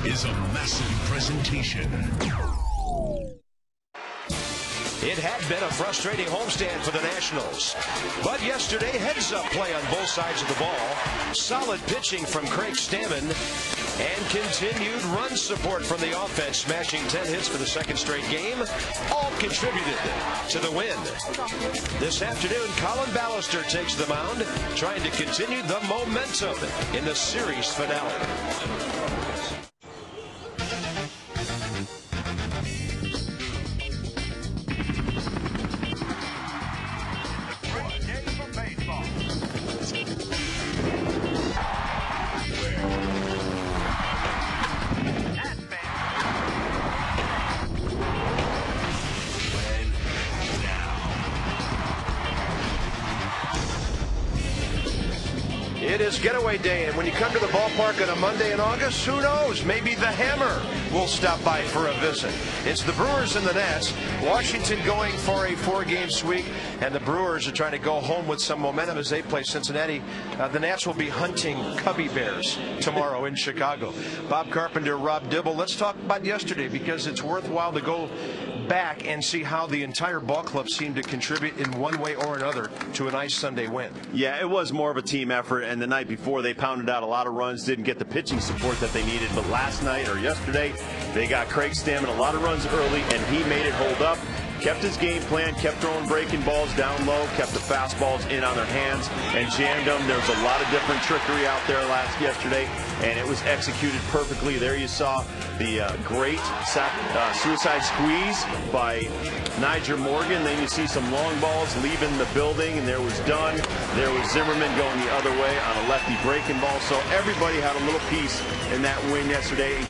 is a massive presentation. It had been a frustrating homestand for the Nationals. But yesterday, heads-up play on both sides of the ball, solid pitching from Craig Stammen, and continued run support from the offense, smashing 10 hits for the second straight game, all contributed to the win. This afternoon, Colin Ballister takes the mound, trying to continue the momentum in the series finale. It is getaway day, and when you come to the ballpark on a Monday in August, who knows? Maybe the Hammer will stop by for a visit. It's the Brewers and the Nats. Washington going for a 4-game sweep, and the Brewers are trying to go home with some momentum as they play Cincinnati. The Nats will be hunting Cubby Bears tomorrow in Chicago. Bob Carpenter, Rob Dibble. Let's talk about yesterday, because it's worthwhile to go back and see how the entire ball club seemed to contribute in one way or another to a nice Sunday win. Yeah, it was more of a team effort, and the night before they pounded out a lot of runs, didn't get the pitching support that they needed, but last night or yesterday they got Craig Stammen a lot of runs early, and he made it hold up. Kept his game plan, kept throwing breaking balls down low, kept the fastballs in on their hands, and jammed them. There was a lot of different trickery out there yesterday, and it was executed perfectly. There you saw the great suicide squeeze by Nyjer Morgan. Then you see some long balls leaving the building, and there was Dunn. There was Zimmerman going the other way on a lefty breaking ball. So everybody had a little piece in that win yesterday.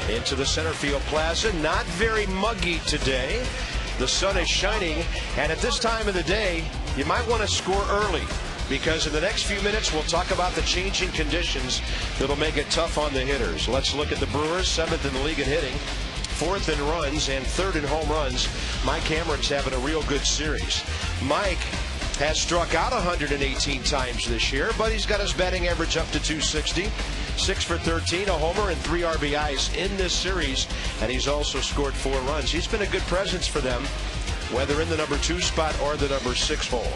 into the center field plaza. Not very muggy today. The sun is shining, and at this time of the day, you might want to score early, because in the next few minutes we'll talk about the changing conditions that'll make it tough on the hitters. Let's look at the Brewers, 7th in the league in hitting, 4th in runs, and 3rd in home runs. Mike Cameron's having a real good series. Mike has struck out 118 times this year, but he's got his batting average up to 260. 6 for 13, a homer, and 3 RBIs in this series, and he's also scored 4 runs. He's been a good presence for them, whether in the number 2 spot or the number 6 hole.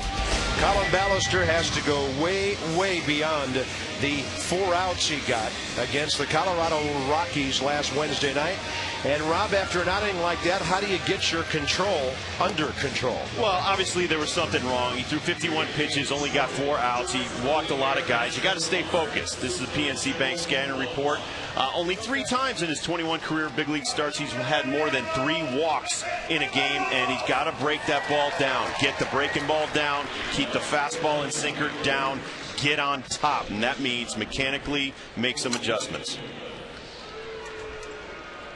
Colin Ballister has to go way, way beyond the 4 outs he got against the Colorado Rockies last Wednesday night. And Rob, after an outing like that, how do you get your control under control? Well, obviously there was something wrong. He threw 51 pitches, only got 4 outs. He walked a lot of guys. You got to stay focused. This is the PNC Bank scanning report. Only 3 times in his 21 career big league starts he's had more than 3 walks in a game, and he's got to break that ball down. Get the breaking ball down, keep the fastball and sinker down, get on top, and that means mechanically make some adjustments.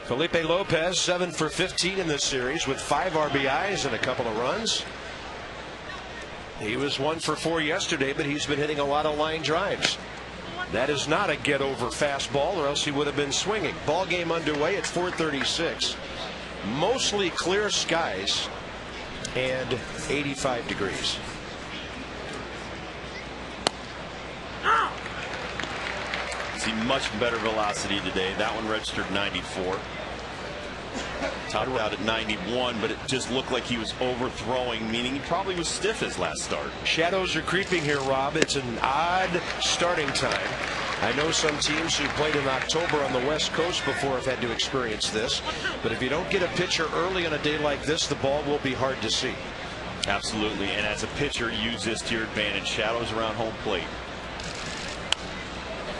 Felipe Lopez, 7 for 15 in this series with 5 RBIs and a couple of runs. He was 1 for 4 yesterday, but he's been hitting a lot of line drives. That is not a get-over fastball, or else he would have been swinging. Ball game underway at 4:36. Mostly clear skies and 85 degrees. See much better velocity today. That one registered 94. Topped out at 91, but it just looked like he was overthrowing, meaning he probably was stiff his last start. Shadows are creeping here, Rob. It's an odd starting time. I know some teams who played in October on the West Coast before have had to experience this, but if you don't get a pitcher early on a day like this, the ball will be hard to see. Absolutely, and as a pitcher, use this to your advantage. Shadows around home plate.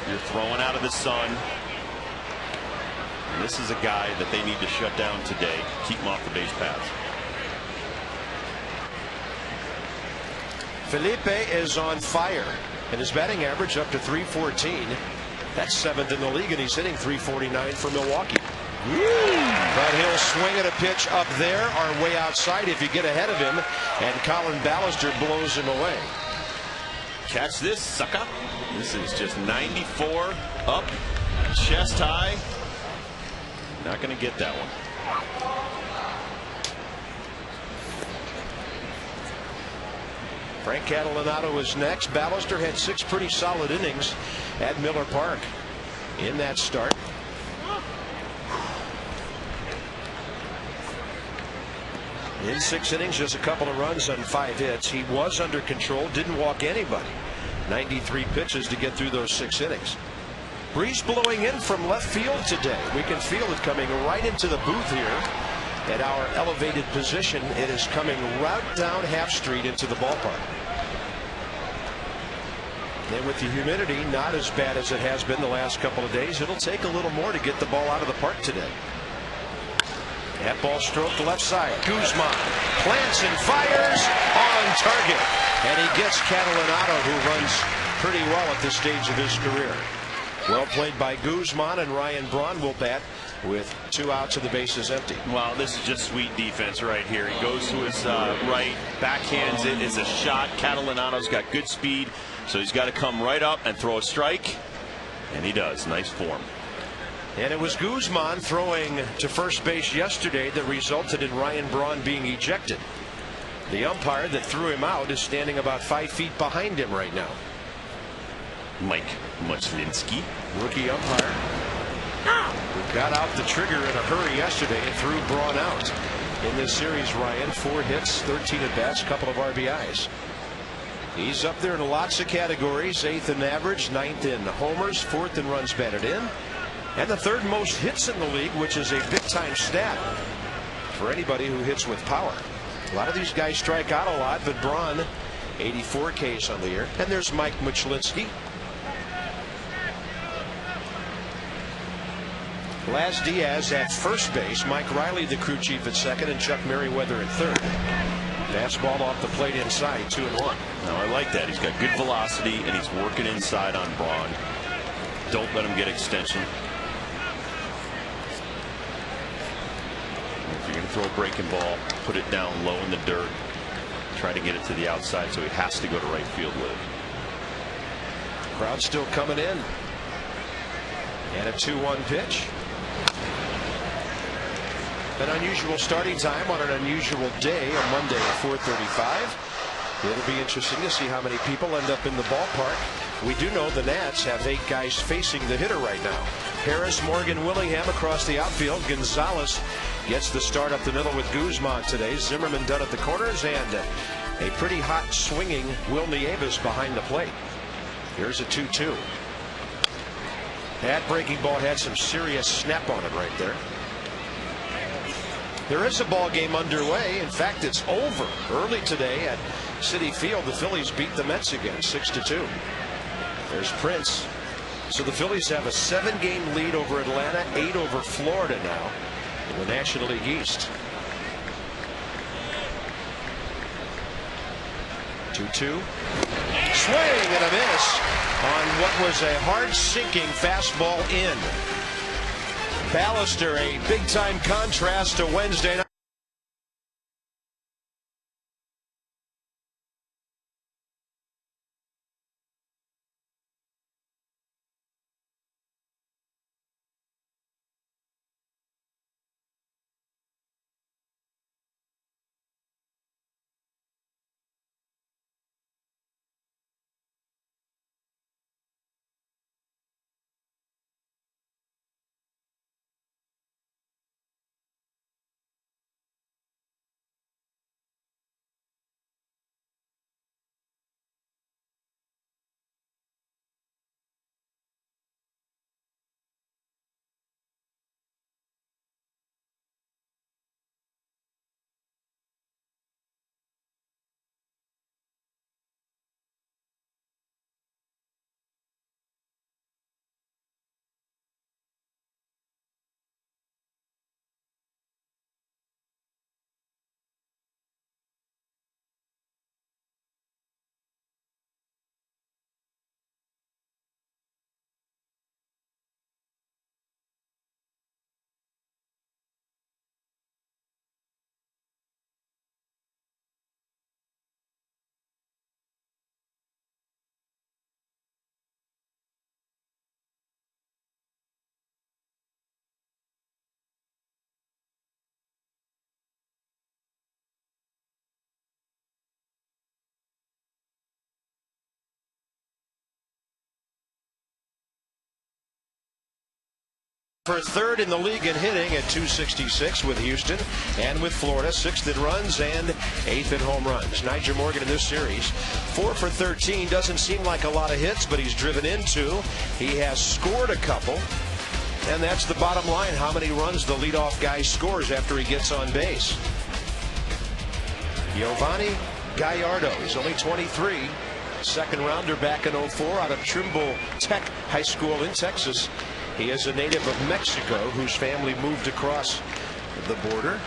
You're throwing out of the sun. And this is a guy that they need to shut down today. Keep him off the base paths. Felipe is on fire, and his batting average up to 314. That's 7th in the league, and he's hitting 349 for Milwaukee. But he'll swing at a pitch up there or way outside if you get ahead of him, and Colin Ballister blows him away. Catch this, sucker. This is just 94 up, chest high. Not going to get that one. Frank Catalinato is next. Ballister had 6 pretty solid innings at Miller Park in that start. In 6 innings, just a couple of runs on 5 hits. He was under control, didn't walk anybody. 93 pitches to get through those 6 innings. Breeze blowing in from left field today. We can feel it coming right into the booth here at our elevated position. It is coming right down Half Street into the ballpark. And with the humidity not as bad as it has been the last couple of days, it'll take a little more to get the ball out of the park today. That ball stroked left side. Guzman plants and fires on target. And he gets Catalinato, who runs pretty well at this stage of his career. Well played by Guzman, and Ryan Braun will bat with 2 outs and the bases empty. Wow, this is just sweet defense right here. He goes to his right, backhands it. It's a shot. Catalinato's got good speed, so he's got to come right up and throw a strike, and he does. Nice form. And it was Guzman throwing to first base yesterday that resulted in Ryan Braun being ejected. The umpire that threw him out is standing about 5 feet behind him right now. Mike Muchlinski, rookie umpire, who got out the trigger in a hurry yesterday and threw Braun out. In this series, Ryan, 4 hits, 13 at bats, couple of RBIs. He's up there in lots of categories. 8th in average, 9th in homers, 4th in runs batted in, and the 3rd most hits in the league, which is a big time stat for anybody who hits with power. A lot of these guys strike out a lot, but Braun, 84 Ks on the year. And there's Mike Muchlinski. Laz Diaz at first base, Mike Riley the crew chief at second, and Chuck Merriweather at third. Fastball off the plate inside, 2-1. Now I like that. He's got good velocity and he's working inside on Braun. Don't let him get extension. to throw a breaking ball, put it down low in the dirt, try to get it to the outside, so he has to go to right field with it. Crowd still coming in. And a 2-1 pitch. An unusual starting time on an unusual day, a Monday at 4:35. It'll be interesting to see how many people end up in the ballpark. We do know the Nats have 8 guys facing the hitter right now. Harris, Morgan, Willingham across the outfield. Gonzalez gets the start up the middle with Guzman today. Zimmerman done at the corners, and a pretty hot swinging Will Nieves behind the plate. Here's a 2-2. That breaking ball had some serious snap on it right there. There is a ball game underway. In fact, it's over early today at Citi Field. The Phillies beat the Mets again 6-2. There's Prince. So the Phillies have a 7-game lead over Atlanta, 8 over Florida now in the National League East. 2-2. Swing and a miss on what was a hard sinking fastball in. Ballister, a big time contrast to Wednesday night. For third in the league in hitting at 266 with Houston, and with Florida 6th in runs and 8th in home runs. Nyjer Morgan in this series 4 for 13. Doesn't seem like a lot of hits, but he's driven in 2. He has scored a couple, and that's the bottom line. How many runs the leadoff guy scores after he gets on base. Giovanni Gallardo, he's only 23. Second rounder back in 04 out of Trimble Tech High School in Texas. He is a native of Mexico whose family moved across the border.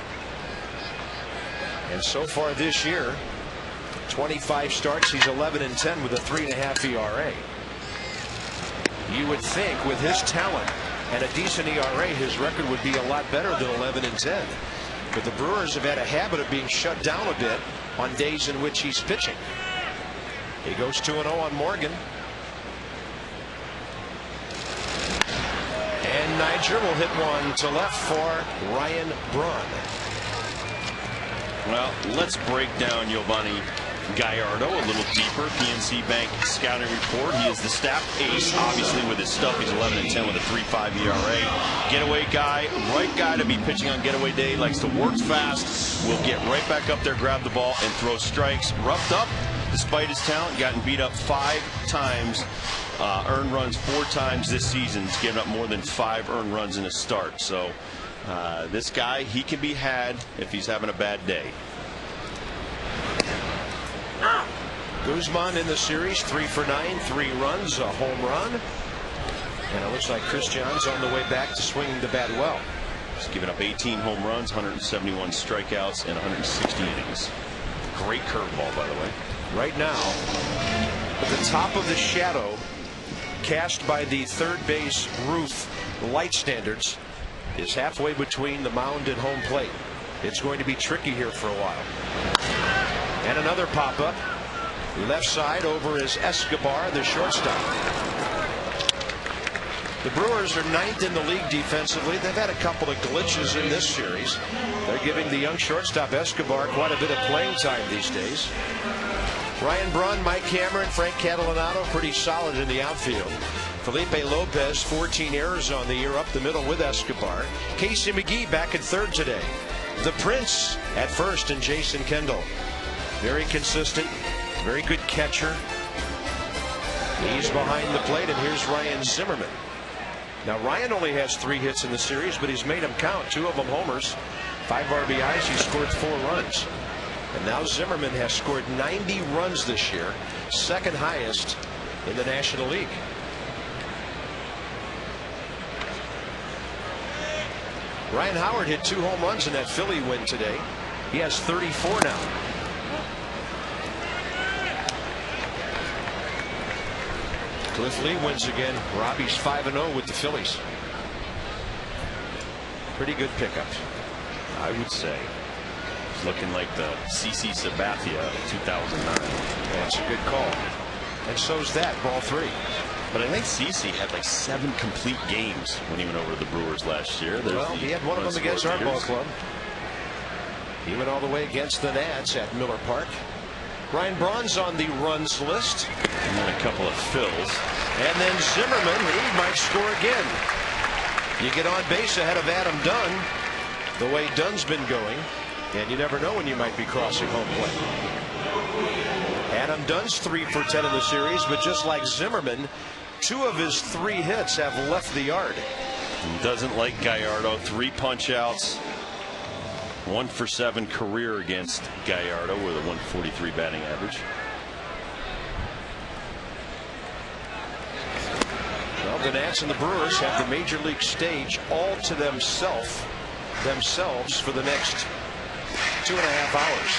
And so far this year, 25 starts, he's 11-10 with a 3.5 ERA. You would think with his talent and a decent ERA, his record would be a lot better than 11-10. But the Brewers have had a habit of being shut down a bit on days in which he's pitching. He goes 2-0 on Morgan. And Nyjer will hit one to left for Ryan Braun. Well, let's break down Giovanni Gallardo a little deeper. PNC Bank scouting report. He is the staff ace, obviously, with his stuff. He's 11-10 with a 3.5 ERA. Getaway guy, right guy to be pitching on getaway day. Likes to work fast. Will get right back up there, grab the ball, and throw strikes. Roughed up, despite his talent, gotten beat up 5 times. Earned runs 4 times this season. He's given up more than 5 earned runs in a start. So this guy, he can be had if he's having a bad day. Guzman in the series, 3 for 9, 3 runs, a home run. And it looks like Chris Johns on the way back to swinging the bat well. He's given up 18 home runs, 171 strikeouts, and 160 innings. Great curveball, by the way. Right now, at the top of the shadow cast by the third base roof light standards is halfway between the mound and home plate. It's going to be tricky here for a while. And another pop-up. Left side over is Escobar, the shortstop. The Brewers are 9th in the league defensively. They've had a couple of glitches in this series. They're giving the young shortstop Escobar quite a bit of playing time these days. Ryan Braun, Mike Cameron, Frank Catalanato pretty solid in the outfield. Felipe Lopez, 14 errors on the year, up the middle with Escobar. Casey McGee back at third today. The Prince at first, and Jason Kendall. Very consistent, very good catcher. He's behind the plate, and here's Ryan Zimmerman. Now Ryan only has 3 hits in the series, but he's made them count. 2 of them homers, 5 RBIs. He scored 4 runs. And now Zimmerman has scored 90 runs this year, second highest in the National League. Ryan Howard hit 2 home runs in that Philly win today. He has 34 now. Cliff Lee wins again. Robbie's 5-0 with the Phillies. Pretty good pickup, I would say. It's looking like the CC Sabathia of 2009. That's a good call. And so's that, ball 3. But I think CC had like 7 complete games when he went over to the Brewers last year. Well, he had one of them against our ball club. He went all the way against the Nats at Miller Park. Ryan Braun's on the runs list. And then a couple of fills. And then Zimmerman, he might score again. You get on base ahead of Adam Dunn, the way Dunn's been going, and you never know when you might be crossing home plate. Adam Dunn's 3 for 10 in the series, but just like Zimmerman, 2 of his 3 hits have left the yard. He doesn't like Gallardo. 3 punch outs. 1 for 7 career against Gallardo with a 143 batting average. Well, the Nats and the Brewers have the major league stage all to themselves for the next 2.5 hours.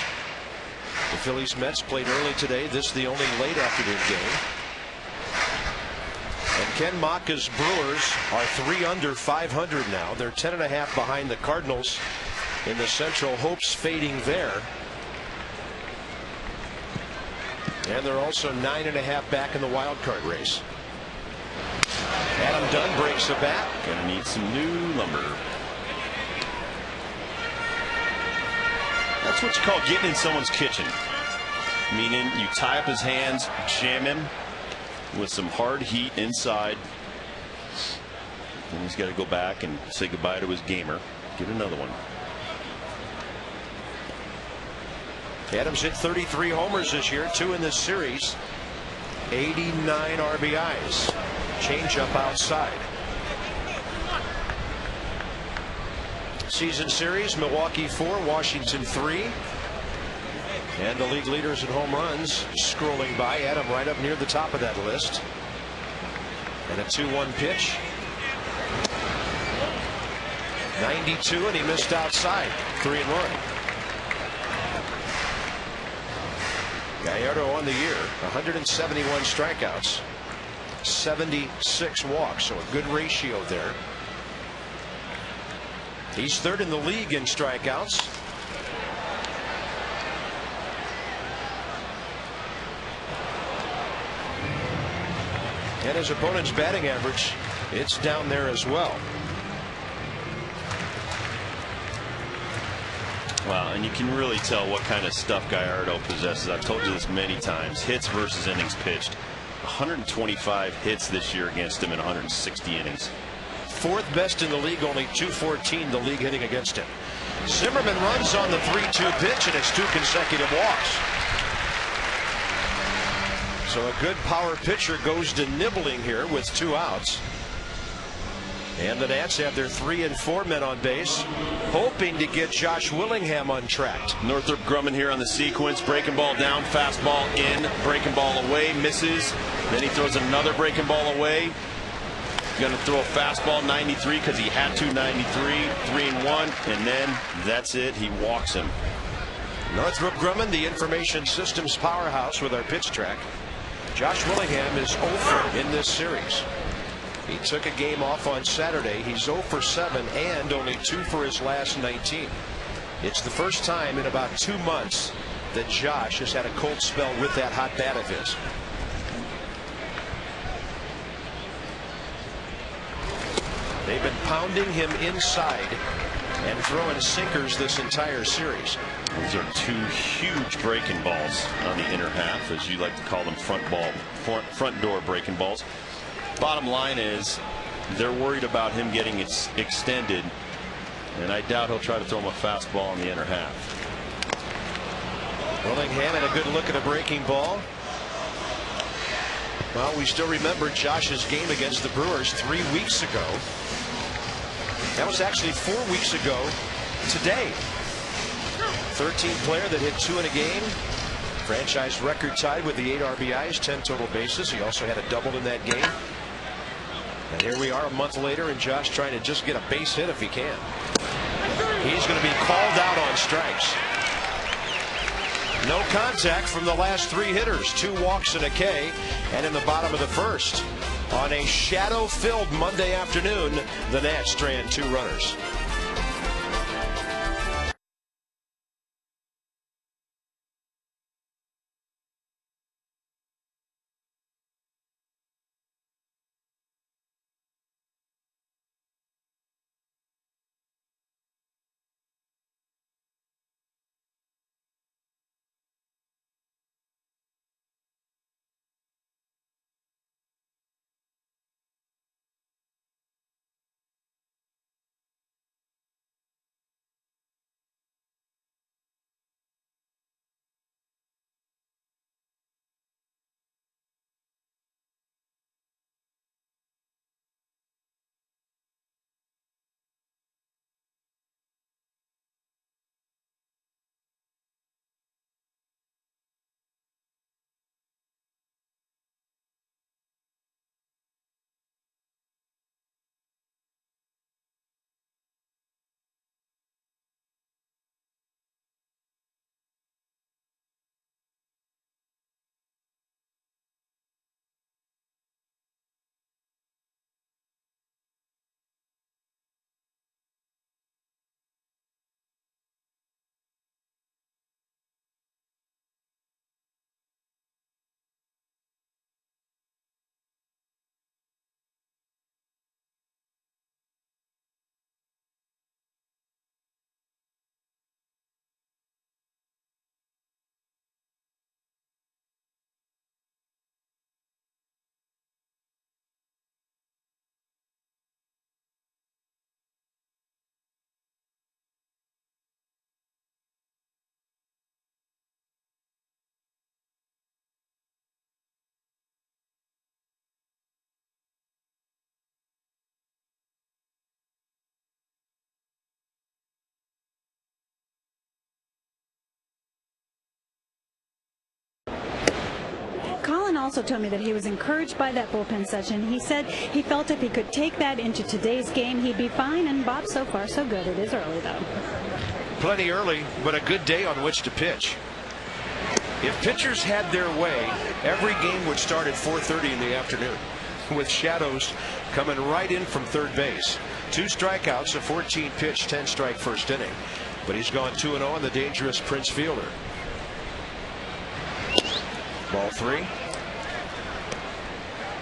The Phillies Mets played early today. This the only late afternoon game. And Ken Macha's Brewers are 3 under 500 now. They're 10.5 behind the Cardinals in the Central. Hopes fading there. And they're also 9.5 back in the wild card race. Adam Dunn breaks the bat. Gonna need some new lumber. That's what's called getting in someone's kitchen. Meaning you tie up his hands, jam him with some hard heat inside. And he's got to go back and say goodbye to his gamer. Get another one. Adams hit 33 homers this year, 2 in this series. 89 RBIs. Change up outside. Season series, Milwaukee 4, Washington 3. And the league leaders in home runs scrolling by. Adam right up near the top of that list. And a 2-1 pitch. 92, and he missed outside. 3-1. Gallardo on the year, 171 strikeouts, 76 walks, so a good ratio there. He's 3rd in the league in strikeouts. And his opponent's batting average, it's down there as well. Wow, and you can really tell what kind of stuff Gallardo possesses. I've told you this many times. Hits versus innings pitched. 125 hits this year against him in 160 innings. 4th best in the league, only .214 the league hitting against him. Zimmerman runs on the 3-2 pitch, and it's 2 consecutive walks. So a good power pitcher goes to nibbling here with 2 outs. And the Nats have their 3 and 4 men on base, hoping to get Josh Willingham untracked. Northrop Grumman here on the sequence. Breaking ball down, fastball in, breaking ball away, misses. Then he throws another breaking ball away. Going to throw a fastball 93 because he had to 93, 3-1, and then that's it. He walks him. Northrop Grumman, the information systems powerhouse with our pitch track. Josh Willingham is 0 in this series. He took a game off on Saturday. He's 0 for 7 and only 2 for his last 19. It's the first time in about 2 months that Josh has had a cold spell with that hot bat of his. They've been pounding him inside and throwing sinkers this entire series. These are two huge breaking balls on the inner half, as you like to call them, front door breaking balls. Bottom line is they're worried about him getting extended, and I doubt he'll try to throw him a fastball in the inner half. Willingham had a good look at a breaking ball. Well, we still remember Josh's game against the Brewers 3 weeks ago. That was actually 4 weeks ago today. 13th player that hit 2 in a game. Franchise record tied with the 8 RBIs, 10 total bases. He also had a double in that game. And here we are a month later, and Josh trying to just get a base hit if he can. He's going to be called out on strikes. No contact from the last 3 hitters. 2 walks and a K. And in the bottom of the first, on a shadow-filled Monday afternoon, the Nats strand 2 runners. Colin also told me that he was encouraged by that bullpen session. He said he felt if he could take that into today's game, he'd be fine. And Bob, so far so good. It is early though. Plenty early, but a good day on which to pitch. If pitchers had their way, every game would start at 4:30 in the afternoon, with Shadows coming right in from third base. 2 strikeouts, a 14-pitch, 10-strike first inning. But he's gone 2-0 on the dangerous Prince Fielder. Ball 3.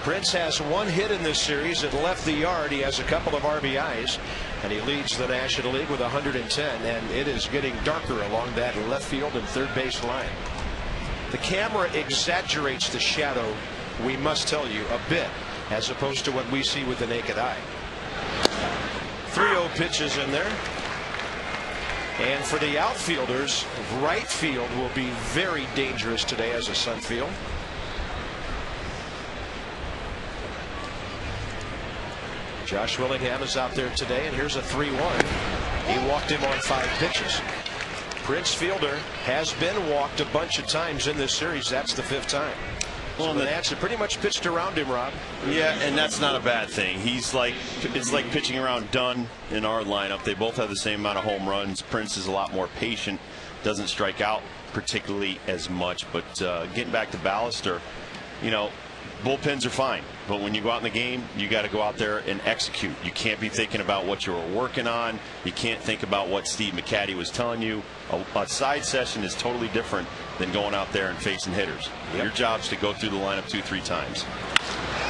Prince has 1 hit in this series. It left the yard. He has a couple of RBIs, and he leads the National League with 110. And it is getting darker along that left field and third base line. The camera exaggerates the shadow, we must tell you, a bit, as opposed to what we see with the naked eye. 3-0 pitches in there. And for the outfielders, right field will be very dangerous today as a sun field. Josh Willingham is out there today, and here's a 3-1. He walked him on 5 pitches. Prince Fielder has been walked a bunch of times in this series. That's the 5th time. Well, so the Nats have pretty much pitched around him, Rob. Yeah, and that's not a bad thing. It's like pitching around Dunn in our lineup. They both have the same amount of home runs. Prince is a lot more patient, doesn't strike out particularly as much. But getting back to Ballister, you know, bullpens are fine. but when you go out in the game, you got to go out there and execute. You can't be thinking about what you were working on. You can't think about what Steve McCatty was telling you. A side session is totally different than going out there and facing hitters. Your job is to go through the lineup 2-3 times.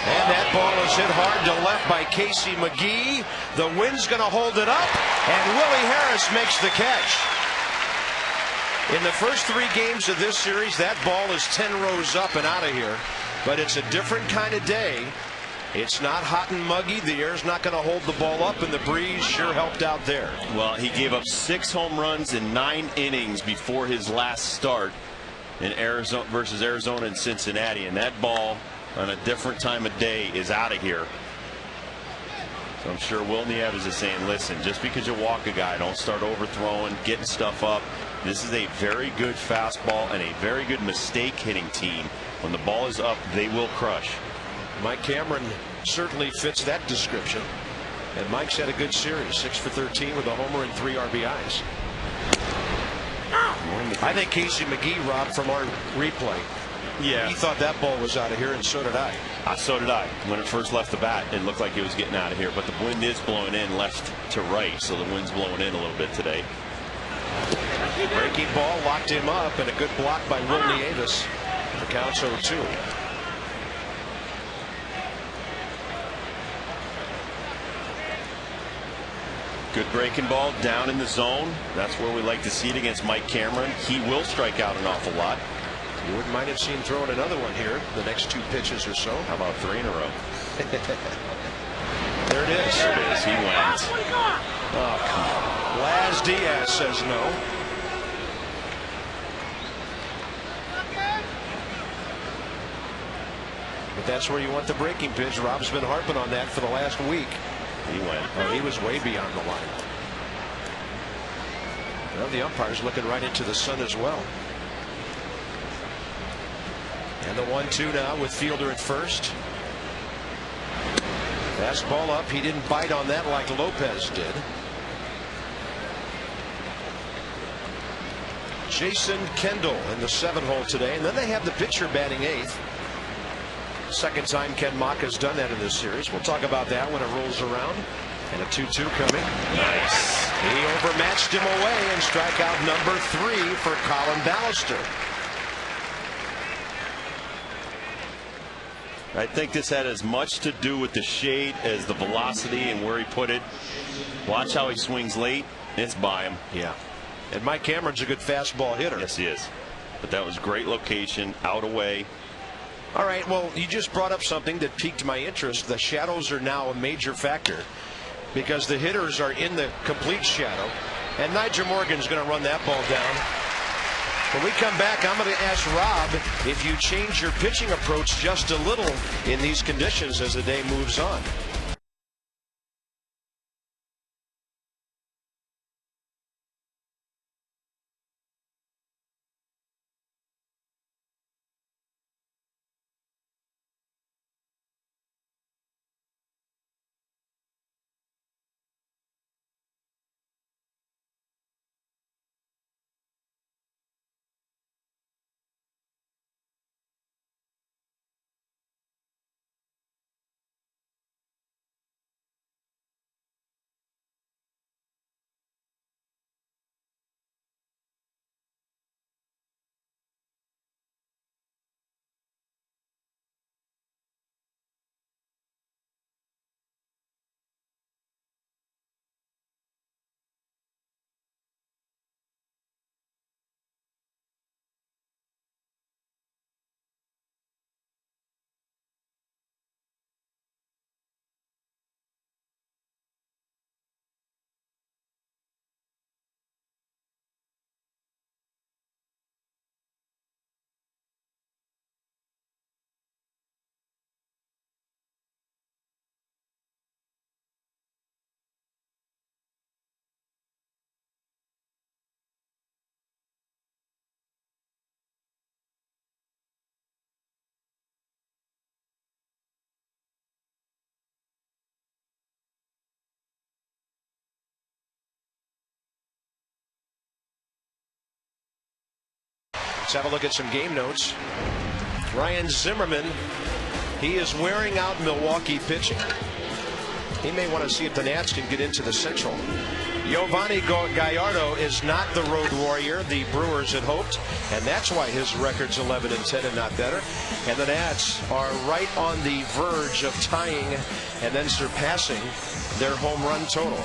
And that ball is hit hard to left by Casey McGee. The wind's going to hold it up, and Willie Harris makes the catch. In the first 3 games of this series, that ball is 10 rows up and out of here. But it's a different kind of day. It's not hot and muggy. The air's not going to hold the ball up, and the breeze sure helped out there. Well, he gave up 6 home runs in 9 innings before his last start in Arizona versus Arizona and Cincinnati, and that ball on a different time of day is out of here. So I'm sure Will Nieves is saying, listen, just because you walk a guy, don't start overthrowing, getting stuff up. This is a very good fastball and a very good mistake hitting team. When the ball is up, they will crush. Mike Cameron certainly fits that description. And Mike's had a good series, 6 for 13 with a homer and 3 RBIs. I think Casey McGee, Rob, from our replay, he thought that ball was out of here, and so did I. So did I. When it first left the bat, it looked like it was getting out of here, but the wind is blowing in left to right, so the wind's blowing in a little bit today. Breaking ball locked him up, and a good block by Will Nieves. The count's 0-2. Good breaking ball down in the zone. That's where we like to see it against Mike Cameron. He will strike out an awful lot. You wouldn't mind have seen throwing another one here the next 2 pitches or so. How about 3 in a row? There it is. There it is. He went. Oh, come on. Laz Diaz says no. But that's where you want the breaking pitch. Rob's been harping on that for the last week. He went. Oh, he was way beyond the line. Well, the umpire's looking right into the sun as well. And the 1-2 now with Fielder at first. Fastball up. He didn't bite on that like Lopez did. Jason Kendall in the 7-hole today. And then they have the pitcher batting 8th. Second time Ken Mock has done that in this series. We'll talk about that when it rolls around. And a 2-2 coming. Nice. He overmatched him away, and strikeout number 3 for Colin Ballister. I think this had as much to do with the shade as the velocity and where he put it. Watch how he swings late. It's by him. Yeah. And Mike Cameron's a good fastball hitter. Yes, he is. But that was great location, out away. All right, well, you just brought up something that piqued my interest. The shadows are now a major factor because the hitters are in the complete shadow, and Nyjer Morgan's going to run that ball down. When we come back, I'm going to ask Rob if you change your pitching approach just a little in these conditions as the day moves on. Let's have a look at some game notes. Ryan Zimmerman He is wearing out Milwaukee pitching. He may want to see if the Nats can get into the Central. Giovanni Gallardo is not the road warrior the Brewers had hoped, and that's why his record's 11-10 and not better. And the Nats are right on the verge of tying and then surpassing their home run total.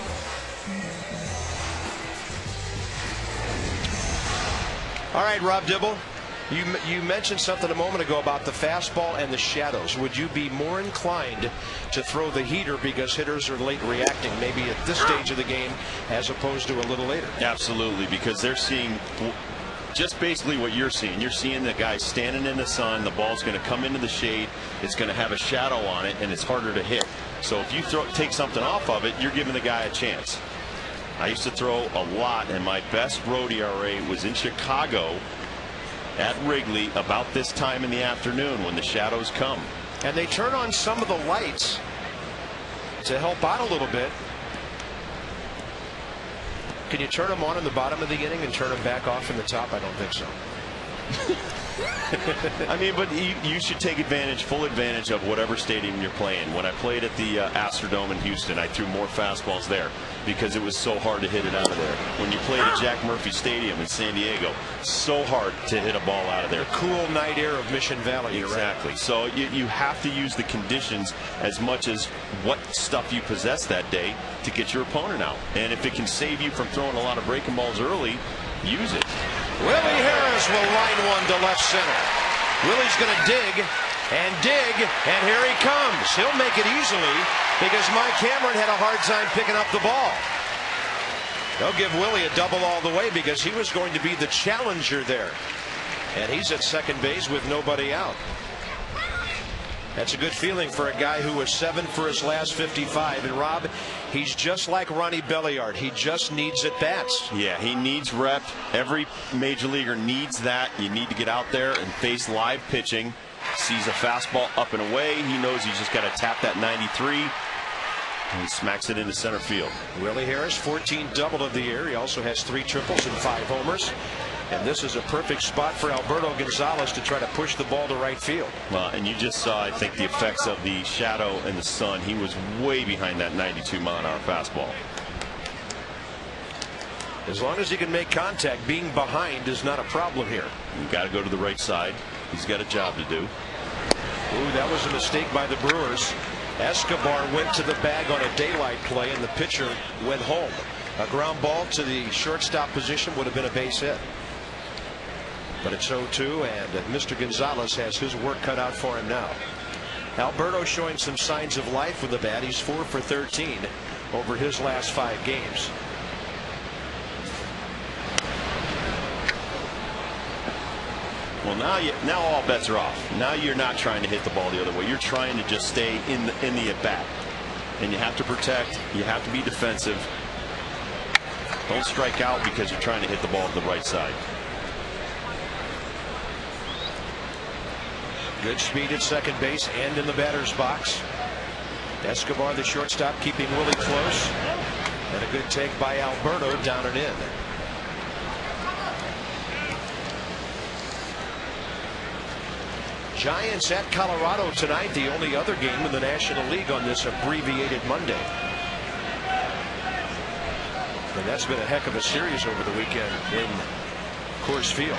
All right, Rob Dibble, you mentioned something a moment ago about the fastball and the shadows. Would you be more inclined to throw the heater because hitters are late reacting, maybe at this stage of the game, as opposed to a little later? Absolutely, because they're seeing just basically what you're seeing. You're seeing the guy standing in the sun, the ball's going to come into the shade, it's going to have a shadow on it, and it's harder to hit. So if you take something off of it, you're giving the guy a chance. I used to throw a lot, and my best road ERA was in Chicago at Wrigley about this time in the afternoon when the shadows come. And they turn on some of the lights to help out a little bit. Can you turn them on in the bottom of the inning and turn them back off in the top? I don't think so. I mean, but you should take full advantage of whatever stadium you're playing. When I played at the Astrodome in Houston, I threw more fastballs there because it was so hard to hit it out of there. When you played at Jack Murphy Stadium in San Diego, so hard to hit a ball out of there. The cool night air of Mission Valley. Exactly. Right. So you have to use the conditions as much as what stuff you possess that day to get your opponent out. And if it can save you from throwing a lot of breaking balls early, use it. Willie Harris will line one to left center. Willie's going to dig, and here he comes. He'll make it easily because Mike Cameron had a hard time picking up the ball. They'll give Willie a double all the way because he was going to be the challenger there. And he's at second base with nobody out. That's a good feeling for a guy who was 7 for his last 55. And Rob, he's just like Ronnie Belliard. He just needs at bats. Yeah, he needs rep. Every major leaguer needs that. You need to get out there and face live pitching. Sees a fastball up and away. He knows he's just got to tap that 93. And he smacks it into center field. Willie Harris, 14 double of the year. He also has 3 triples and 5 homers. And this is a perfect spot for Alberto Gonzalez to try to push the ball to right field. Well, and you just saw, I think, the effects of the shadow and the sun. He was way behind that 92-mile-an-hour fastball. As long as he can make contact, being behind is not a problem here. You've got to go to the right side. He's got a job to do. Ooh, that was a mistake by the Brewers. Escobar went to the bag on a daylight play, and the pitcher went home. A ground ball to the shortstop position would have been a base hit. But it's 0-2, and Mr. Gonzalez has his work cut out for him now. Alberto showing some signs of life with the bat. He's 4 for 13 over his last 5 games. Well, now all bets are off. Now you're not trying to hit the ball the other way. You're trying to just stay in the at bat, and you have to protect. You have to be defensive. Don't strike out because you're trying to hit the ball to the right side. Good speed at second base and in the batter's box. Escobar, the shortstop, keeping Willie close. And a good take by Alberto down and in. Giants at Colorado tonight, the only other game in the National League on this abbreviated Monday. And that's been a heck of a series over the weekend in Coors Field.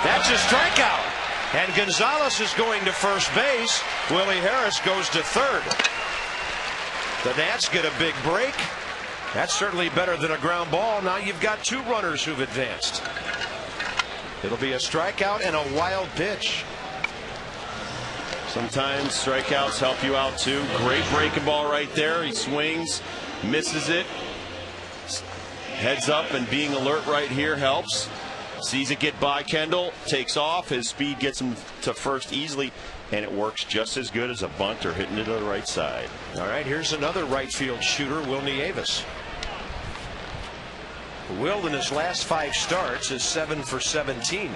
That's a strikeout. And Gonzalez is going to first base. Willie Harris goes to third. The Nats get a big break. That's certainly better than a ground ball. Now you've got 2 runners who've advanced. It'll be a strikeout and a wild pitch. Sometimes strikeouts help you out too. Great breaking ball right there. He swings, misses it. Heads up and being alert right here helps. Sees it get by Kendall, takes off. His speed gets him to first easily, and it works just as good as a bunt or hitting it to the right side. All right, here's another right field shooter, Will Nieves. Will, in his last 5 starts, is 7 for 17.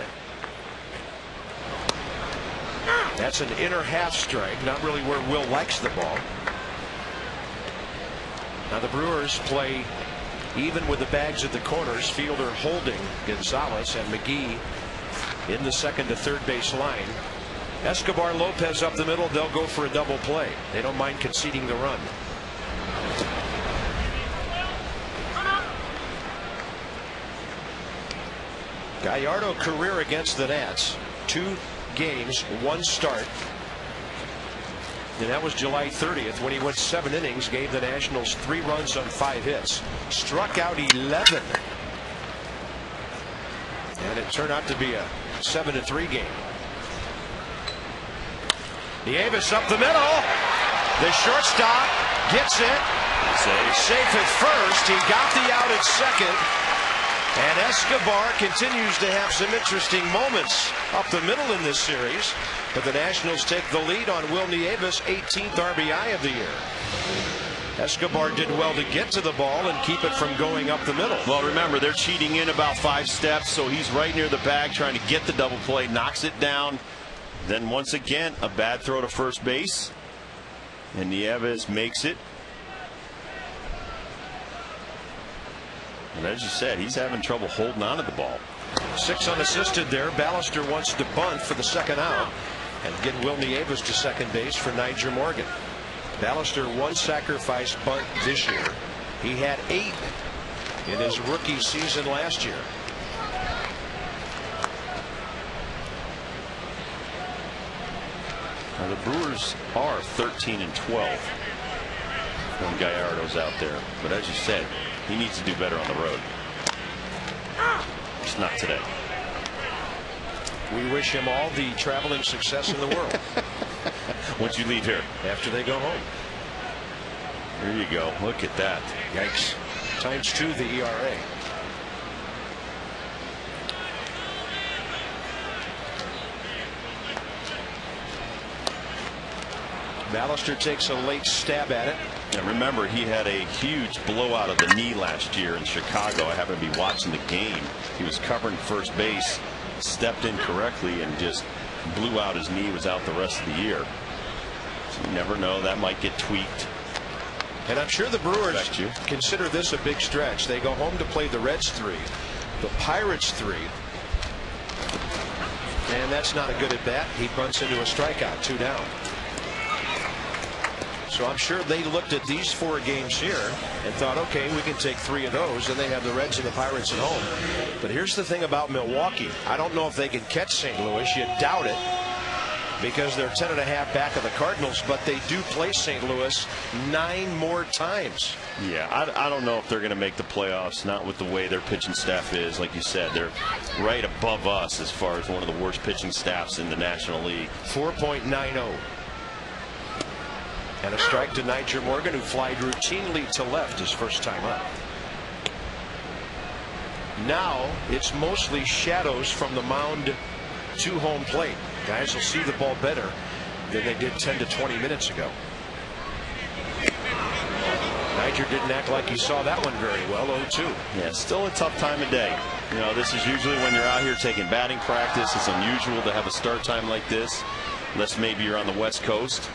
That's an inner half strike, not really where Will likes the ball. Now the Brewers play even with the bags at the corners. Fielder holding Gonzalez, and McGee in the second to third base line. Escobar Lopez up the middle. They'll go for a double play. They don't mind conceding the run. Gallardo career against the Nats. 2 games, 1 start. And that was July 30th when he went 7 innings, gave the Nationals 3 runs on 5 hits. Struck out 11. And it turned out to be a 7-3 game. Nieves up the middle. The shortstop gets it. Safe at first. He got the out at second. And Escobar continues to have some interesting moments up the middle in this series. But the Nationals take the lead on Wil Nieves, 18th RBI of the year. Escobar did well to get to the ball and keep it from going up the middle. Well, remember, they're cheating in about 5 steps, so he's right near the bag trying to get the double play, knocks it down. Then once again, a bad throw to first base. And Nieves makes it. And as you said, he's having trouble holding on to the ball. 6 unassisted there. Ballister wants to bunt for the second out and get Wil Nieves to second base for Nyjer Morgan. Ballister 1 sacrifice bunt this year. He had 8 in his rookie season last year. Now the Brewers are 13-12 when Gallardo's out there. But as you said, he needs to do better on the road. Just not today. We wish him all the traveling success in the world. Once you leave here. After they go home. There you go. Look at that. Yikes. ×2 the ERA. Ballister takes a late stab at it. And remember, he had a huge blowout of the knee last year in Chicago. I happened to be watching the game. He was covering first base, stepped in correctly, and just blew out his knee. Was out the rest of the year. So you never know, that might get tweaked. And I'm sure the Brewers consider this a big stretch. They go home to play the Reds 3, the Pirates 3. And that's not a good at bat. He bunts into a strikeout, 2 down. So I'm sure they looked at these 4 games here and thought, okay, we can take 3 of those, and they have the Reds and the Pirates at home. But here's the thing about Milwaukee. I don't know if they can catch St. Louis. You doubt it, because they're 10.5 back of the Cardinals, but they do play St. Louis 9 more times. Yeah, I don't know if they're going to make the playoffs, not with the way their pitching staff is. Like you said, they're right above us as far as one of the worst pitching staffs in the National League. 4.90. And a strike to Nyjer Morgan, who flied routinely to left his first time up. Now it's mostly shadows from the mound to home plate. Guys will see the ball better than they did 10 to 20 minutes ago. Nyjer didn't act like he saw that one very well. 0-2. Yeah, still a tough time of day. You know, this is usually when you're out here taking batting practice. It's unusual to have a start time like this, unless maybe you're on the West Coast.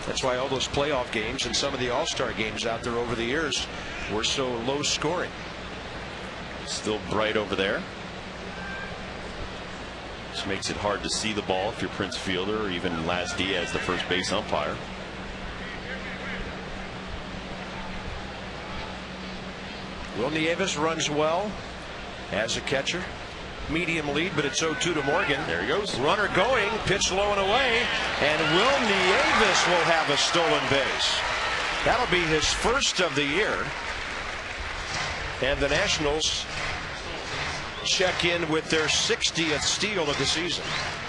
That's why all those playoff games and some of the All-Star games out there over the years were so low scoring. Still bright over there. Which makes it hard to see the ball if you're Prince Fielder or even Laz Diaz, the first base umpire. Wil Nieves runs well as a catcher. Medium lead, but it's 0-2 to Morgan. There he goes. Runner going, pitch low and away, and Wil Nieves will have a stolen base. That'll be his first of the year. And the Nationals check in with their 60th steal of the season.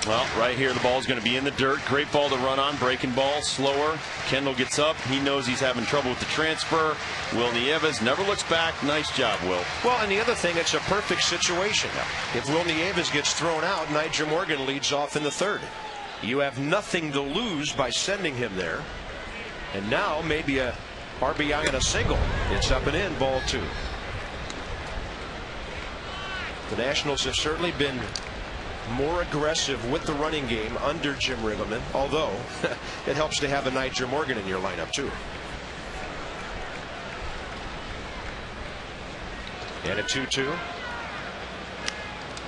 Well, right here the ball's going to be in the dirt. Great ball to run on. Breaking ball, slower. Kendall gets up. He knows he's having trouble with the transfer. Wil Nieves never looks back. Nice job, Will. Well, and the other thing, it's a perfect situation. If Wil Nieves gets thrown out, Nyjer Morgan leads off in the 3rd. You have nothing to lose by sending him there. And now maybe a RBI and a single. It's up and in, ball 2. The Nationals have certainly been more aggressive with the running game under Jim Riggleman, although it helps to have a Nyjer Morgan in your lineup too. And a 2-2.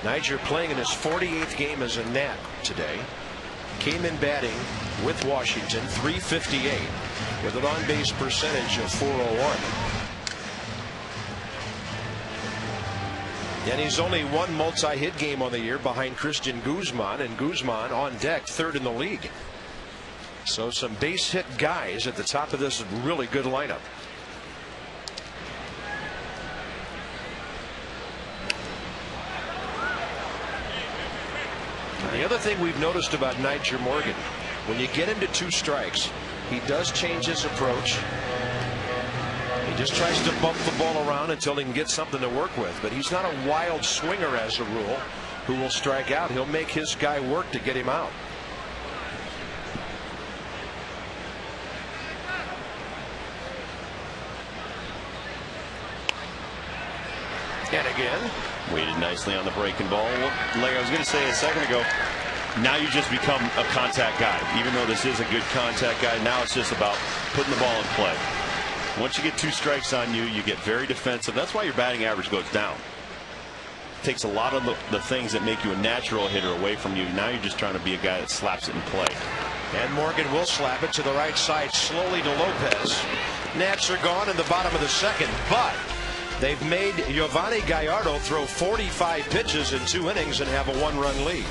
Nyjer playing in his 48th game as a Nat today. came in batting with Washington, .358, with an on-base percentage of .401. And he's only one multi-hit game on the year behind Christian Guzman, and Guzman on deck, third in the league. So some base hit guys at the top of this really good lineup. The other thing we've noticed about Nyjer Morgan, when you get into 2 strikes, he does change his approach. He just tries to bump the ball around until he can get something to work with. But he's not a wild swinger as a rule who will strike out. He'll make his guy work to get him out. And again, waited nicely on the breaking ball. Like I was going to say a second ago, now you just become a contact guy. Even though this is a good contact guy, now it's just about putting the ball in play. Once you get 2 strikes on you, you get very defensive. That's why your batting average goes down. It takes a lot of the things that make you a natural hitter away from you. Now you're just trying to be a guy that slaps it in play. And Morgan will slap it to the right side slowly to Lopez. Nats are gone in the bottom of the second, but they've made Yovani Gallardo throw 45 pitches in 2 innings and have a 1-run lead.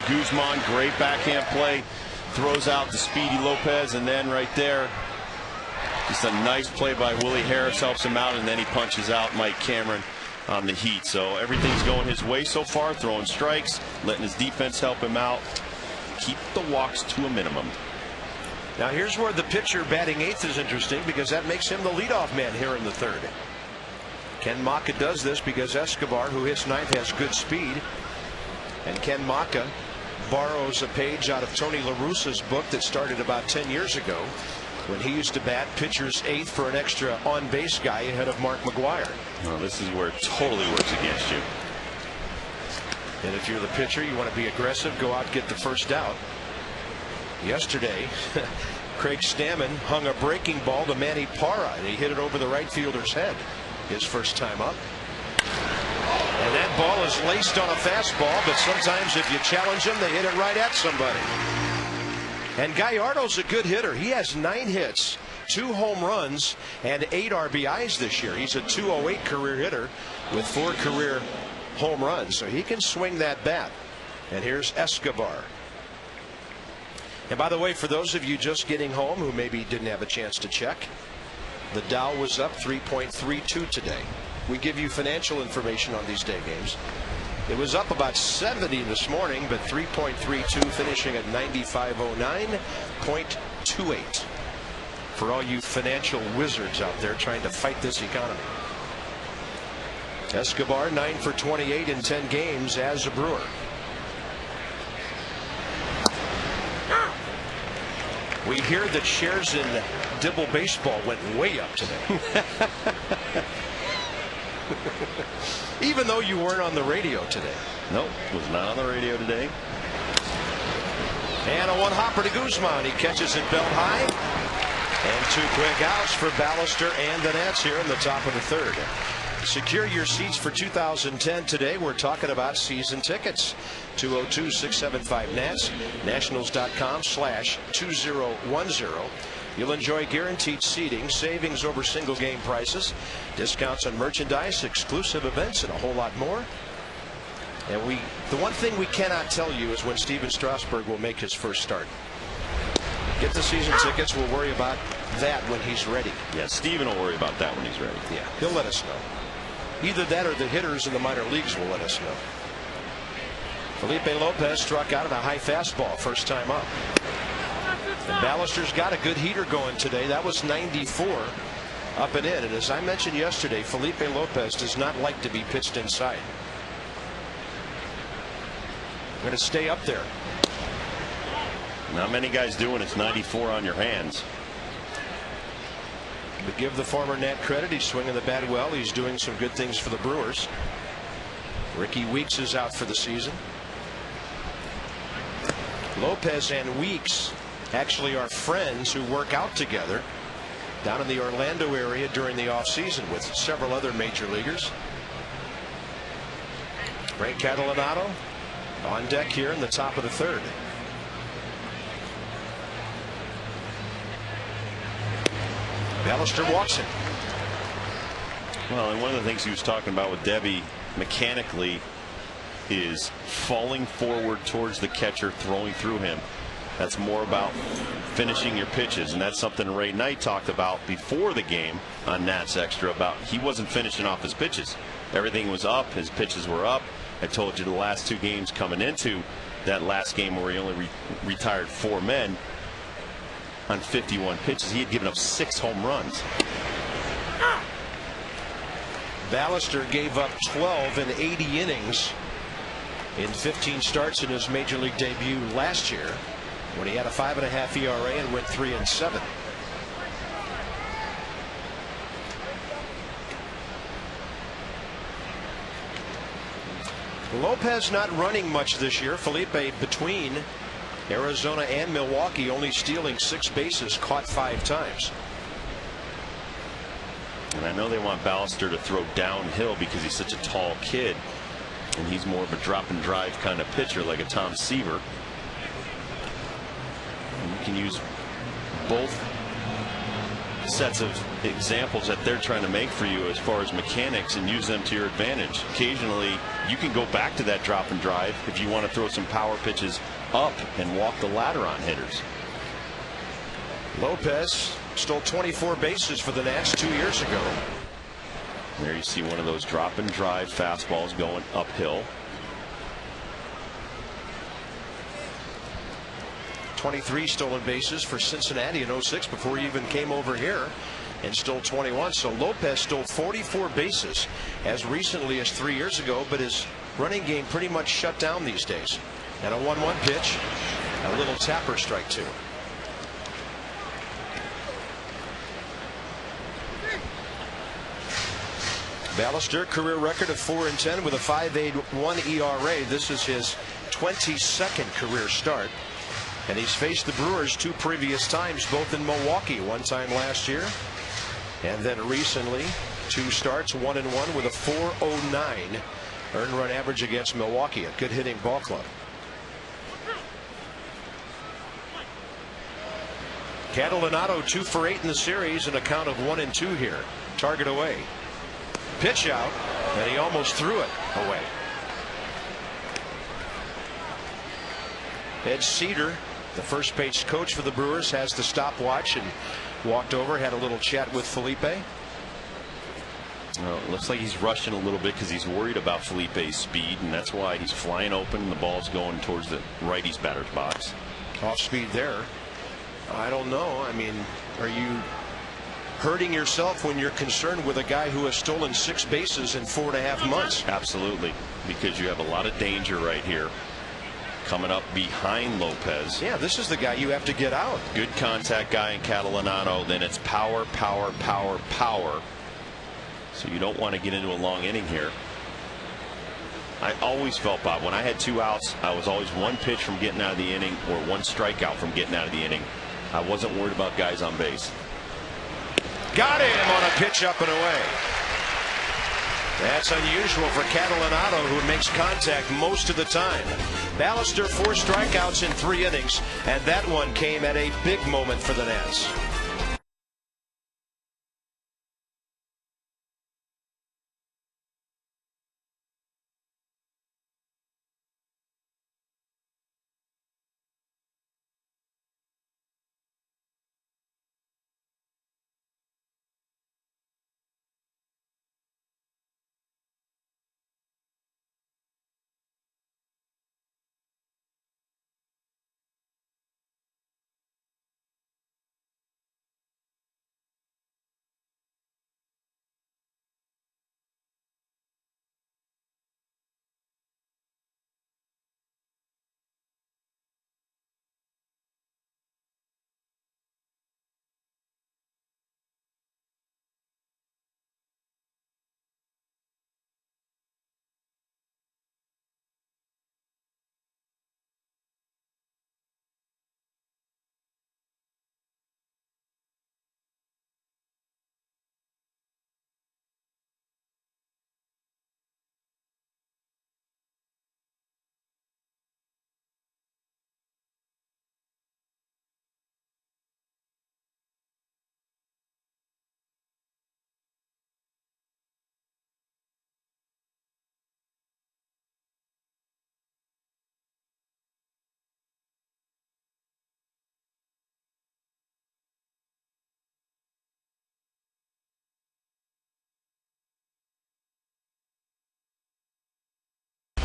Guzman, great backhand play, throws out to Speedy Lopez, and then right there, just a nice play by Willie Harris, helps him out, and then he punches out Mike Cameron on the heat. So everything's going his way so far, throwing strikes, letting his defense help him out, keep the walks to a minimum. Now here's where the pitcher batting 8th is interesting, because that makes him the leadoff man here in the 3rd. Ken Macha does this because Escobar, who hits 9th, has good speed, and Ken Macha borrows a page out of Tony La Russa's book that started about 10 years ago, when he used to bat pitchers 8th for an extra on-base guy ahead of Mark McGwire. Well, this is where it totally works against you. And if you're the pitcher, you want to be aggressive, go out, get the first out. Yesterday, Craig Stammen hung a breaking ball to Manny Parra, and he hit it over the right fielder's head his first time up. And that ball is laced on a fastball, but sometimes if you challenge them, they hit it right at somebody. And Gallardo's a good hitter. He has 9 hits, 2 home runs, and 8 RBIs this year. He's a .208 career hitter with 4 career home runs, so he can swing that bat. And here's Escobar. And by the way, for those of you just getting home who maybe didn't have a chance to check, the Dow was up 3.32 today. We give you financial information on these day games. It was up about 70 this morning, but 3.32, finishing at 9509.28. For all you financial wizards out there trying to fight this economy. Escobar 9 for 28 in 10 games as a Brewer. We hear that shares in Dibble baseball went way up today. Even though you weren't on the radio today. Nope, was not on the radio today. And a one hopper to Guzman. He catches it belt high. And 2 quick outs for Ballister and the Nats here in the top of the 3rd. Secure your seats for 2010 today. We're talking about season tickets. 202-675-NATS. Nationals.com/2010. You'll enjoy guaranteed seating, savings over single game prices, discounts on merchandise, exclusive events, and a whole lot more. And the one thing we cannot tell you is when Steven Strasburg will make his first start. Get the season tickets. We'll worry about that when he's ready. Yeah, Steven will worry about that when he's ready. Yeah, he'll let us know. Either that or the hitters in the minor leagues will let us know. Felipe Lopez struck out at a high fastball first time up. And Ballister's got a good heater going today. That was 94 up and in. And as I mentioned yesterday, Felipe Lopez does not like to be pitched inside. Going to stay up there. Not many guys doing it's 94 on your hands. But give the former Nat credit. He's swinging the bat well. He's doing some good things for the Brewers. Ricky Weeks is out for the season. Lopez and Weeks actually are friends who work out together down in the Orlando area during the offseason with several other major leaguers. Frank Catalanato on deck here in the top of the 3rd. Ballister walks him. Well, and one of the things he was talking about with Debbie mechanically is falling forward towards the catcher, throwing through him. That's more about finishing your pitches, and that's something Ray Knight talked about before the game on Nats Extra about he wasn't finishing off his pitches. Everything was up. His pitches were up. I told you the last 2 games coming into that last game where he only retired 4 men on 51 pitches. He had given up 6 home runs. Ballister gave up 12 in 80 innings in 15 starts in his major league debut last year when he had a 5.5 ERA and went 3-7. Lopez not running much this year. Felipe between Arizona and Milwaukee only stealing 6 bases, caught 5 times. And I know they want Ballister to throw downhill because he's such a tall kid, and he's more of a drop and drive kind of pitcher like a Tom Seaver. And you can use both sets of examples that they're trying to make for you as far as mechanics and use them to your advantage. Occasionally you can go back to that drop and drive if you want to throw some power pitches up and walk the ladder on hitters. Lopez stole 24 bases for the Nats 2 years ago. There you see one of those drop and drive fastballs going uphill. 23 stolen bases for Cincinnati in 06 before he even came over here, and stole 21. So Lopez stole 44 bases as recently as 3 years ago, but his running game pretty much shut down these days. And a 1-1 pitch, a little tapper, strike 2. Ballister, career record of 4-10 with a 5.81 ERA. This is his 22nd career start. And he's faced the Brewers 2 previous times, both in Milwaukee, one time last year, and then recently 2 starts, 1-1 with a 4.09 earned run average against Milwaukee, a good hitting ball club. Catalanato 2 for 8 in the series, and a count of 1-2 here. Target away. Pitch out, and he almost threw it away. Ed Cedar, the first base coach for the Brewers, has the stopwatch and walked over, had a little chat with Felipe. Well, it looks like he's rushing a little bit because he's worried about Felipe's speed, and that's why he's flying open and the ball's going towards the righty's batter's box. Off speed there. I don't know. I mean, are you hurting yourself when you're concerned with a guy who has stolen 6 bases in 4.5 months. Absolutely, because you have a lot of danger right here coming up behind Lopez. Yeah, this is the guy you have to get out. Good contact guy in Catalanano. Then it's power, power, power, power. So you don't want to get into a long inning here. I always felt, Bob, when I had 2 outs, I was always 1 pitch from getting out of the inning or 1 strikeout from getting out of the inning. I wasn't worried about guys on base. Got him on a pitch up and away. That's unusual for Catalanado, who makes contact most of the time. Ballister 4 strikeouts in 3 innings, and that one came at a big moment for the Nats.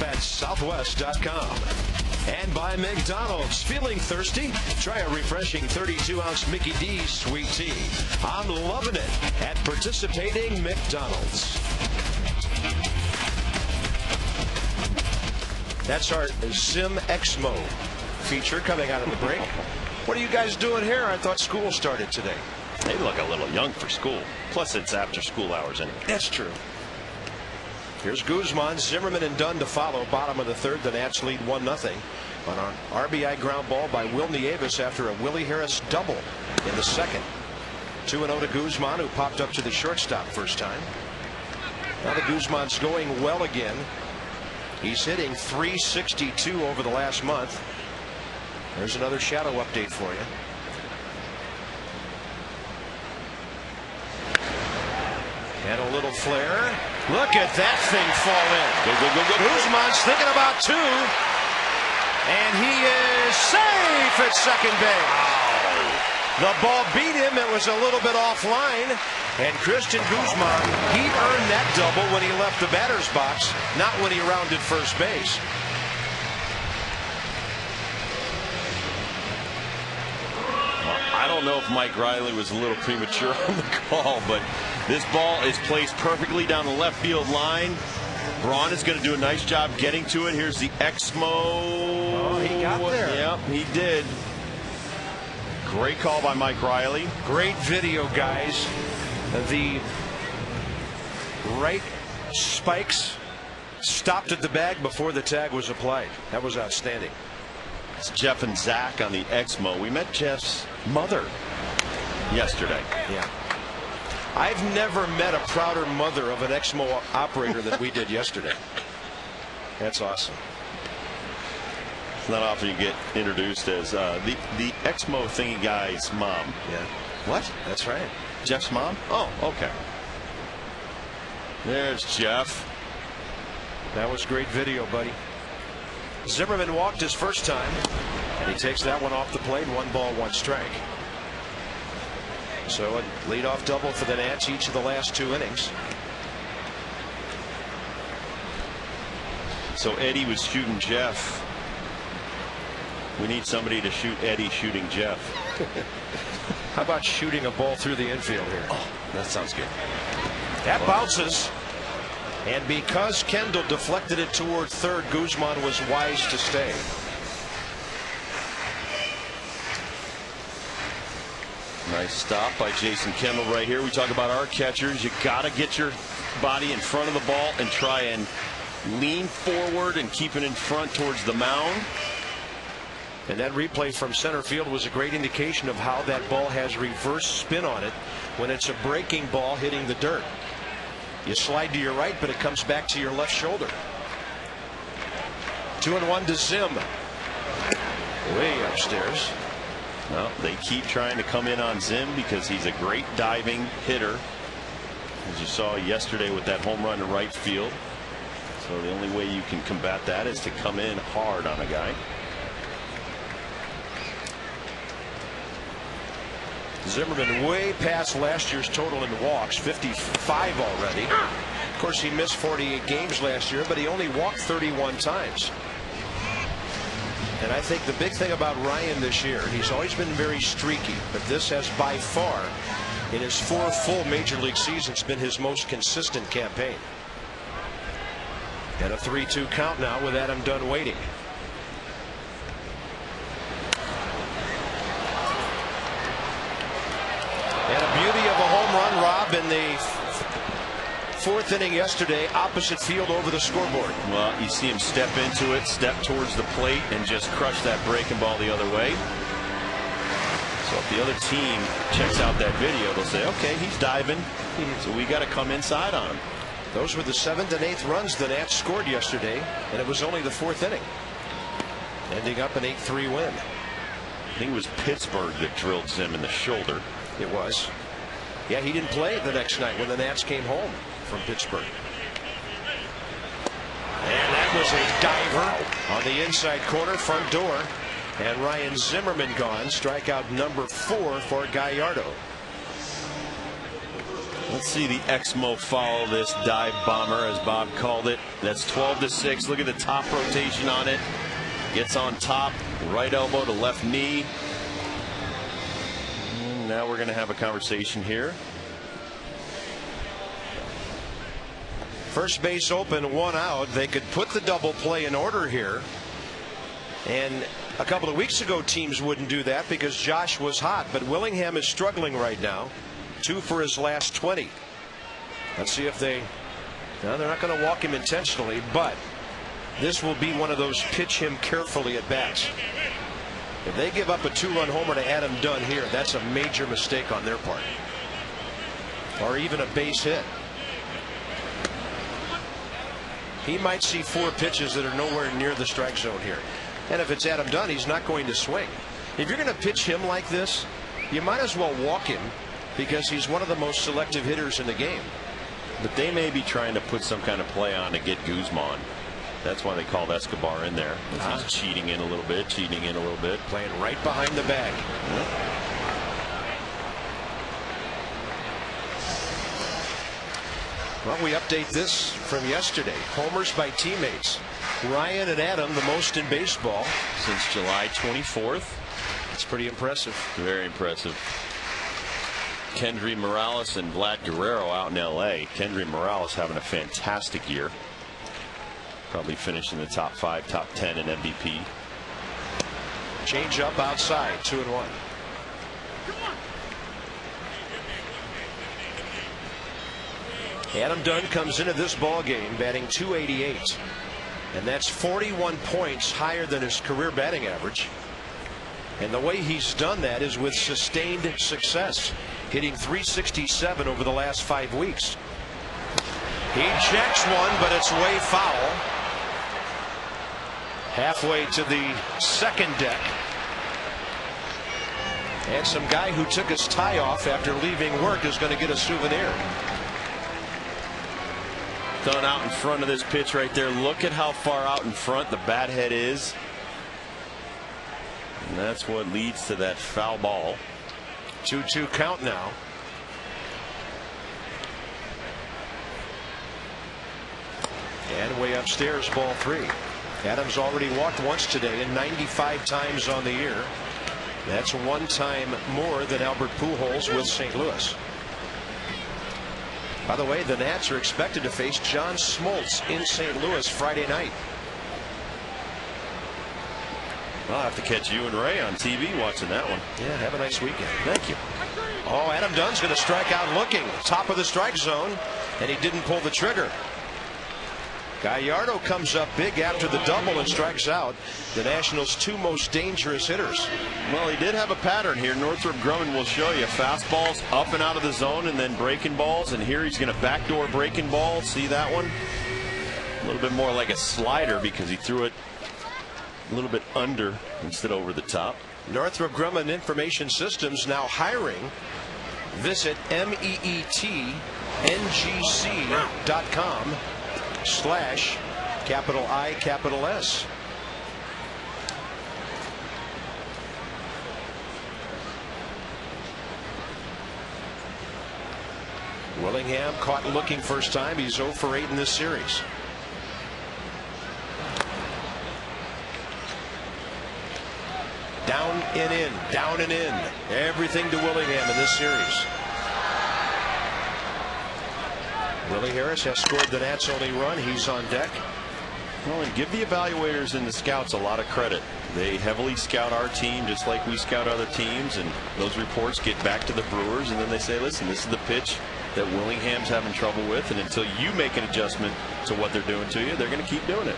At Southwest.com. And by McDonald's. Feeling thirsty? Try a refreshing 32-ounce Mickey D's sweet tea. I'm loving it at participating McDonald's. That's our Zim Exmo feature coming out of the break. What are you guys doing here? I thought school started today. They look a little young for school. Plus, it's after school hours anyway. That's true. Here's Guzman, Zimmerman, and Dunn to follow. Bottom of the 3rd, the Nats lead 1-0 on an RBI ground ball by Will Nieves after a Willie Harris double in the 2nd. 2-0 to Guzman, who popped up to the shortstop first time. Now the Guzman's going well again. He's hitting .362 over the last month. There's another shadow update for you. And a little flare. Look at that thing fall in. Go. Guzman's thinking about 2. And he is safe at second base. The ball beat him. It was a little bit offline. And Christian Guzman, he earned that double when he left the batter's box, not when he rounded first base. I don't know if Mike Riley was a little premature on the call, but this ball is placed perfectly down the left field line. Braun is going to do a nice job getting to it. Here's the Exmo. Oh, he got there. Yep, he did. Great call by Mike Riley. Great video, guys. The right spikes stopped at the bag before the tag was applied. That was outstanding. It's Jeff and Zach on the Exmo. We met Jeff's mother yesterday. Yeah. I've never met a prouder mother of an Exmo operator than we did yesterday. That's awesome. It's not often you get introduced as the Exmo thingy guy's mom. Yeah. What? That's right. Jeff's mom? Oh, okay. There's Jeff. That was great video, buddy. Zimmerman walked his first time, and he takes that one off the plate. 1 ball, 1 strike. So a leadoff double for the Nats each of the last 2 innings. So Eddie was shooting Jeff. We need somebody to shoot Eddie shooting Jeff. How about shooting a ball through the infield here? Oh, that sounds good. That bounces. And because Kendall deflected it toward third, Guzman was wise to stay. Nice stop by Jason Kendall right here. We talk about our catchers. You got to get your body in front of the ball and try and lean forward and keep it in front towards the mound. And that replay from center field was a great indication of how that ball has reverse spin on it when it's a breaking ball hitting the dirt. You slide to your right, but it comes back to your left shoulder. 2-1 to Zim. Way upstairs. Well, they keep trying to come in on Zim because he's a great diving hitter, as you saw yesterday with that home run to right field. So the only way you can combat that is to come in hard on a guy. Zimmerman way past last year's total in walks, 55 already. Of course, he missed 48 games last year, but he only walked 31 times. And I think the big thing about Ryan this year, he's always been very streaky, but this has by far, in his 4 full major league seasons, been his most consistent campaign. And a 3-2 count now with Adam Dunn waiting. And a beauty of a home run, Rob, in the 4th inning yesterday, opposite field over the scoreboard. Well, you see him step into it, step towards the plate, and just crush that breaking ball the other way. So if the other team checks out that video, they'll say, okay, he's diving, so we got to come inside on him. Those were the 7th and 8th runs the Nats scored yesterday, and it was only the 4th inning, ending up an 8-3 win. I think it was Pittsburgh that drilled Zim in the shoulder. It was. Yeah, he didn't play the next night when the Nats came home from Pittsburgh. And that was a diver on the inside corner, front door. And Ryan Zimmerman gone. Strikeout number 4 for Gallardo. Let's see the Exmo follow this dive bomber, as Bob called it. That's 12-6. Look at the top rotation on it. Gets on top, right elbow to left knee. And now we're going to have a conversation here. First base open, 1 out. They could put the double play in order here. And a couple of weeks ago, teams wouldn't do that because Josh was hot. But Willingham is struggling right now. 2 for his last 20. Let's see if they. No, they're not going to walk him intentionally, but this will be one of those pitch him carefully at bats. If they give up a 2-run homer to Adam Dunn here, that's a major mistake on their part. Or even a base hit. He might see 4 pitches that are nowhere near the strike zone here. And if it's Adam Dunn, he's not going to swing. If you're going to pitch him like this, you might as well walk him because he's one of the most selective hitters in the game. But they may be trying to put some kind of play on to get Guzman. That's why they called Escobar in there. He's cheating in a little bit, Playing right behind the bag. Well, we update this from yesterday. Homers by teammates. Ryan and Adam, the most in baseball. Since July 24th. It's pretty impressive. Very impressive. Kendry Morales and Vlad Guerrero out in L.A. Kendry Morales having a fantastic year. Probably finishing the top 5, top 10 in MVP. Change up outside, 2-1. Adam Dunn comes into this ball game batting .288, and that's 41 points higher than his career batting average. And the way he's done that is with sustained success, hitting .367 over the last 5 weeks. He checks one, but it's way foul. Halfway to the second deck. And some guy who took his tie off after leaving work is going to get a souvenir. Dunn out in front of this pitch right there. Look at how far out in front the bat head is. And that's what leads to that foul ball. 2-2 count now. And way upstairs, ball 3. Adams already walked once today and 95 times on the year. That's one time more than Albert Pujols with St. Louis. By the way, the Nats are expected to face John Smoltz in St. Louis Friday night. I'll have to catch you and Ray on TV watching that one. Yeah, have a nice weekend. Thank you. Oh, Adam Dunn's going to strike out looking. Top of the strike zone, and he didn't pull the trigger. Gallardo comes up big after the double and strikes out the Nationals' two most dangerous hitters. Well, he did have a pattern here. Northrop Grumman will show you fastballs up and out of the zone and then breaking balls. And here he's going to backdoor breaking ball. See that one? A little bit more like a slider because he threw it a little bit under instead of over the top. Northrop Grumman Information Systems now hiring. Visit MEETNGC.com/I-S. Willingham caught looking first time. He's 0 for 8 in this series. Down and in, down and in. Everything to Willingham in this series. Willie Harris has scored the Nats' only run. He's on deck. Well, and give the evaluators and the scouts a lot of credit. They heavily scout our team just like we scout other teams, and those reports get back to the Brewers, and then they say, listen, this is the pitch that Willingham's having trouble with, and until you make an adjustment to what they're doing to you, they're going to keep doing it.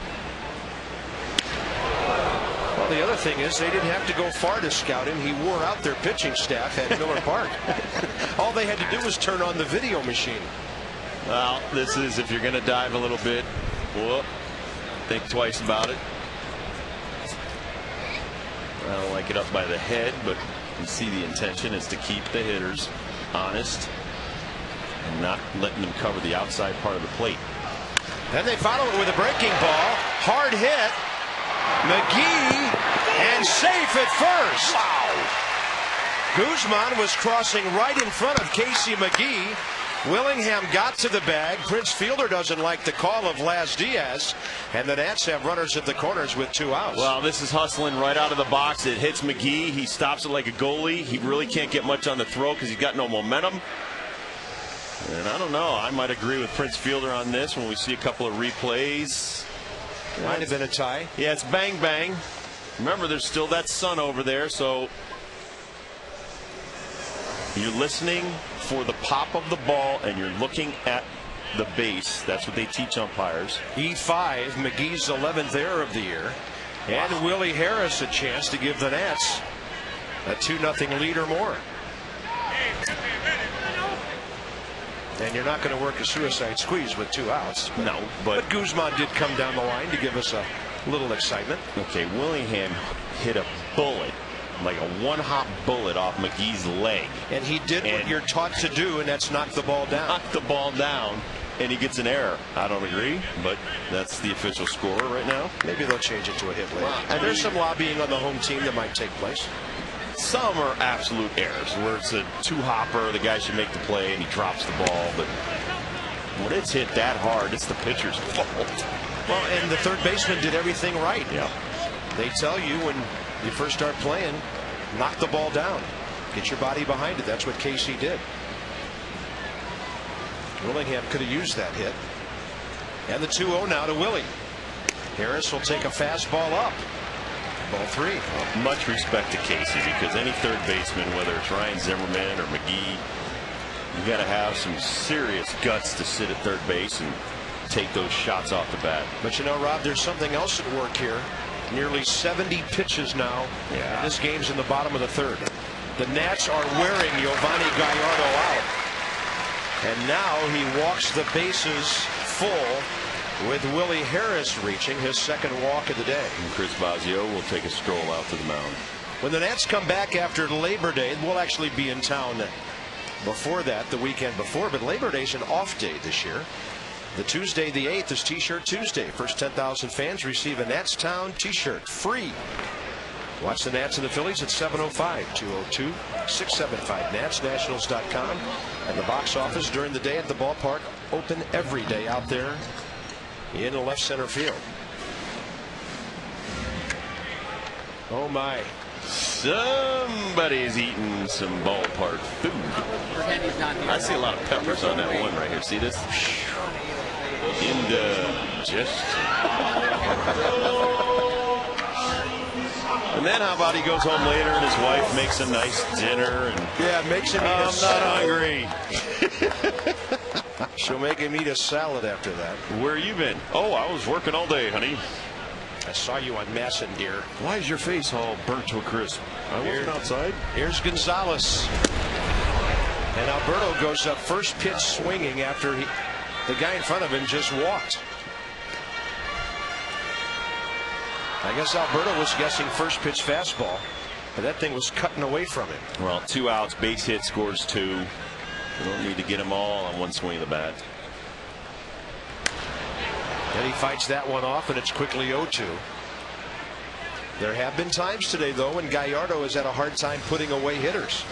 Well, the other thing is they didn't have to go far to scout him. He wore out their pitching staff at Miller Park. All they had to do was turn on the video machine. Well, this is, if you're going to dive a little bit, whoop, think twice about it. I don't like it up by the head, but you see the intention is to keep the hitters honest and not letting them cover the outside part of the plate. Then they follow it with a breaking ball. Hard hit. McGee, and safe at first. Wow. Guzman was crossing right in front of Casey McGee. Willingham got to the bag. Prince Fielder doesn't like the call of Laz Diaz, and the Nats have runners at the corners with 2 outs. Well, this is hustling right out of the box. It hits McGee. He stops it like a goalie. He really can't get much on the throw because he's got no momentum. And I don't know. I might agree with Prince Fielder on this when we see a couple of replays. Might have been a tie. Yeah, it's bang bang. Remember, there's still that sun over there, so you're listening for the pop of the ball and you're looking at the base. That's what they teach umpires. E5, McGee's 11th error of the year, and wow. Willie Harris a chance to give the Nats a 2-0 lead or more. And you're not going to work a suicide squeeze with 2 outs. No, but Guzman did come down the line to give us a little excitement. Okay, Willingham hit a bullet, like a one-hop bullet off McGee's leg. And he did what you're taught to do, and that's knock the ball down. Knock the ball down, and he gets an error. I don't agree, but that's the official score right now. Maybe they'll change it to a hit later. And there's some lobbying on the home team that might take place. Some are absolute errors where it's a 2-hopper, the guy should make the play and he drops the ball, but when it's hit that hard, it's the pitcher's fault. Well, and the third baseman did everything right. Yeah. They tell you when you first start playing, knock the ball down, get your body behind it. That's what Casey did. Willingham could have used that hit. And the 2-0 now to Willie. Harris will take a fastball up. Ball 3. Much respect to Casey, because any third baseman, whether it's Ryan Zimmerman or McGee, you got to have some serious guts to sit at third base and take those shots off the bat. But you know, Rob, there's something else at work here. Nearly 70 pitches now. Yeah. And this game's in the bottom of the 3rd. The Nats are wearing Giovanni Gallardo out. And now he walks the bases full, with Willie Harris reaching his 2nd walk of the day. And Chris Bosio will take a stroll out to the mound. When the Nats come back after Labor Day, we'll actually be in town before that, the weekend before, but Labor Day's an off day this year. The Tuesday the 8th is T-Shirt Tuesday. First 10,000 fans receive a Nats Town T-shirt free. Watch the Nats and the Phillies at 7:05, 202-675 NatsNationals.com, and the box office during the day at the ballpark, open every day out there in the left center field. Oh my. Somebody's eating some ballpark food. I see a lot of peppers on that one right here. See this? Indigestion. And then how about he goes home later and his wife makes a nice dinner and yeah, makes him eat I'm not hungry. She'll make him eat a salad after that. Where you been? Oh, I was working all day, honey. I saw you on Masson, dear. Why is your face all burnt to a crisp? I wasn't outside. Here's Gonzalez. And Alberto goes up first pitch swinging after the guy in front of him just walked. I guess Alberto was guessing first pitch fastball, but that thing was cutting away from him. Well, 2 outs, base hit, scores 2. You don't need to get them all on one swing of the bat. And he fights that one off, and it's quickly 0-2. There have been times today, though, when Gallardo has had a hard time putting away hitters.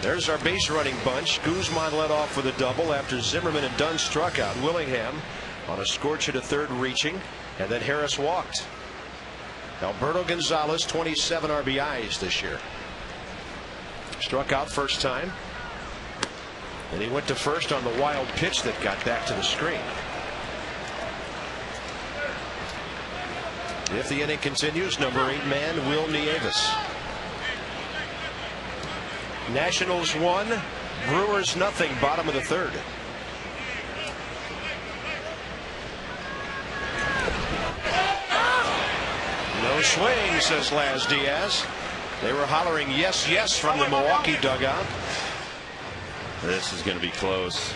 There's our base running bunch. Guzman led off with a double after Zimmerman and Dunn struck out. Willingham on a scorcher to third reaching, and then Harris walked. Alberto Gonzalez, 27 RBIs this year. Struck out first time. And he went to first on the wild pitch that got back to the screen. If the inning continues, number 8 man, Will Nieves. Nationals 1, Brewers nothing, bottom of the third. No swing, says Laz Diaz. They were hollering yes, yes from the Milwaukee dugout. This is going to be close.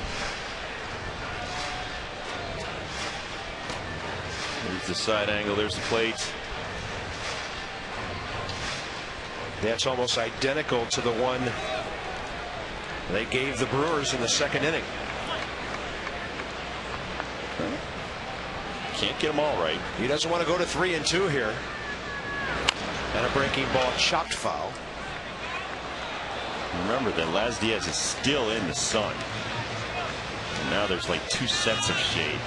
There's the side angle. There's the plate. That's almost identical to the one they gave the Brewers in the second inning. Can't get them all right. He doesn't want to go to 3-2 here. And a breaking ball chopped foul. Remember that Laz Diaz is still in the sun. And now there's like 2 sets of shade.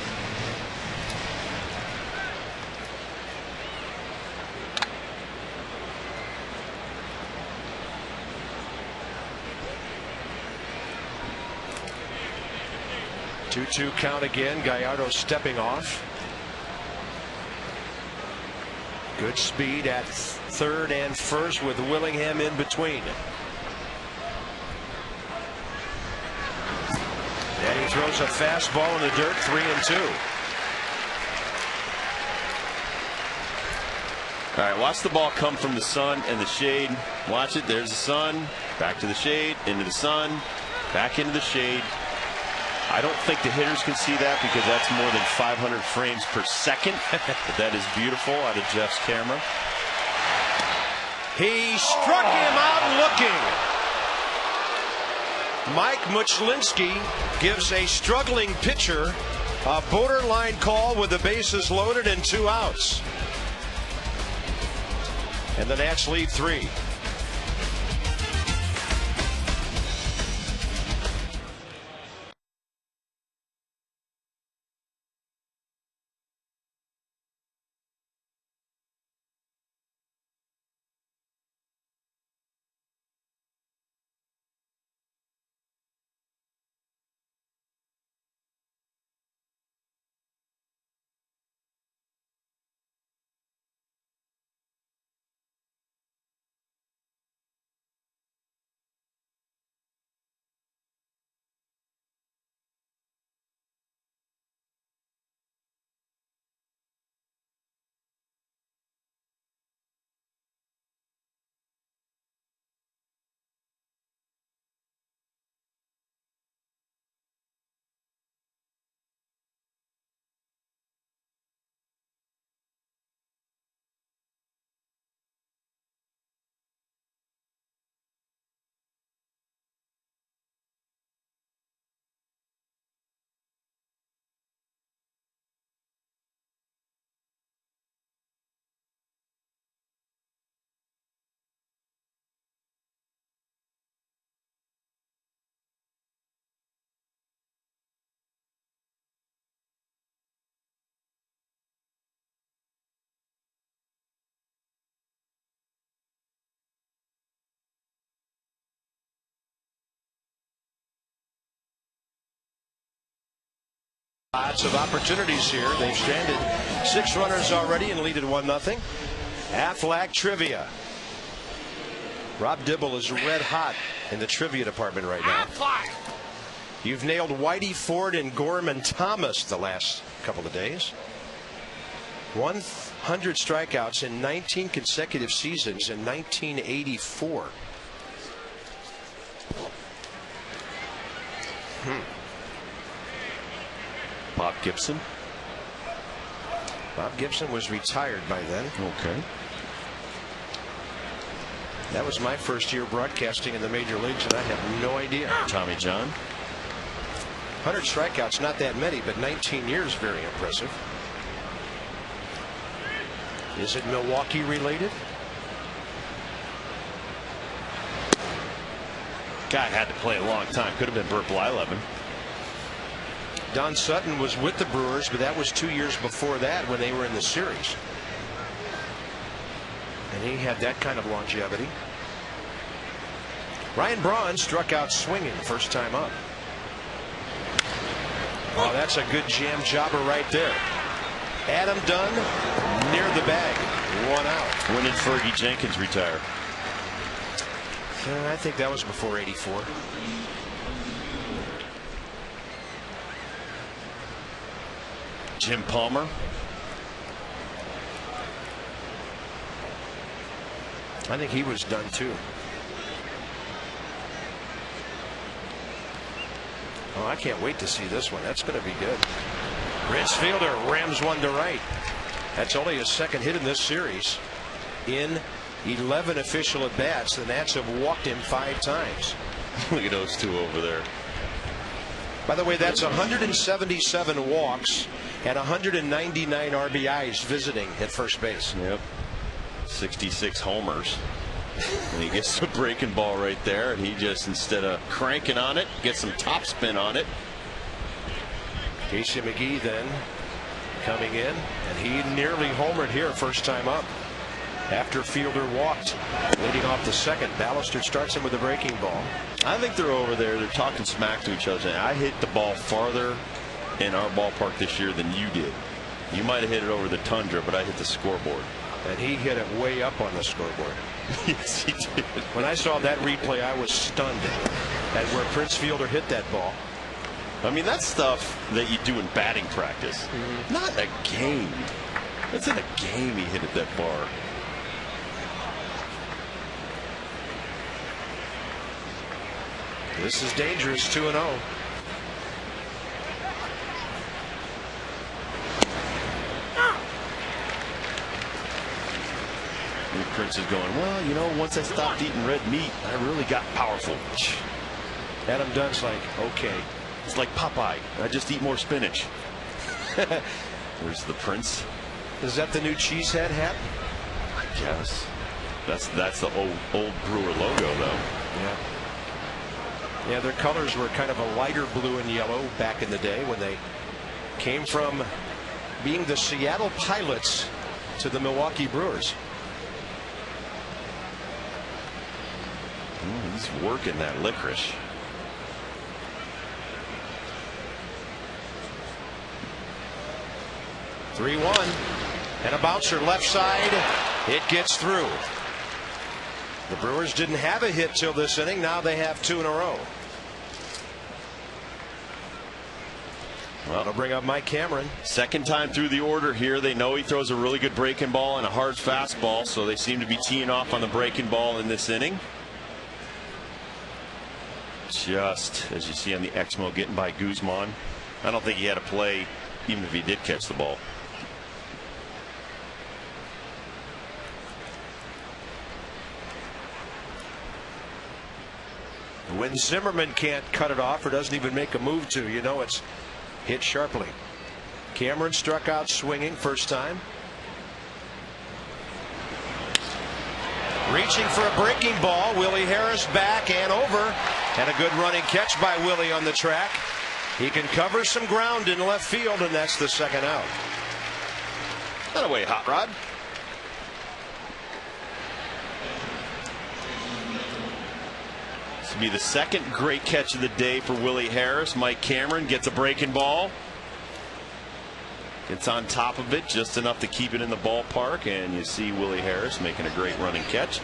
Two count again. Gallardo stepping off. Good speed at third and first with Willingham in between. And he throws a fastball in the dirt, 3-2. All right, watch the ball come from the sun and the shade. Watch it. There's the sun. Back to the shade. Into the sun. Back into the shade. I don't think the hitters can see that because that's more than 500 frames per second. But that is beautiful out of Jeff's camera. He struck him out looking. Mike Muchlinski gives a struggling pitcher a borderline call with the bases loaded and 2 outs. And the Nats lead 3. Lots of opportunities here. They've stranded 6 runners already and lead at 1-0. Aflac trivia. Rob Dibble is red hot in the trivia department right now. You've nailed Whitey Ford and Gorman Thomas the last couple of days. 100 strikeouts in 19 consecutive seasons in 1984. Bob Gibson. Bob Gibson was retired by then. Okay. That was my first year broadcasting in the major leagues, and I have no idea. Tommy John. 100 strikeouts, not that many, but 19 years, very impressive. Is it Milwaukee related? Guy had to play a long time. Could have been Burt Blyleven. Don Sutton was with the Brewers, but that was 2 years before that when they were in the series. And he had that kind of longevity. Ryan Braun struck out swinging first time up. Oh, that's a good jam jobber right there. Adam Dunn near the bag. 1 out. When did Fergie Jenkins retire? I think that was before '84. Jim Palmer. I think he was done too. Oh, I can't wait to see this one. That's going to be good. Rich Fielder rams one to right. That's only his second hit in this series. In 11 official at bats, the Nats have walked him 5 times. Look at those two over there. By the way, that's 177 walks and 199 RBIs visiting at first base. Yep. 66 homers. And he gets a breaking ball right there, and he just, instead of cranking on it, gets some topspin on it. Casey McGee then coming in, and he nearly homered here first time up. After Fielder walked, leading off the second, Ballister starts him with a breaking ball. I think they're over there. They're talking smack to each other, saying, I hit the ball farther in our ballpark this year than you did. You might have hit it over the tundra, but I hit the scoreboard. And he hit it way up on the scoreboard. Yes, he did. When I saw that replay, I was stunned at where Prince Fielder hit that ball. I mean, that's stuff that you do in batting practice. Not a game. That's in a game he hit at that bar. This is dangerous. 2-0. And Prince is going, well, you know, once I stopped eating red meat, I really got powerful. Adam Dunn's like, okay. It's like Popeye. I just eat more spinach. There's the Prince. Is that the new cheesehead hat? I guess. That's the old Brewer logo, though. Yeah. Yeah, their colors were kind of a lighter blue and yellow back in the day when they came from being the Seattle Pilots to the Milwaukee Brewers. He's working that licorice. (3-1) and a bouncer left side. It gets through. The Brewers didn't have a hit till this inning. Now they have 2 in a row. Well, it'll bring up Mike Cameron. Second time through the order here. They know he throws a really good breaking ball and a hard fastball, so they seem to be teeing off on the breaking ball in this inning. Just as you see on the Exmo getting by Guzman. I don't think he had a play even if he did catch the ball. When Zimmerman can't cut it off or doesn't even make a move to, you know it's hit sharply. Cameron struck out swinging first time. Reaching for a breaking ball. Willie Harris back and over. And a good running catch by Willie on the track. He can cover some ground in left field, and that's the second out. That away, Hot Rod. This will be the second great catch of the day for Willie Harris. Mike Cameron gets a breaking ball. It's on top of it just enough to keep it in the ballpark, and you see Willie Harris making a great running catch.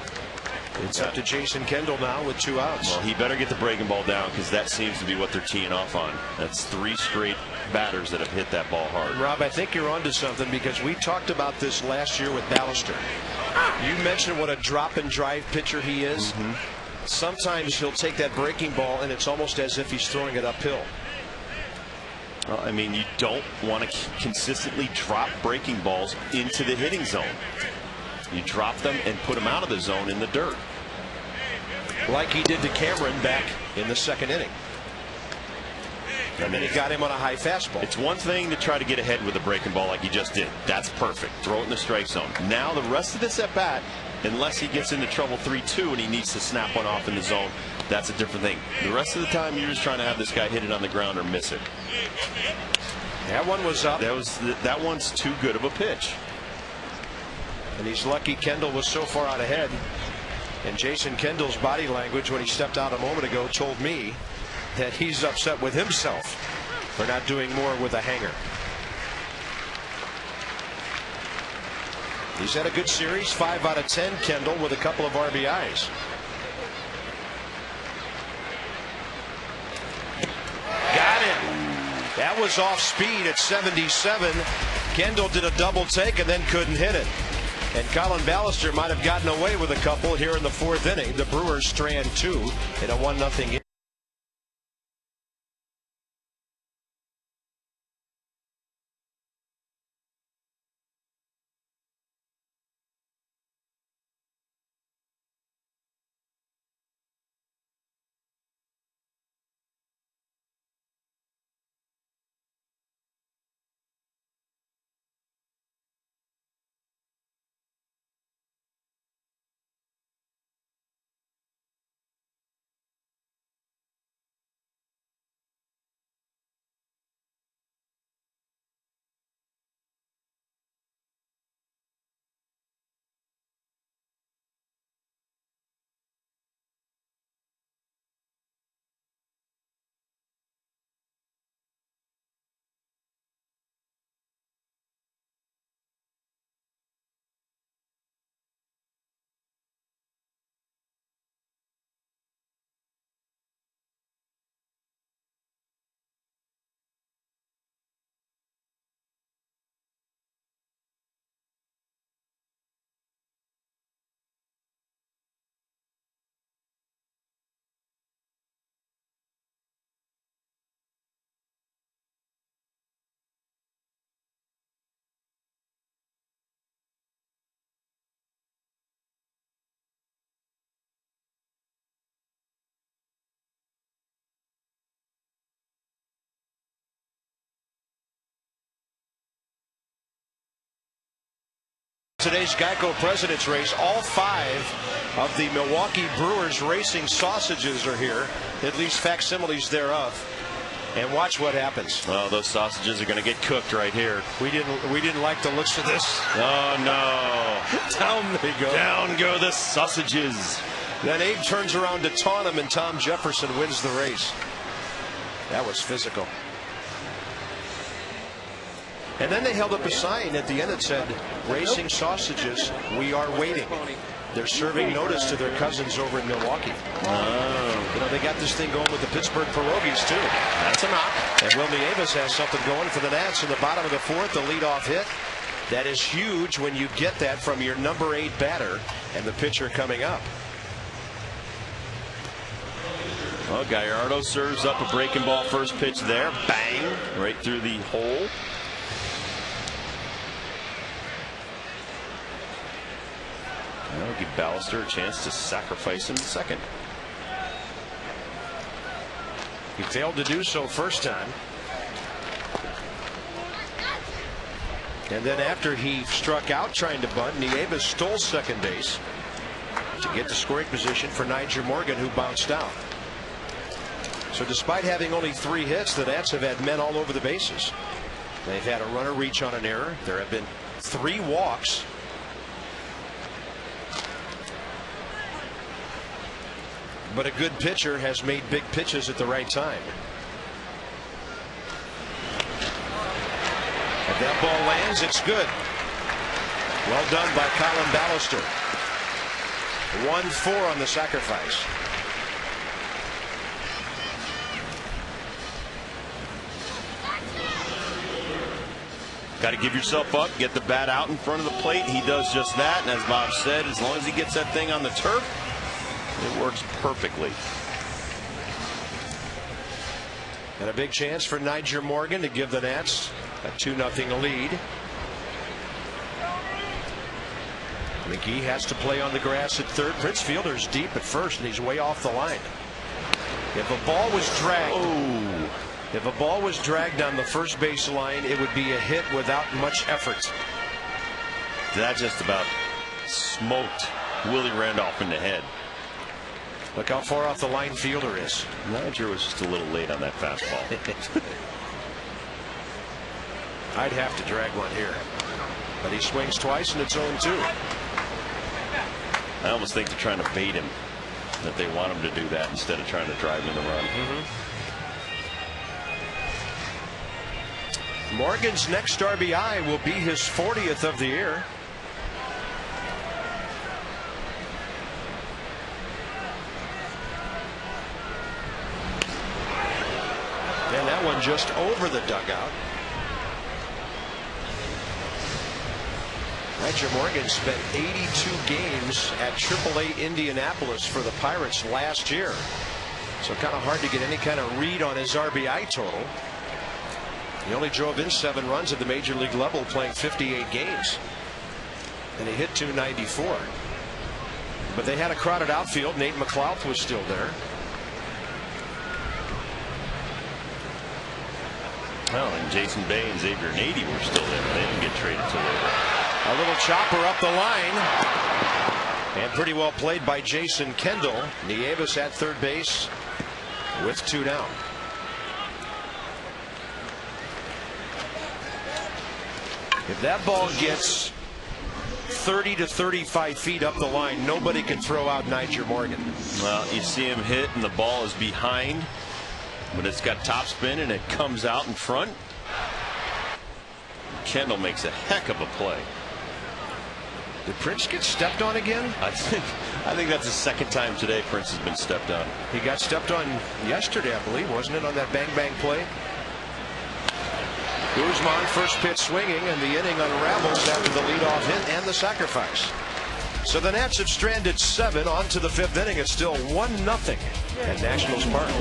It's up to Jason Kendall now with 2 outs. Well, he better get the breaking ball down, because that seems to be what they're teeing off on. That's 3 straight batters that have hit that ball hard. Rob, I think you're onto something, because we talked about this last year with Ballister. You mentioned what a drop and drive pitcher he is. Sometimes he'll take that breaking ball and it's almost as if he's throwing it uphill. Well, I mean, you don't want to consistently drop breaking balls into the hitting zone. You drop them and put them out of the zone in the dirt. Like he did to Cameron back in the 2nd inning. And then he got him on a high fastball. It's one thing to try to get ahead with a breaking ball like he just did. That's perfect. Throw it in the strike zone. Now the rest of this at bat, unless he gets into trouble 3-2 and he needs to snap one off in the zone, that's a different thing. The rest of the time, you're just trying to have this guy hit it on the ground or miss it. That one was up. That one's too good of a pitch. And he's lucky Kendall was so far out ahead. And Jason Kendall's body language when he stepped out a moment ago told me that he's upset with himself for not doing more with a hanger. He's had a good series, 5 out of 10, Kendall, with a couple of RBIs. Got it. That was off speed at 77. Kendall did a double take and then couldn't hit it. And Colin Ballister might have gotten away with a couple here in the 4th inning. The Brewers strand 2 in a 1-0 game. Today's Geico President's Race, all 5 of the Milwaukee Brewers racing sausages are here, at least facsimiles thereof. And watch what happens. Oh, those sausages are going to get cooked right here. We didn't like the looks of this. Oh no! Down they go. Down go the sausages. Then Abe turns around to taunt him, and Tom Jefferson wins the race. That was physical. And then they held up a sign at the end that said, "Racing Sausages, we are waiting." They're serving notice to their cousins over in Milwaukee. Oh. You know, they got this thing going with the Pittsburgh Pierogies, too. That's a knock. And Wilmy Avis has something going for the Nats in the bottom of the 4th, the leadoff hit. That is huge when you get that from your number 8 batter and the pitcher coming up. Well, Gallardo serves up a breaking ball first pitch there. Bang! Right through the hole. That'll give Ballister a chance to sacrifice him second. He failed to do so first time. And then after he struck out trying to bunt, Nieves stole second base to get the scoring position for Nyjer Morgan, who bounced out. So despite having only 3 hits, the Nats have had men all over the bases. They've had a runner reach on an error. There have been 3 walks. But a good pitcher has made big pitches at the right time. If that ball lands, it's good. Well done by Colin Ballister. 1-4 on the sacrifice. Got to give yourself up, get the bat out in front of the plate. He does just that, and as Bob said, as long as he gets that thing on the turf, it works perfectly. And a big chance for Nyjer Morgan to give the Nats a 2-0 lead. McGee has to play on the grass at third. Prince Fielder's deep at first, and he's way off the line. If a ball was dragged, if a ball was dragged on the first base line, it would be a hit without much effort. That just about smoked Willie Randolph in the head. Look how far off the line Fielder is. Nyjer was just a little late on that fastball. I'd have to drag one here, but he swings twice and it's 0-2. I almost think they're trying to bait him, that they want him to do that instead of trying to drive him in the run. Morgan's next RBI will be his 40th of the year. And that one just over the dugout. Nyjer Morgan spent 82 games at AAA Indianapolis for the Pirates last year. So kind of hard to get any kind of read on his RBI total. He only drove in 7 runs at the major league level playing 58 games. And he hit .294. But they had a crowded outfield. Nate McLouth was still there. Well, and Jason Bay and Xavier Nady were still there. They didn't get traded till later. A little chopper up the line. And pretty well played by Jason Kendall. Nieves at third base with 2 down. If that ball gets 30 to 35 feet up the line, nobody can throw out Nyjer Morgan. Well, you see him hit and the ball is behind, but it's got top spin and it comes out in front. Kendall makes a heck of a play. Did Prince get stepped on again? I think that's the second time today Prince has been stepped on. He got stepped on yesterday, I believe, wasn't it, on that bang bang play? Guzman first pitch swinging, and the inning unravels after the leadoff hit and the sacrifice. So the Nats have stranded 7 on to the 5th inning. It's still 1-0 at Nationals Park.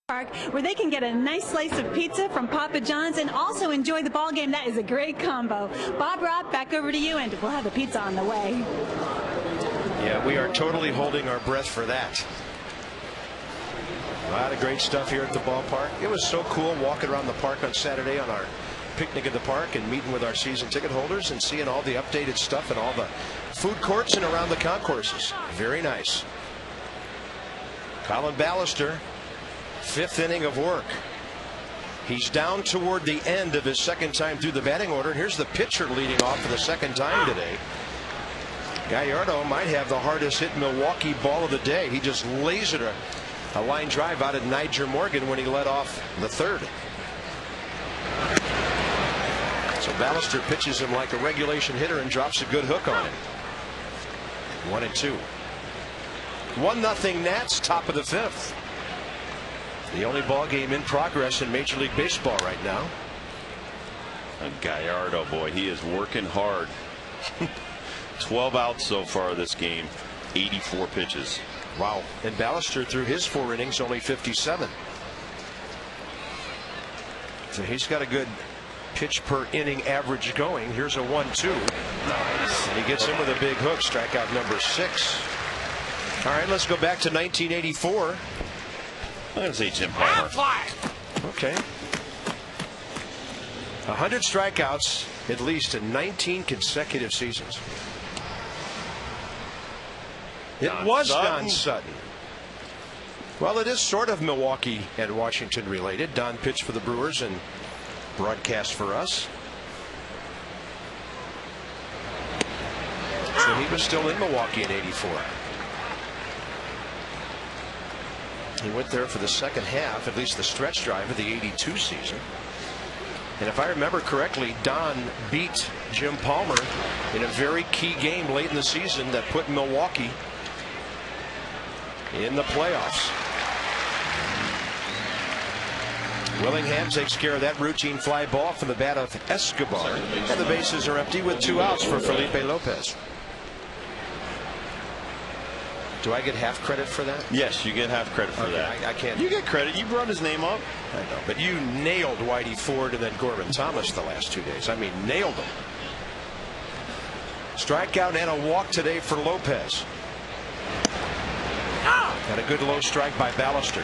Park, where they can get a nice slice of pizza from Papa John's and also enjoy the ball game. That is a great combo. Bob Ropp, back over to you, and we'll have the pizza on the way. Yeah, we are totally holding our breath for that. A lot of great stuff here at the ballpark. It was so cool walking around the park on Saturday on our picnic at the park and meeting with our season ticket holders and seeing all the updated stuff and all the food courts and around the concourses. Very nice. Colin Ballister, 5th inning of work. He's down toward the end of his second time through the batting order. Here's the pitcher leading off for the second time today. Gallardo might have the hardest hit Milwaukee ball of the day. He just lasered a line drive out at Nyjer Morgan when he led off the 3rd. So Ballister pitches him like a regulation hitter and drops a good hook on him. 1-2. 1-0 Nats, top of the 5th. The only ball game in progress in Major League Baseball right now. And Gallardo, boy, he is working hard. 12 outs so far this game, 84 pitches. Wow. And Ballister through his 4 innings only 57. So he's got a good pitch per inning average going. Here's a 1-2. Nice. And he gets him with a big hook, strikeout number 6. All right, let's go back to 1984. I'm going to say Jim Palmer. Okay. 100 strikeouts at least in 19 consecutive seasons. It was Don Sutton. Well, it is sort of Milwaukee and Washington related. Don pitched for the Brewers and broadcast for us. So he was still in Milwaukee in '84. He went there for the second half, at least the stretch drive of the '82 season. And if I remember correctly, Don beat Jim Palmer in a very key game late in the season that put Milwaukee in the playoffs. Willingham takes care of that routine fly ball from the bat of Escobar. And the bases are empty with 2 outs for Felipe Lopez. Do I get half credit for that? Yes, you get half credit for that. I can't. You get credit. You brought his name up. I know, but you nailed Whitey Ford and then Corbin Thomas the last 2 days. I mean, nailed them. Strikeout and a walk today for Lopez. Got a good low strike by Ballister.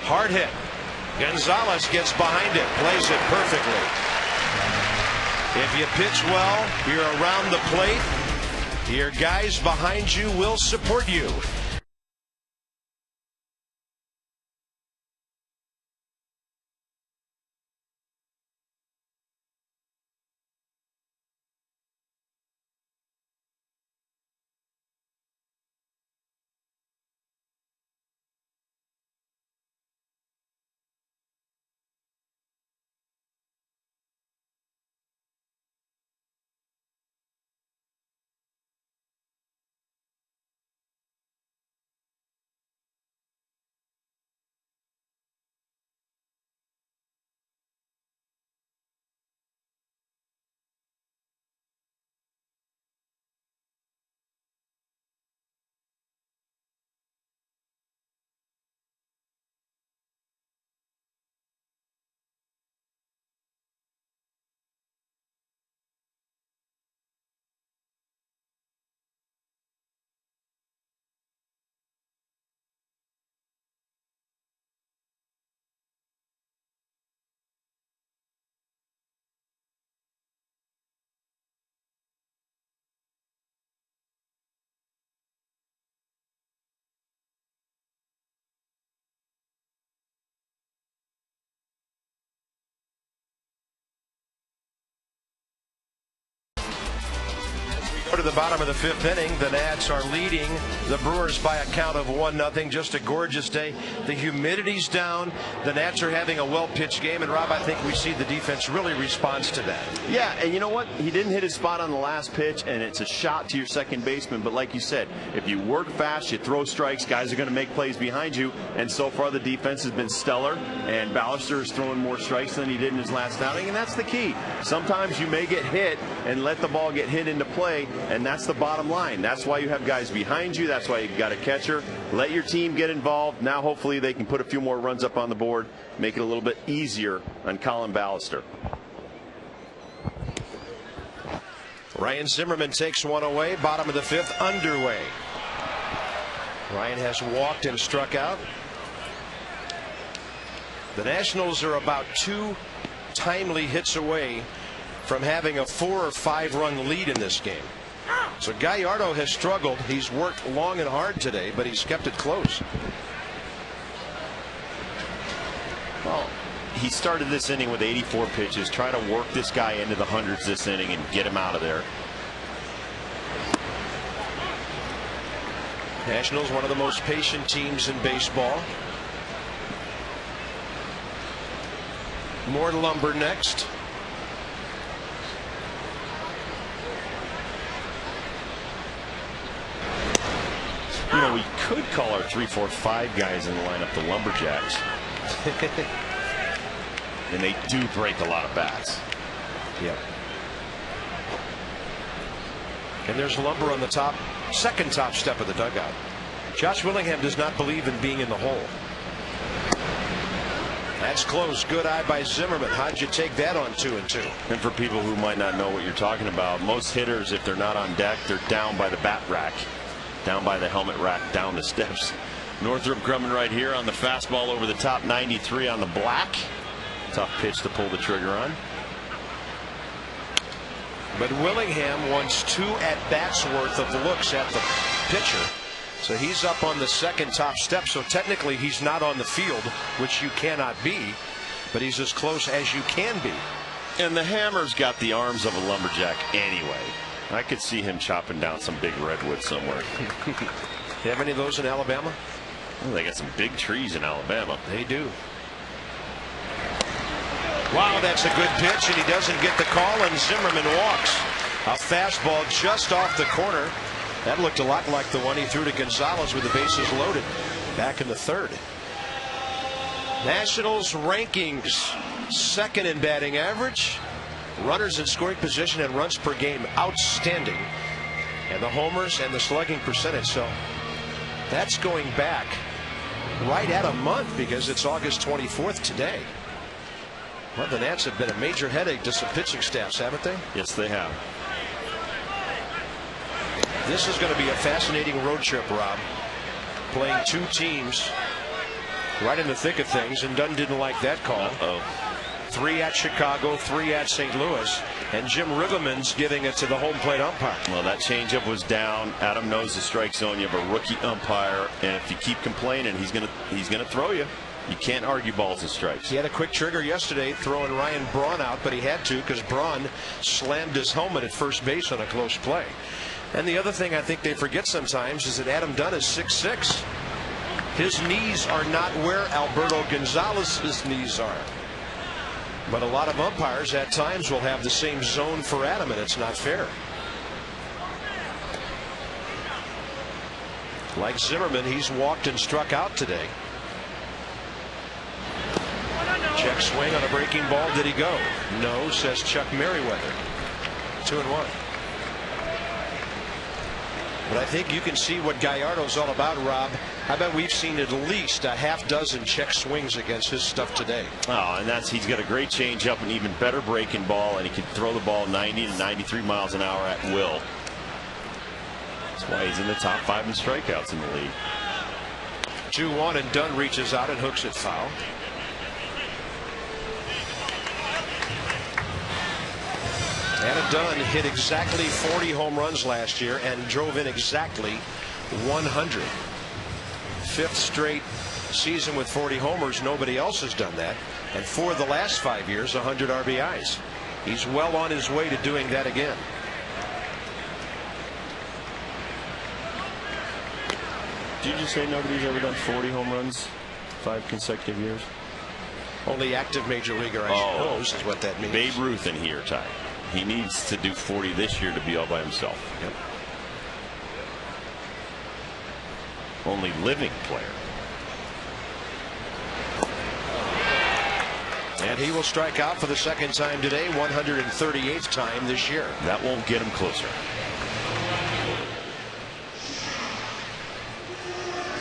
Hard hit. Gonzalez gets behind it, plays it perfectly. If you pitch well, you're around the plate, your guys behind you will support you. Go to the bottom of the 5th inning. The Nats are leading the Brewers by a count of 1-0. Just a gorgeous day. The humidity's down. The Nats are having a well-pitched game. And Rob, I think we see the defense really responds to that. Yeah, and you know what? He didn't hit his spot on the last pitch, and it's a shot to your second baseman. But like you said, if you work fast, you throw strikes, guys are going to make plays behind you. And so far, the defense has been stellar. And Ballister is throwing more strikes than he did in his last outing. And that's the key. Sometimes you may get hit and let the ball get hit into play. And that's the bottom line. That's why you have guys behind you. That's why you got a catcher. Let your team get involved. Now hopefully they can put a few more runs up on the board, make it a little bit easier on Colin Ballister. Ryan Zimmerman takes one away. Bottom of the 5th underway. Ryan has walked and struck out. The Nationals are about 2 timely hits away from having a 4 or 5 run lead in this game. So Gallardo has struggled. He's worked long and hard today, but he's kept it close. Well, he started this inning with 84 pitches. Try to work this guy into the hundreds this inning and get him out of there. Nationals, one of the most patient teams in baseball. More lumber next. You know, we could call our 3, 4, 5 guys in the lineup the Lumberjacks. And they do break a lot of bats. Yep. And there's lumber on the top, second top step of the dugout. Josh Willingham does not believe in being in the hole. That's close. Good eye by Zimmerman. How'd you take that on 2-2? And for people who might not know what you're talking about, most hitters, if they're not on deck, they're down by the bat rack, down by the helmet rack, down the steps. Northrup Grumman right here on the fastball over the top, 93 on the black. Tough pitch to pull the trigger on. But Willingham wants 2 at-bats worth of looks at the pitcher. So he's up on the second top step. So technically he's not on the field, which you cannot be. But he's as close as you can be. And the Hammer's got the arms of a lumberjack anyway. I could see him chopping down some big redwood somewhere. You have any of those in Alabama? Well, they got some big trees in Alabama. They do. Wow, that's a good pitch, and he doesn't get the call, and Zimmerman walks. A fastball just off the corner. That looked a lot like the one he threw to Gonzalez with the bases loaded back in the 3rd. Nationals rankings: 2nd in batting average, runners in scoring position, and runs per game outstanding, and the homers and the slugging percentage. So that's going back right at a month, because it's August 24th today. Well, the Nats have been a major headache to some pitching staffs, haven't they? Yes, they have. This is going to be a fascinating road trip, Rob. Playing 2 teams right in the thick of things, and Dunn didn't like that call. 3 at Chicago, 3 at St. Louis, and Jim Riggleman's giving it to the home plate umpire. Well, that changeup was down. Adam knows the strike zone. You have a rookie umpire, and if you keep complaining, he's gonna throw you. You can't argue balls and strikes. He had a quick trigger yesterday throwing Ryan Braun out, but he had to because Braun slammed his helmet at first base on a close play. And the other thing I think they forget sometimes is that Adam Dunn is 6'6". His knees are not where Alberto Gonzalez's knees are. But a lot of umpires at times will have the same zone for Adam, and it's not fair. Like Zimmerman, he's walked and struck out today. Check swing on a breaking ball. Did he go? No, says Chuck Merriweather. 2-1. But I think you can see what Gallardo's all about, Rob. I bet we've seen at least a half dozen check swings against his stuff today. Oh, and he's got a great changeup, an even better breaking ball, and he can throw the ball 90 to 93 miles an hour at will. That's why he's in the top 5 in strikeouts in the league. 2-1, and Dunn reaches out and hooks it foul. Adam Dunn hit exactly 40 home runs last year and drove in exactly 100. 5th straight season with 40 homers. Nobody else has done that. And for the last 5 years, 100 RBIs. He's well on his way to doing that again. Did you just say nobody's ever done 40 home runs 5 consecutive years? Only active major leaguer, I suppose, is what that means. Babe Ruth in here, Ty. He needs to do 40 this year to be all by himself. Yep. Only living player. And he will strike out for the 2nd time today, 138th time this year. That won't get him closer.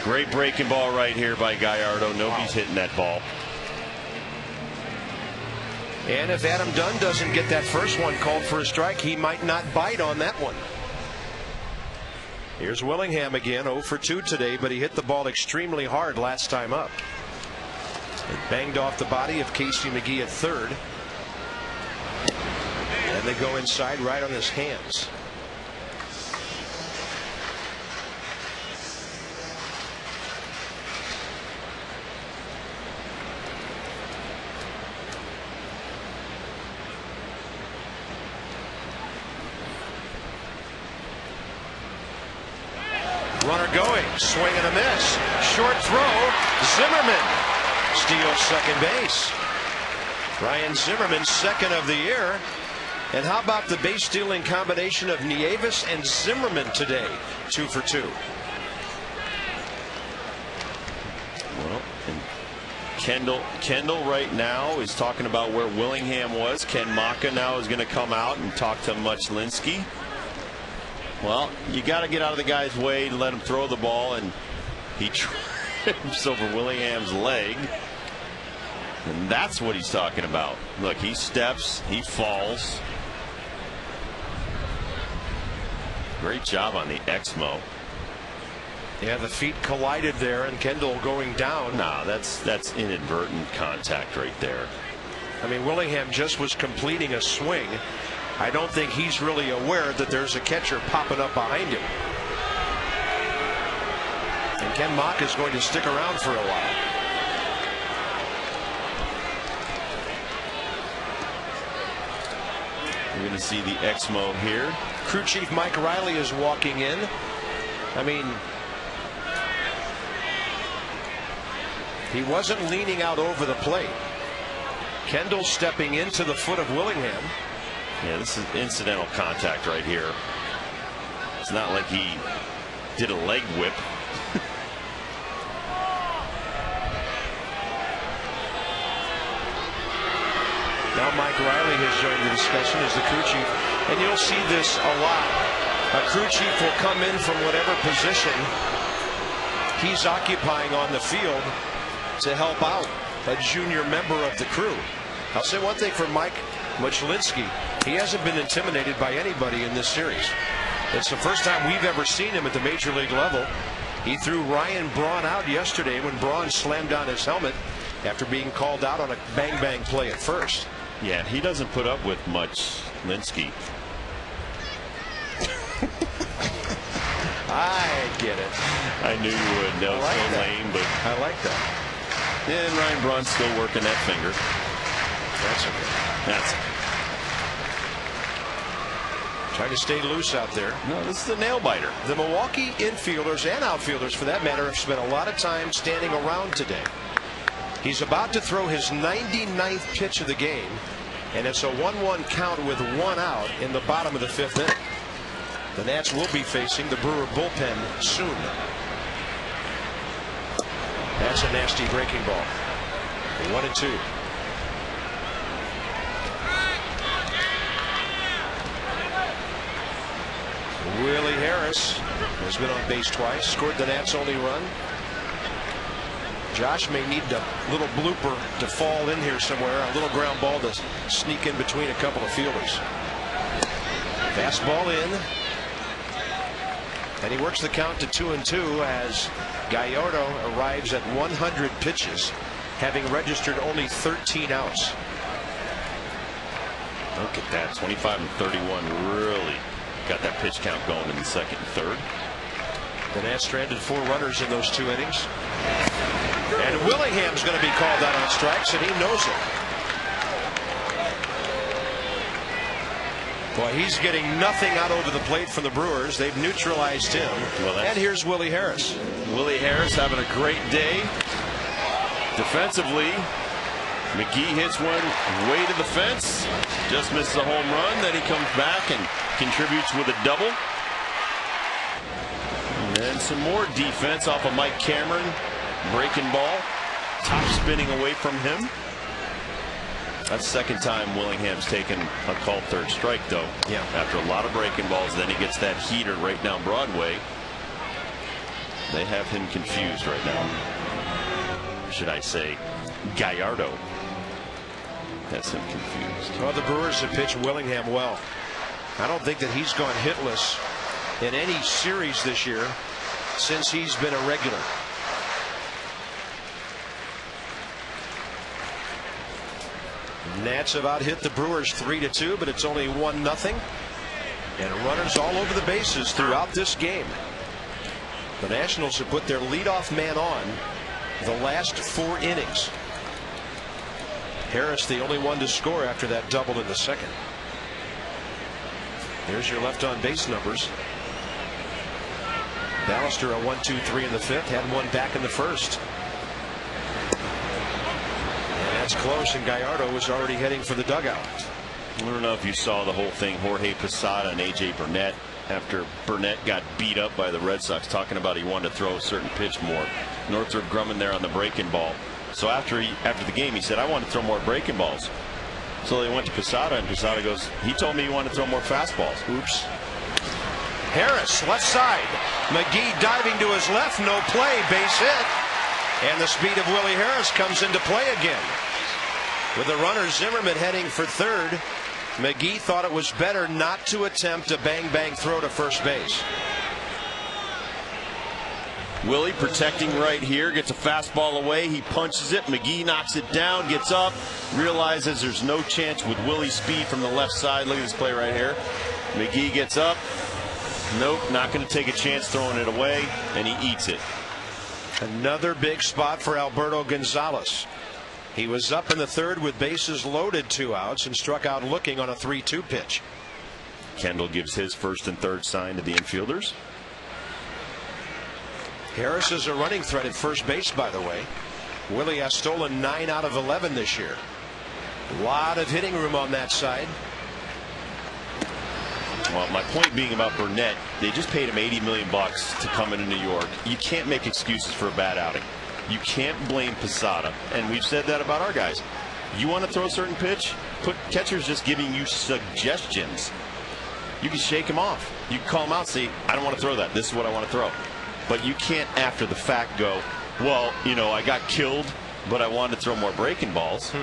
Great breaking ball right here by Gallardo. Nobody's hitting that ball. And if Adam Dunn doesn't get that first one called for a strike, he might not bite on that one. Here's Willingham again, 0 for 2 today, but he hit the ball extremely hard last time up. It banged off the body of Casey McGee at third. And they go inside right on his hands. Runner going, swing and a miss. Short throw. Zimmerman steals second base. Ryan Zimmerman, second of the year. And how about the base stealing combination of Nieves and Zimmerman today? 2 for 2. Well, and Kendall right now is talking about where Willingham was. Ken Maka now is going to come out and talk to Muchlinski. Well, you got to get out of the guy's way and let him throw the ball, and he trips over Willingham's leg. And that's what he's talking about. Look, he steps, he falls. Great job on the Exmo. Yeah, the feet collided there, and Kendall going down. No, that's inadvertent contact right there. I mean, Willingham just was completing a swing. I don't think he's really aware that there's a catcher popping up behind him. And Ken Maka is going to stick around for a while. We're going to see the Exmo here. Crew chief Mike Riley is walking in. I mean, he wasn't leaning out over the plate. Kendall stepping into the foot of Willingham. Yeah, this is incidental contact right here. It's not like he did a leg whip. Now Mike Riley has joined the discussion as the crew chief, and you'll see this a lot. A crew chief will come in from whatever position he's occupying on the field to help out a junior member of the crew. I'll say one thing for Mike Muchlinski. He hasn't been intimidated by anybody in this series. It's the first time we've ever seen him at the major league level. He threw Ryan Braun out yesterday when Braun slammed down his helmet after being called out on a bang play at first. Yeah, he doesn't put up with much Linsky. I get it. I knew you would. That was so lame, but I like that. And Ryan Braun's still working that finger. That's okay. That's okay. Trying to stay loose out there. No, this is a nail biter. The Milwaukee infielders and outfielders, for that matter, have spent a lot of time standing around today. He's about to throw his 99th pitch of the game, and it's a 1-1 count with 1 out in the bottom of the 5th inning. The Nats will be facing the Brewer bullpen soon. That's a nasty breaking ball. 1-2. Willie Harris has been on base twice, scored the Nats' only run. Josh may need a little blooper to fall in here somewhere, a little ground ball to sneak in between a couple of fielders. Fastball in. And he works the count to 2-2 as Gallardo arrives at 100 pitches, having registered only 13 outs. Look at that. 25 and 31 really got that pitch count going in the second and third. The Nats stranded 4 runners in those 2 innings. And Willingham's going to be called out on strikes, and he knows it. Boy, he's getting nothing out over the plate from the Brewers. They've neutralized him. Well, and here's Willie Harris. Willie Harris having a great day. Defensively, McGee hits one way to the fence. Just misses a home run. Then he comes back and contributes with a double. And then some more defense off of Mike Cameron. Breaking ball. Top spinning away from him. That's the second time Willingham's taken a called third strike, though. Yeah. After a lot of breaking balls, then he gets that heater right down Broadway. They have him confused right now. Should I say Gallardo. That's him confused. Well, the Brewers have pitched Willingham well. I don't think that he's gone hitless in any series this year since he's been a regular. Nats have out-hit the Brewers 3-2, but it's only 1-0. And runners all over the bases throughout this game. The Nationals have put their leadoff man on the last 4 innings. Harris the only one to score after that double in the second. There's your left on base numbers. Ballister a 1-2-3 in the 5th, had one back in the 1st. And that's close, and Gallardo was already heading for the dugout. I don't know if you saw the whole thing. Jorge Posada and AJ Burnett, after Burnett got beat up by the Red Sox, talking about he wanted to throw a certain pitch more. Northrop Grumman there on the breaking ball. So after the game, he said, I want to throw more breaking balls. So they went to Posada, and Posada goes, he told me he wanted to throw more fastballs. Oops. Harris left side. McGee diving to his left, no play, base hit. And the speed of Willie Harris comes into play again. With the runner Zimmerman heading for third, McGee thought it was better not to attempt a bang-bang throw to first base. Willie protecting right here, gets a fastball away, he punches it, McGee knocks it down, gets up, realizes there's no chance with Willie's speed from the left side. Look at this play right here. McGee gets up, nope, not going to take a chance throwing it away, and he eats it. Another big spot for Alberto Gonzalez. He was up in the 3rd with bases loaded, 2 outs, and struck out looking on a 3-2 pitch. Kendall gives his 1st and 3rd sign to the infielders. Harris is a running threat at first base, by the way. Willie has stolen 9 out of 11 this year. A lot of hitting room on that side. Well, my point being about Burnett, they just paid him $80 million to come into New York. You can't make excuses for a bad outing. You can't blame Posada, and we've said that about our guys. You want to throw a certain pitch? Catcher's just giving you suggestions. You can shake him off. You can call him out and say, I don't want to throw that. This is what I want to throw. But you can't, after the fact, go, well, you know, I got killed, but I wanted to throw more breaking balls.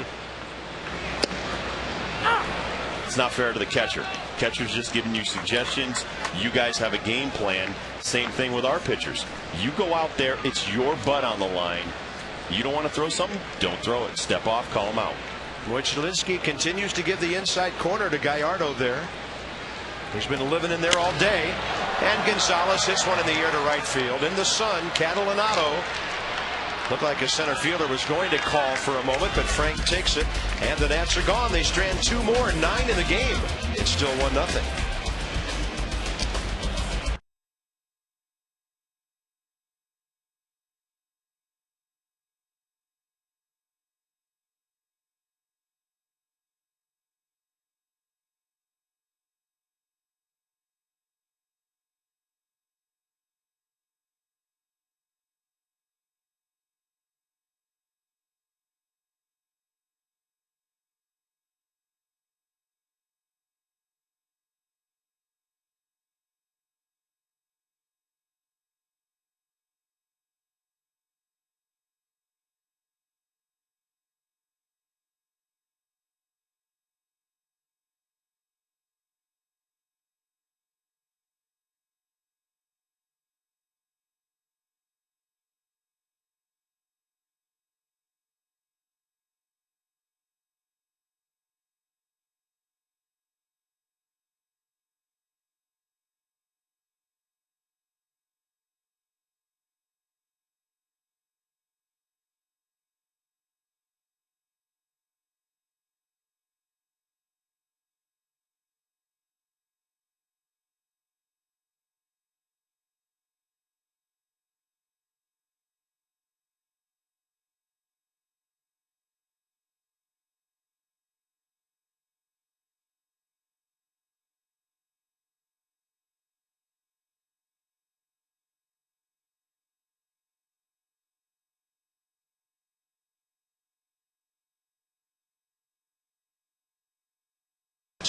It's not fair to the catcher. Catcher's just giving you suggestions. You guys have a game plan. Same thing with our pitchers. You go out there, it's your butt on the line. You don't want to throw something? Don't throw it. Step off, call him out. Wojciechowski continues to give the inside corner to Gallardo there. He's been living in there all day. And Gonzalez hits one in the air to right field. In the sun, Catalinato looked like a center fielder was going to call for a moment, but Frank takes it, and the Nats are gone. They strand 2 more, 9 in the game. It's still 1-0.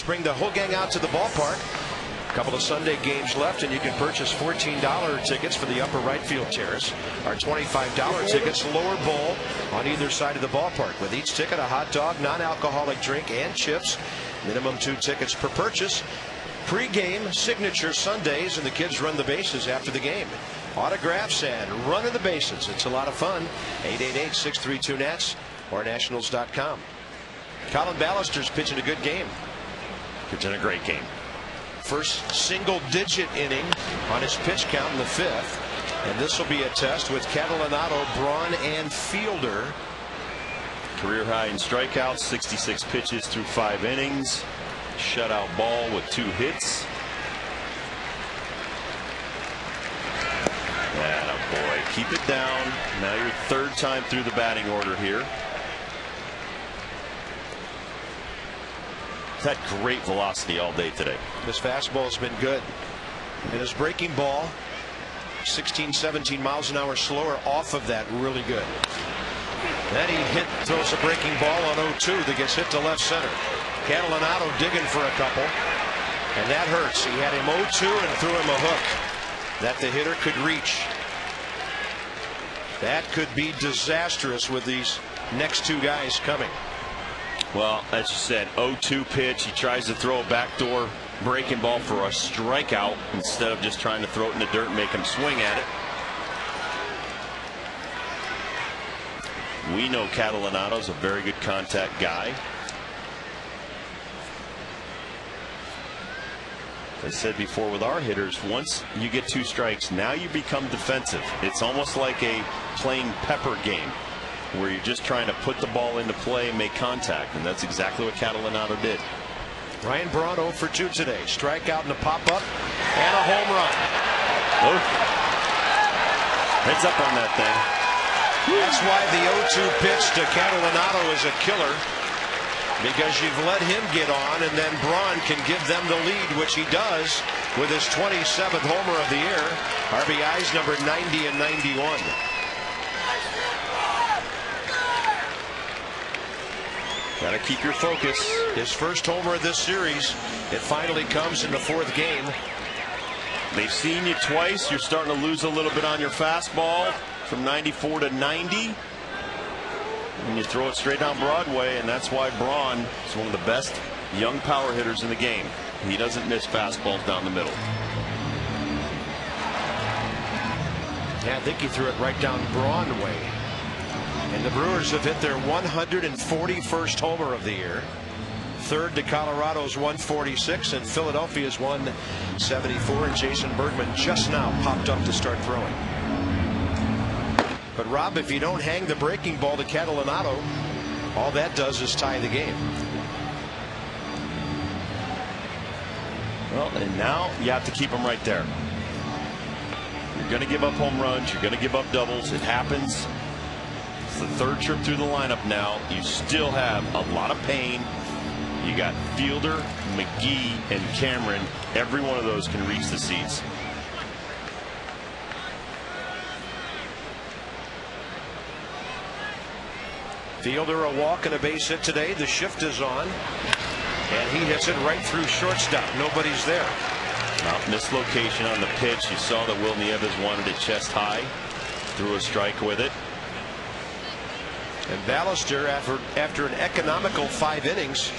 Bring the whole gang out to the ballpark. A couple of Sunday games left, and you can purchase $14 tickets for the upper right field terrace. Our $25 tickets, lower bowl on either side of the ballpark. With each ticket, a hot dog, non-alcoholic drink, and chips. Minimum 2 tickets per purchase. Pre-game signature Sundays, and the kids run the bases after the game. Autographs and running the bases. It's a lot of fun. 888-632-NATS or Nationals.com. Colin Ballister's pitching a good game. Pitching a great game. First single-digit inning on his pitch count in the 5th. And this will be a test with Catalinato, Braun, and Fielder. Career high in strikeouts, 66 pitches through 5 innings. Shutout ball with 2 hits. Atta boy, keep it down. Now your 3rd time through the batting order here. He's had great velocity all day today. His fastball has been good. And his breaking ball, 16, 17 miles an hour slower off of that, really good. Then he throws a breaking ball on 0-2 that gets hit to left center. Catalinato digging for a couple, and that hurts. He had him 0-2 and threw him a hook that the hitter could reach. That could be disastrous with these next 2 guys coming. Well, as you said, 0-2 pitch. He tries to throw a backdoor breaking ball for a strikeout instead of just trying to throw it in the dirt and make him swing at it. We know Catalinato's a very good contact guy. As I said before with our hitters, once you get 2 strikes, now you become defensive. It's almost like a playing pepper game where you're just trying to put the ball into play and make contact, and that's exactly what Catalinato did. Ryan Braun 0 for 2 today. Strikeout and a pop-up and a home run. Oh. Heads up on that thing. That's why the 0-2 pitch to Catalinato is a killer, because you've let him get on, and then Braun can give them the lead, which he does with his 27th homer of the year. RBIs number 90 and 91. Got to keep your focus. His first homer of this series. It finally comes in the 4th game. They've seen you twice. You're starting to lose a little bit on your fastball from 94 to 90. And you throw it straight down Broadway, and that's why Braun is one of the best young power hitters in the game. He doesn't miss fastballs down the middle. Yeah, I think he threw it right down Broadway. And the Brewers have hit their 141st homer of the year. 3rd to Colorado's 146, and Philadelphia's 174. And Jason Bergman just now popped up to start throwing. But Rob, if you don't hang the breaking ball to Catalinato, all that does is tie the game. Well, and now you have to keep them right there. You're going to give up home runs. You're going to give up doubles. It happens. It's the 3rd trip through the lineup now. You still have a lot of pain. You got Fielder, McGee, and Cameron. Every one of those can reach the seats. Fielder a walk and a base hit today. The shift is on, and he hits it right through shortstop. Nobody's there. Well, mislocation on the pitch. You saw that Will Nieves wanted it chest high. Threw a strike with it. And Ballister, after an economical 5 innings,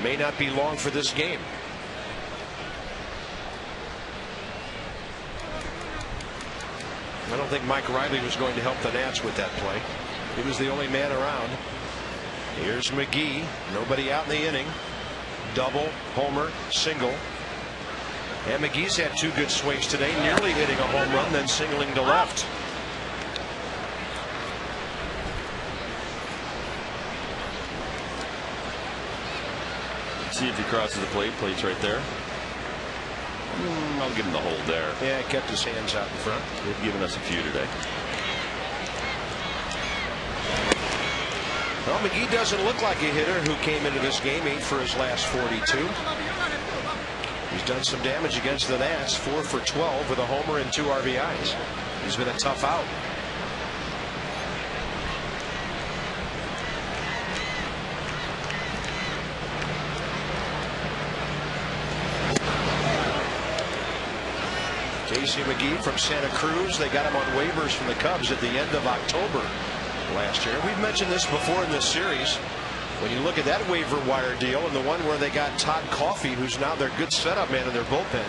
may not be long for this game. I don't think Mike Riley was going to help the Nats with that play. He was the only man around. Here's McGee. Nobody out in the inning. Double, homer, single. And McGee's had 2 good swings today, nearly hitting a home run, then singling to left. See if he crosses the plate. Plate's right there. I'll give him the hold there. Yeah, he kept his hands out in front. They've given us a few today. Well, McGee doesn't look like a hitter who came into this game 8 for his last 42. He's done some damage against the Nats. 4 for 12 with a homer and 2 RBIs. He's been a tough out. AC McGee from Santa Cruz. They got him on waivers from the Cubs at the end of October last year. We've mentioned this before in this series. When you look at that waiver wire deal and the one where they got Todd Coffey, who's now their good setup man in their bullpen,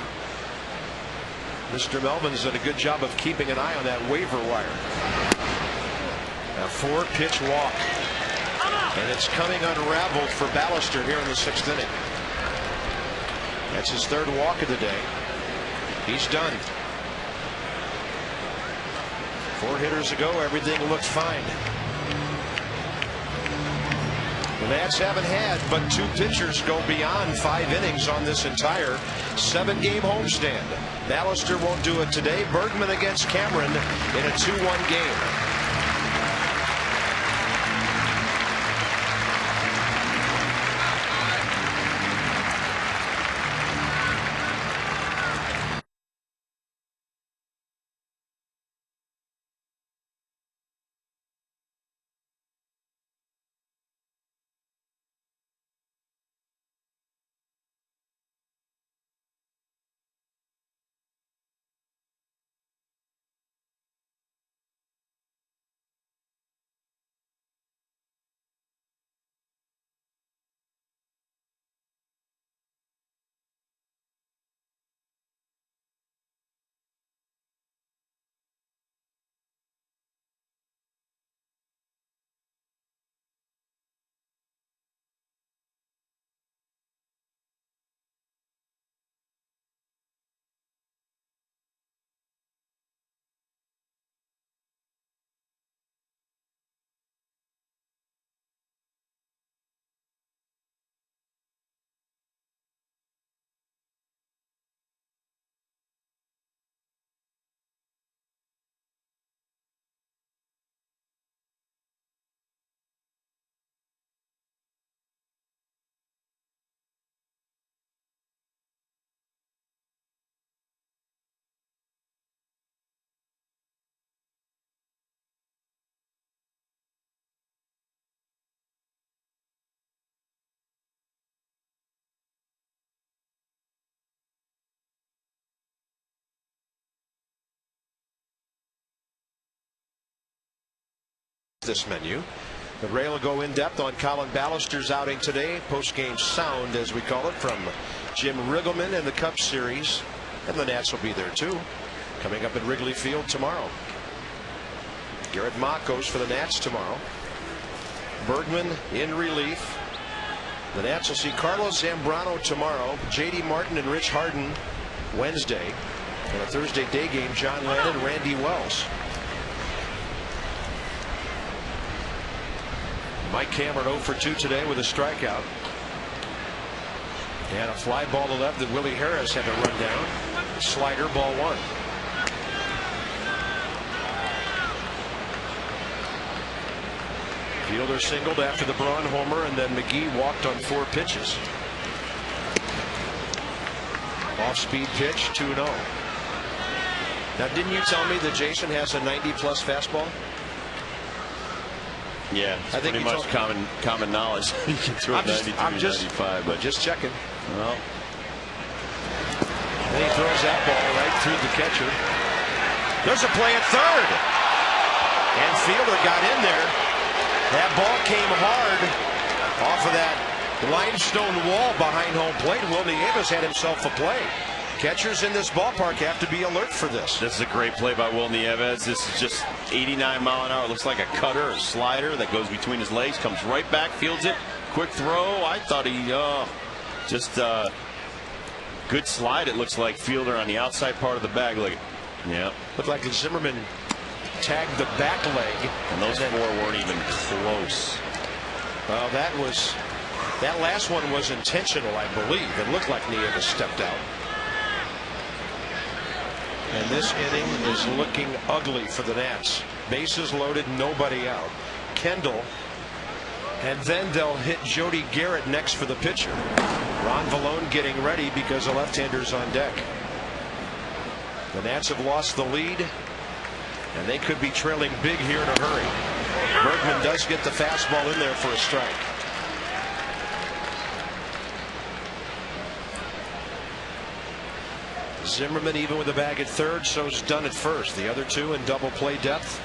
Mr. Melvin's done a good job of keeping an eye on that waiver wire. A 4-pitch walk. And it's coming unraveled for Ballister here in the 6th inning. That's his 3rd walk of the day. He's done. 4 hitters ago, everything looked fine. The Nats haven't had but 2 pitchers go beyond 5 innings on this entire 7-game homestand. Ballister won't do it today. Bergman against Cameron in a 2-1 game. This menu. The Ray will go in depth on Colin Ballister's outing today. Post-game sound, as we call it, from Jim Riggleman in the Cup Series. And the Nats will be there too, coming up at Wrigley Field tomorrow. Garrett Mott goes for the Nats tomorrow. Bergman in relief. The Nats will see Carlos Zambrano tomorrow. J.D. Martin and Rich Harden Wednesday. On a Thursday day game, John Lennon, Randy Wells. Mike Cameron 0 for 2 today with a strikeout. And a fly ball to left that Willie Harris had to run down. Slider, ball 1. Fielder singled after the Braun homer, and then McGee walked on 4 pitches. Off-speed pitch, 2-0. Now, didn't you tell me that Jason has a 90-plus fastball? Yeah, I think pretty much common knowledge. You can throw 93, 95, but just checking. Well, and he throws that ball right through the catcher. There's a play at third, and Fielder got in there. That ball came hard off of that limestone wall behind home plate. Will Nieves had himself a play. Catchers in this ballpark have to be alert for this. This is a great play by Will Nieves. This is just 89 mile an hour. It looks like a cutter or slider that goes between his legs, comes right back, fields it. Quick throw. I thought he just good slide. It looks like. Fielder on the outside part of the bag. Look, yeah. Looked like Zimmerman tagged the back leg, and those 4 weren't even close. Well, that last one was intentional, I believe. It looked like Nieves stepped out. And this inning is looking ugly for the Nats. Bases loaded, nobody out. Kendall, and then they'll hit Jody Garrett next for the pitcher. Ron Vallone getting ready because the left-hander's on deck. The Nats have lost the lead, and they could be trailing big here in a hurry. Bergman does get the fastball in there for a strike. Zimmerman even with the bag at third, so's Dunn at first. The other two in double play depth.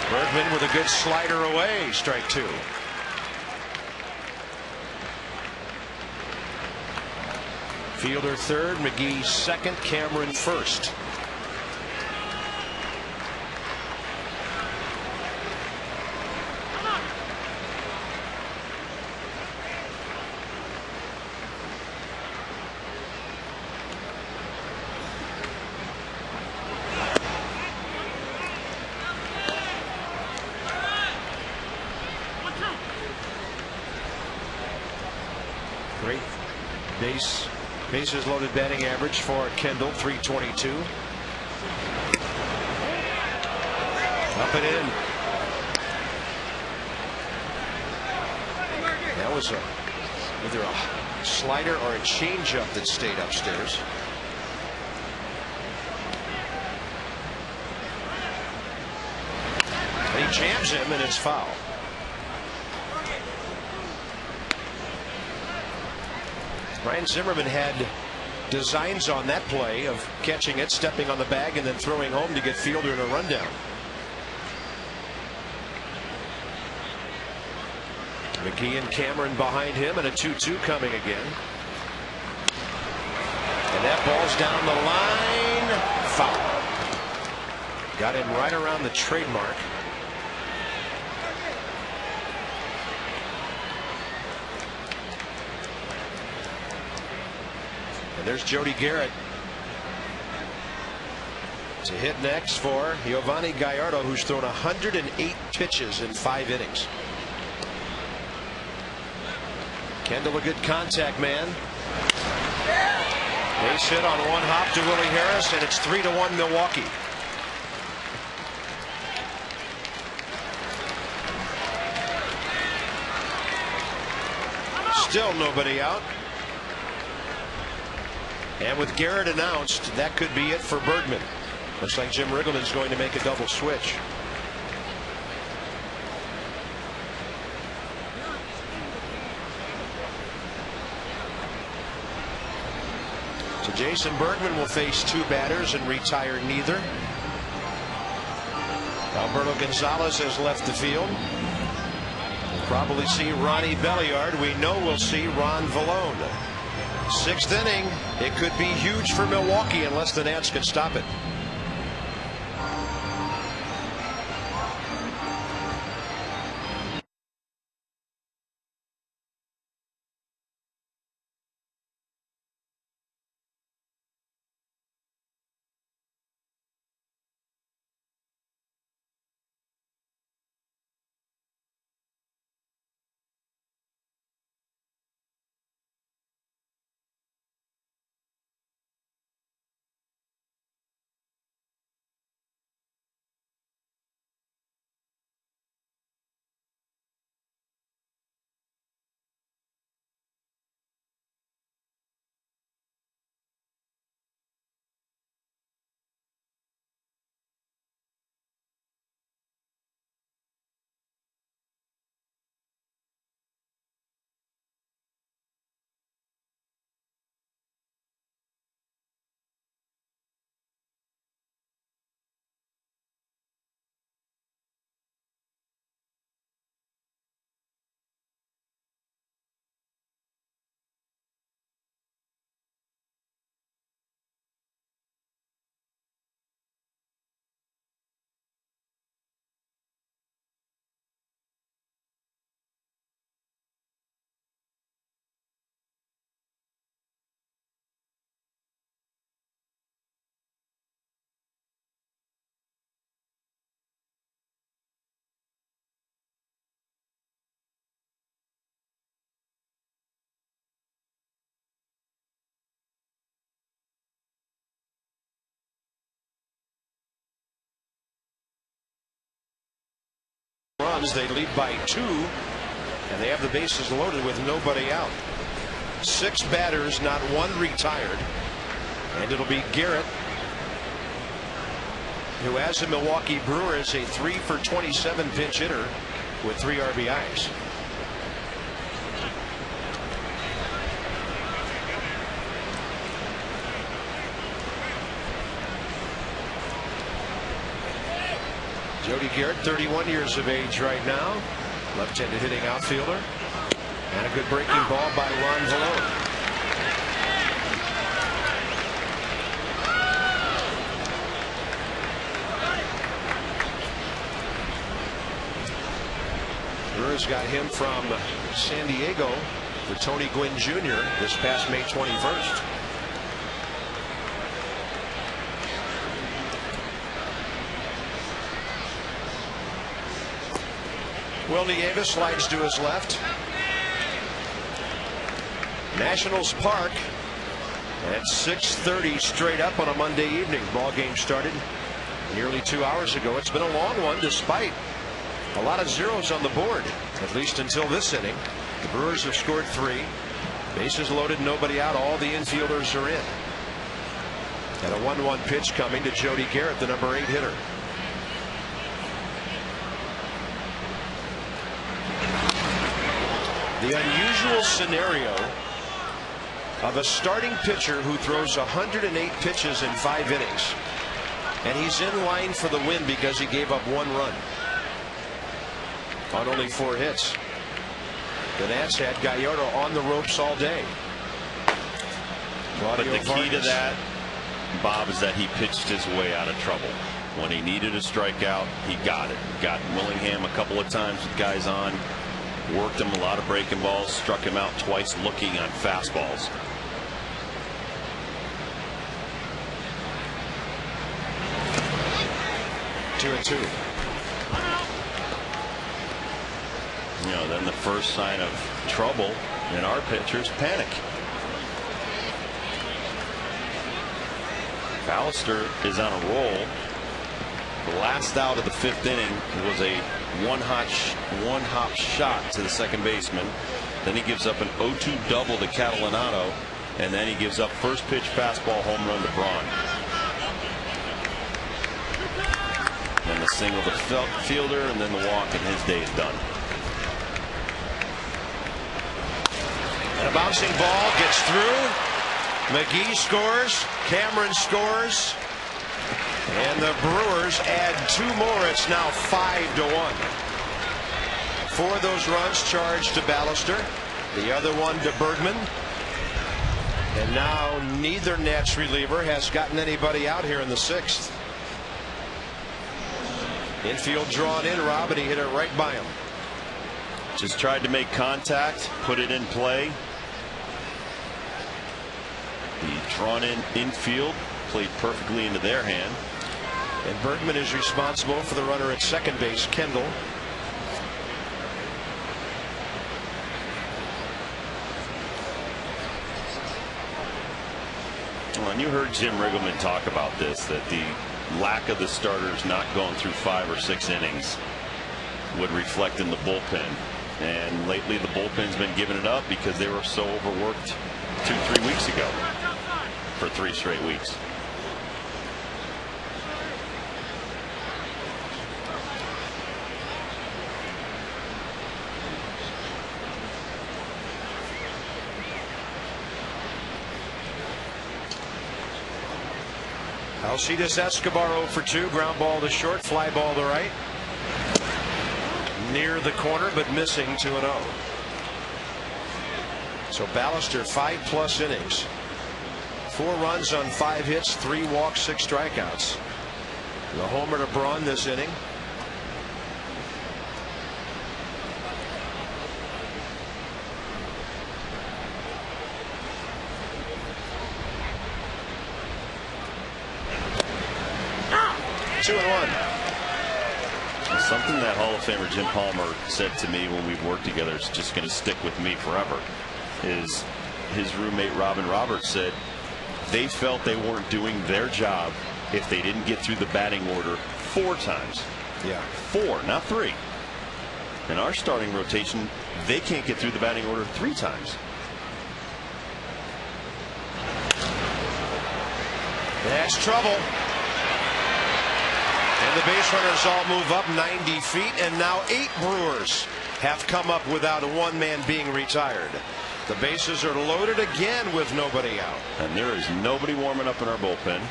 Bergman with a good slider away. Strike two. Fielder third, McGee second, Cameron first. Great bases loaded batting average for Kendall, 322. Up and in. That was either a slider or a changeup that stayed upstairs. And he jams him, and it's foul. Ryan Zimmerman had designs on that play of catching it, stepping on the bag, and then throwing home to get Fielder in a rundown. McGee and Cameron behind him, and a 2-2 coming again. And that ball's down the line. Foul. Got him right around the trademark. And there's Jody Garrett to hit next for Giovanni Gallardo, who's thrown 108 pitches in 5 innings. Kendall a good contact man. Base hit on one hop to Willie Harris, and it's 3-1 Milwaukee. Still nobody out. And with Garrett announced, that could be it for Bergman. Looks like Jim Riggleman's going to make a double switch. So Jason Bergman will face 2 batters and retire neither. Alberto Gonzalez has left the field. We'll probably see Ronnie Belliard. We know we'll see Ron Vallone. 6th inning. It could be huge for Milwaukee unless the Nats can stop it. Runs, they lead by 2, and they have the bases loaded with nobody out. 6 batters, not 1 retired, and it'll be Garrett, who as a Milwaukee Brewer is a 3-for-27 pinch hitter with 3 RBIs. Jody Garrett, 31 years of age right now. Left-handed hitting outfielder. And a good breaking ball by Ron Vallone. Brewers got him from San Diego for Tony Gwynn Jr. this past May 21st. Willie Davis slides to his left. Nationals Park at 6:30 straight up on a Monday evening. Ball game started nearly 2 hours ago. It's been a long one despite a lot of zeros on the board, at least until this inning. The Brewers have scored 3. Bases loaded, nobody out. All the infielders are in. And a 1-1 pitch coming to Jody Garrett, the number 8 hitter. The unusual scenario of a starting pitcher who throws 108 pitches in 5 innings. And he's in line for the win because he gave up 1 run on only 4 hits. The Nats had Gallardo on the ropes all day. But the key to that, Bob, is that he pitched his way out of trouble. When he needed a strikeout, he got it. Got Willingham a couple of times with guys on. Worked him a lot of breaking balls. Struck him out twice looking on fastballs. Two and two. You know, then the first sign of trouble in our pitchers, panic. Ballister is on a roll. The last out of the 5th inning was a one-hop shot to the second baseman. Then he gives up an 0-2 double to Catalinato, and then he gives up first pitch fastball home run to Braun. Then the single to fielder, and then the walk, and his day is done. And a bouncing ball gets through. McGee scores. Cameron scores. And the Brewers add 2 more. It's now 5-1. 4 of those runs charged to Ballister. The other one to Bergman. And now neither Nats reliever has gotten anybody out here in the 6th. Infield drawn in. Rob, and he hit it right by him. Just tried to make contact, put it in play. The drawn in infield played perfectly into their hand. And Bergman is responsible for the runner at second base, Kendall. Well, and you heard Jim Riggleman talk about this, that the lack of the starters not going through 5 or 6 innings would reflect in the bullpen. And lately the bullpen's been giving it up because they were so overworked 2-3 weeks ago for 3 straight weeks. Alcides Escobar 0 for 2. Ground ball to short, fly ball to right. Near the corner, but missing 2-0. So Ballister 5+ innings. 4 runs on 5 hits, 3 walks, 6 strikeouts. The homer to Braun this inning. Two and 1. Something that Hall of Famer Jim Palmer said to me when we've worked together is just going to stick with me forever. Is his roommate Robin Roberts said they felt they weren't doing their job if they didn't get through the batting order 4 times. Yeah, 4, not 3. In our starting rotation, they can't get through the batting order 3 times. That's trouble. And the base runners all move up 90 feet, and now 8 Brewers have come up without a 1-man being retired. The bases are loaded again with nobody out. And there is nobody warming up in our bullpen.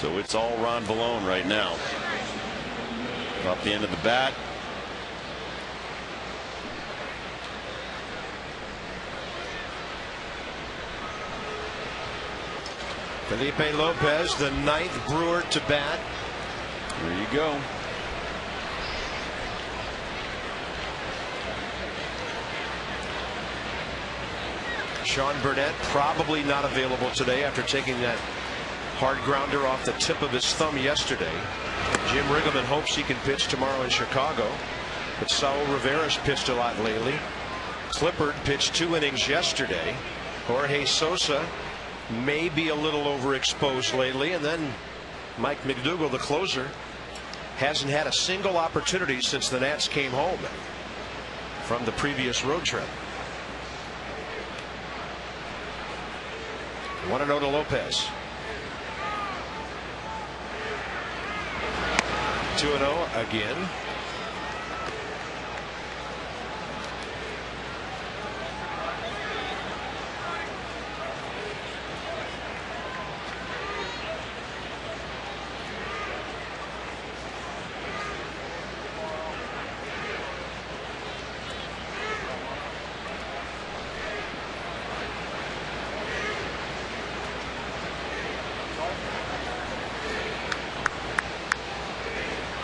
So it's all Ron Vallone right now. Off the end of the bat. Felipe Lopez, the 9th Brewer to bat. There you go. Sean Burnett probably not available today after taking that hard grounder off the tip of his thumb yesterday. Jim Riggleman hopes he can pitch tomorrow in Chicago, but Saul Rivera's pitched a lot lately. Clippard pitched 2 innings yesterday. Jorge Sosa may be a little overexposed lately, and then Mike McDougall, the closer, hasn't had a single opportunity since the Nats came home from the previous road trip. 1-0 to Lopez. 2-0 again.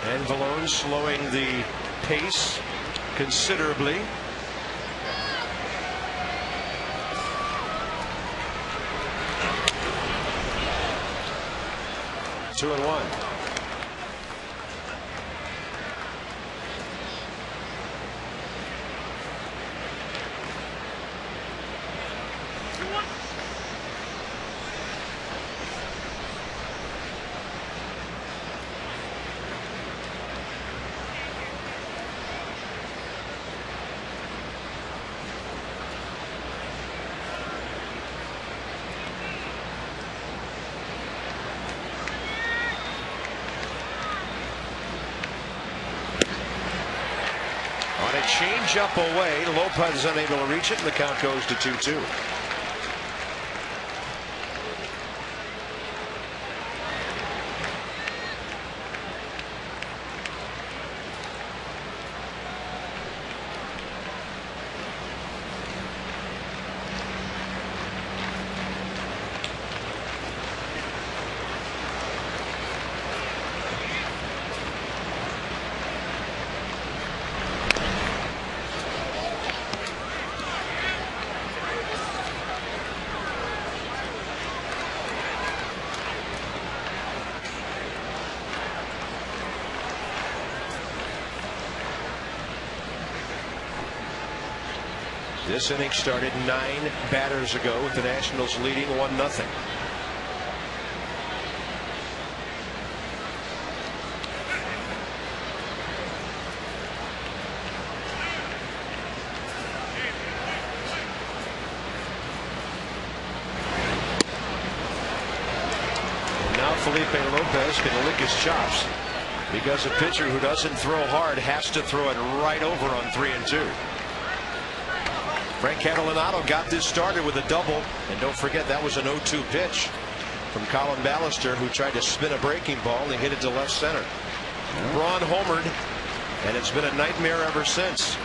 And Vallone slowing the pace considerably. Two and one. On a change up away, Lopez is unable to reach it, and the count goes to 2-2. This inning started 9 batters ago with the Nationals leading 1-0. Now Felipe Lopez can lick his chops because a pitcher who doesn't throw hard has to throw it right over on 3-2. Frank Catalinato got this started with a double, and don't forget that was an 0-2 pitch from Colin Ballister, who tried to spin a breaking ball and he hit it to left center. Braun homered, and it's been a nightmare ever since.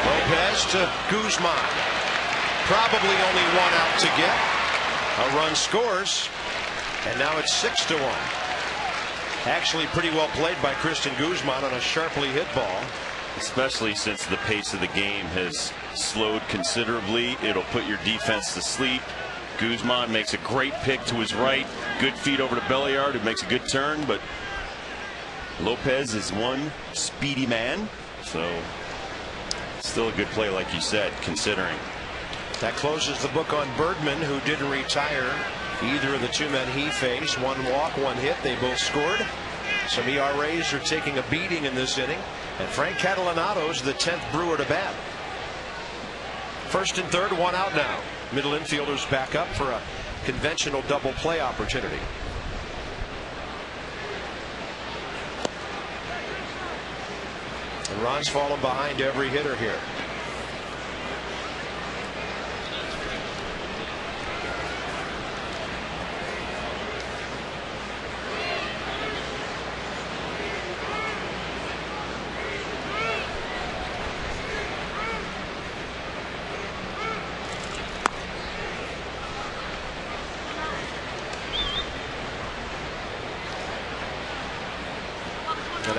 Lopez to Guzman. Probably only one out to get. A run scores, and now it's 6-1. Actually pretty well played by Christian Guzman on a sharply hit ball. Especially since the pace of the game has slowed considerably. It'll put your defense to sleep. Guzman makes a great pick to his right. Good feed over to Belliard, who makes a good turn, but Lopez is one speedy man. So still a good play, like you said, considering. That closes the book on Bergman, who didn't retire either of the 2 men he faced. 1 walk, 1 hit. They both scored. Some ERAs are taking a beating in this inning. And Frank Catalinato's the 10th Brewer to bat. First and third, 1 out now. Middle infielders back up for a conventional double play opportunity. And Ron's fallen behind every hitter here.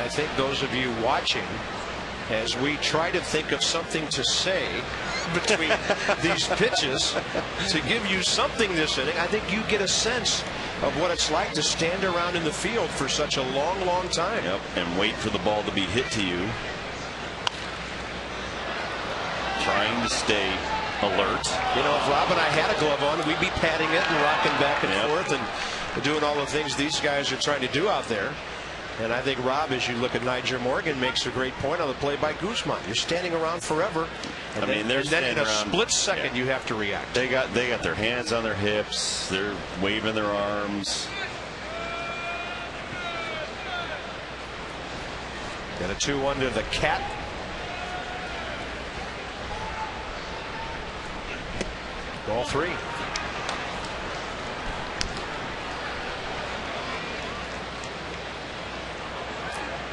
I think those of you watching, as we try to think of something to say between these pitches to give you something this inning, I think you get a sense of what it's like to stand around in the field for such a long time. Yep, and wait for the ball to be hit to you. Trying to stay alert. You know, if Rob and I had a glove on, we'd be patting it and rocking back and forth and doing all the things these guys are trying to do out there. And I think Rob, as you look at Nyjer Morgan, makes a great point on the play by Guzman. You're standing around forever. And then in a split second, you have to react. They got their hands on their hips. They're waving their arms. Got a 2-1 to the Cat. Ball 3.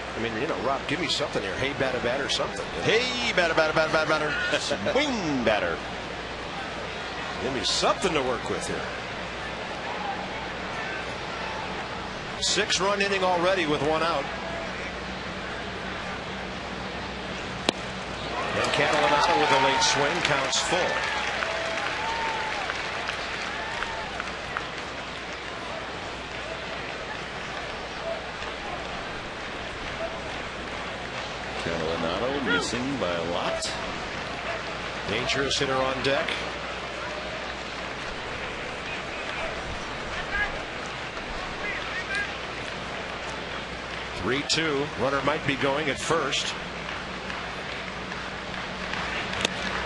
I mean, you know, Rob, give me something here. Hey, batter, or something. Hey, batter. Swing batter. Give me something to work with here. 6-run inning already with 1 out. And Catalinato with a late swing, counts full. Catalinato missing by a lot. Dangerous hitter on deck. (3-2). Runner might be going at first.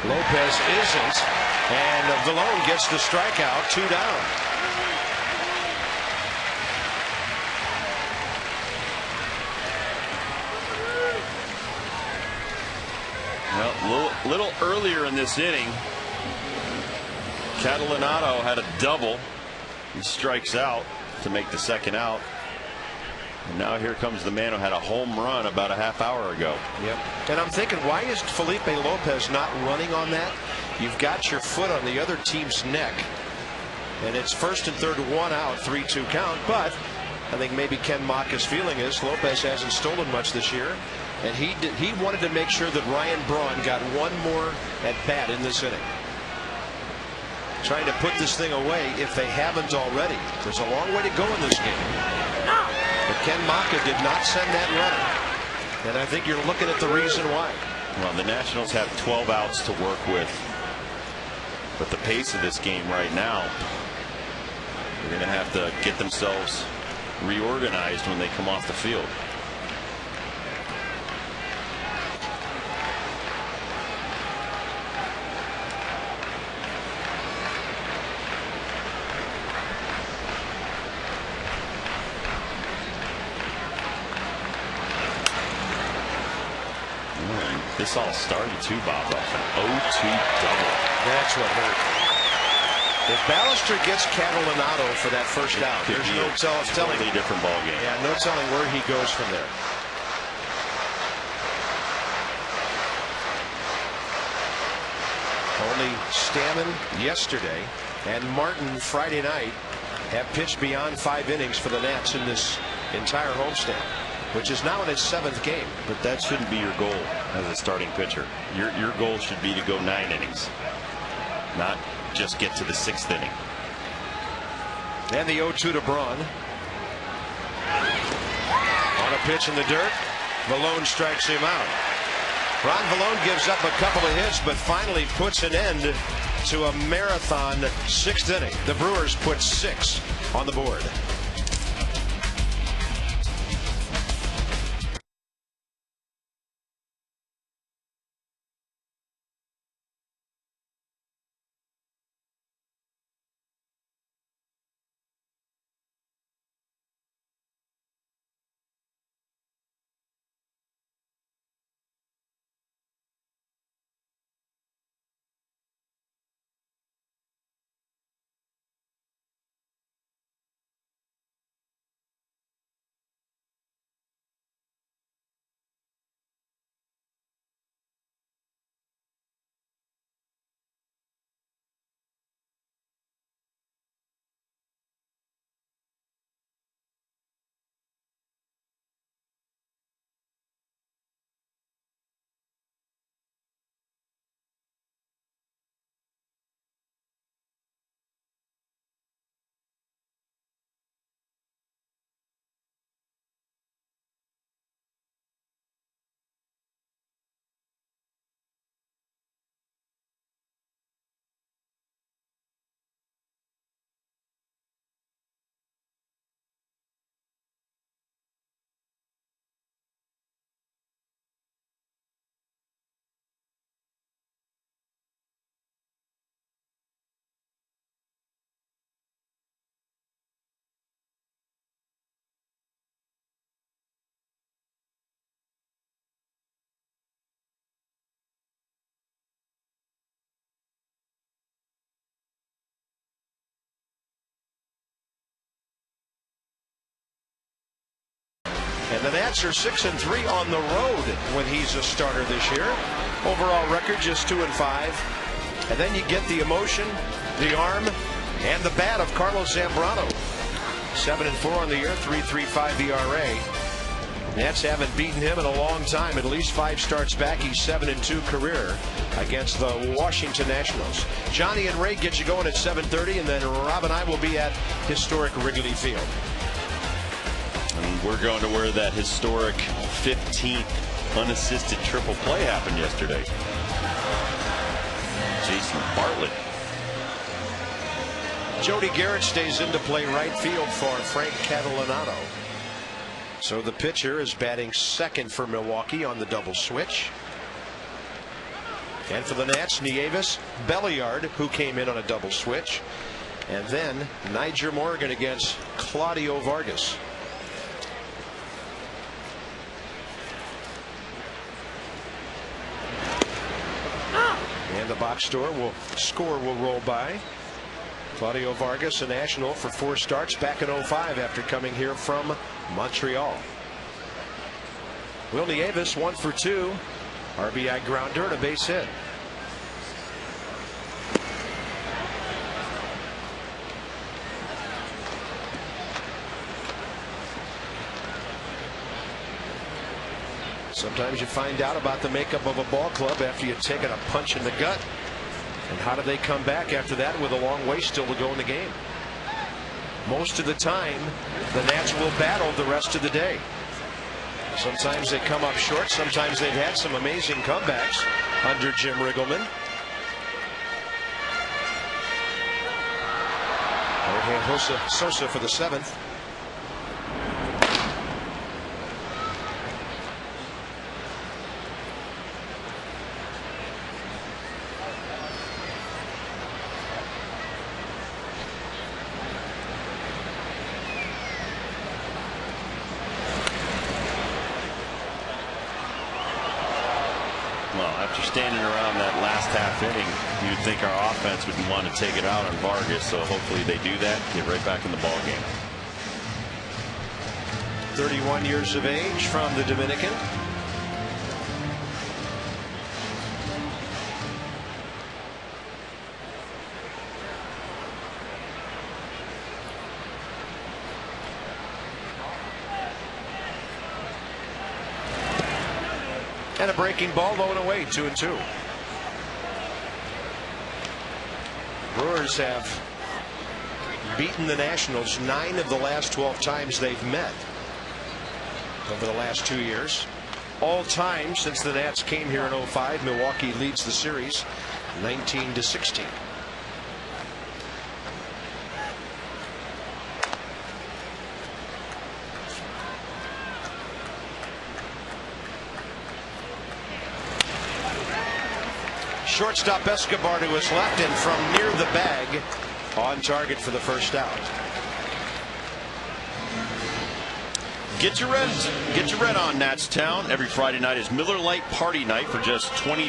Lopez isn't, and Vallone gets the strikeout. 2 down. Well, a little earlier in this inning, Catalinato had a double. He strikes out to make the second out. And now here comes the man who had a home run about a half hour ago. Yep. And I'm thinking, why is Felipe Lopez not running on that? You've got your foot on the other team's neck. And it's first and third, 1 out, 3-2 count. But I think maybe Ken Macha's feeling is Lopez hasn't stolen much this year. And he wanted to make sure that Ryan Braun got 1 more at bat in this inning. Trying to put this thing away if they haven't already. There's a long way to go in this game. But Ken Macha did not send that runner. And I think you're looking at the reason why. Well, the Nationals have 12 outs to work with. But the pace of this game right now, they're going to have to get themselves reorganized when they come off the field. This all started too, Bob, off an 0-2 double. That's what hurt. If Ballister gets Catalinato for that first out, there's no telling. Totally different ball game. Yeah, no telling where he goes from there. Only Stammen yesterday and Martin Friday night have pitched beyond 5 innings for the Nats in this entire homestand, which is now in its 7th game. But that shouldn't be your goal as a starting pitcher. Your goal should be to go 9 innings, not just get to the 6th inning. And the 0-2 to Braun. On a pitch in the dirt, Vallone strikes him out. Ron Vallone gives up a couple of hits, but finally puts an end to a marathon 6th inning. The Brewers put 6 on the board. And the Nats are 6-3 on the road when he's a starter this year. Overall record just 2-5. And then you get the emotion, the arm, and the bat of Carlos Zambrano. 7-4 on the year, 3.35 ERA. Nats haven't beaten him in a long time. At least 5 starts back. He's 7-2 career against the Washington Nationals. Johnny and Ray get you going at 7:30, and then Rob and I will be at historic Wrigley Field. And we're going to where that historic 15th unassisted triple play happened yesterday. Jason Bartlett. Jody Garrett stays into play right field for Frank Catalanotto. So the pitcher is batting second for Milwaukee on the double switch. And for the Nats, Nieves Belliard, who came in on a double switch. And then Nyjer Morgan against Claudio Vargas. And the box score will roll by. Claudio Vargas, a National for 4 starts back in 05 after coming here from Montreal. Will Nieves 1 for 2. RBI grounder and a base hit. Sometimes you find out about the makeup of a ball club after you've taken a punch in the gut. And how do they come back after that with a long way still to go in the game? Most of the time, the Nats will battle the rest of the day. Sometimes they come up short. Sometimes they've had some amazing comebacks under Jim Riggleman. Jorge Sosa for the 7th. Well, after standing around that last half inning, you'd think our offense would want to take it out on Vargas, so hopefully they do that, get right back in the ball game. 31 years of age from the Dominican. And a breaking ball low and away, 2-2. Brewers have beaten the Nationals 9 of the last 12 times they've met over the last 2 years. All time since the Nats came here in 05, Milwaukee leads the series 19-16. Shortstop Escobar to his left and from near the bag on target for the first out. Get your rent on Natstown. Every Friday night is Miller Lite Party Night for just $20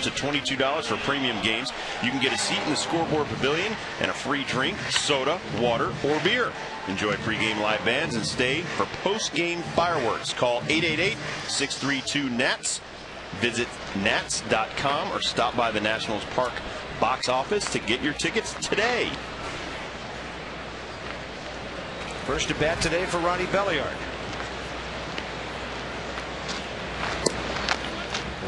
to $22 for premium games. You can get a seat in the scoreboard pavilion and a free drink, soda, water, or beer. Enjoy pregame live bands and stay for postgame fireworks. Call 888-632-NATS. Visit nats.com or stop by the Nationals Park box office to get your tickets today. First at bat today for Ronnie Belliard.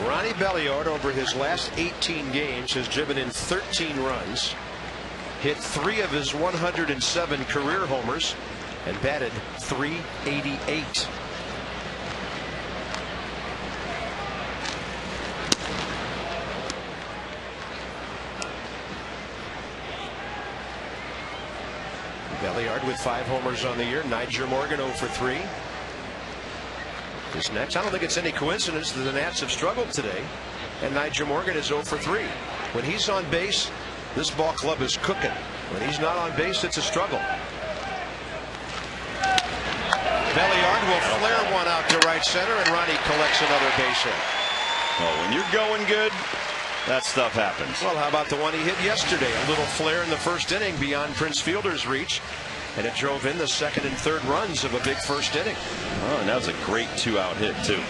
Ronnie Belliard over his last 18 games has driven in 13 runs, hit 3 of his 107 career homers, and batted .388. Belliard with 5 homers on the year. Nyjer Morgan 0 for 3. This next, I don't think it's any coincidence that the Nats have struggled today, and Nyjer Morgan is 0 for 3. When he's on base, this ball club is cooking. When he's not on base, it's a struggle. Belliard will flare one out to right center, and Ronnie collects another base hit. Well, when you're going good, that stuff happens. Well, how about the one he hit yesterday? A little flare in the first inning beyond Prince Fielder's reach. And it drove in the second and third runs of a big first inning. Oh, and that was a great 2-out hit, too.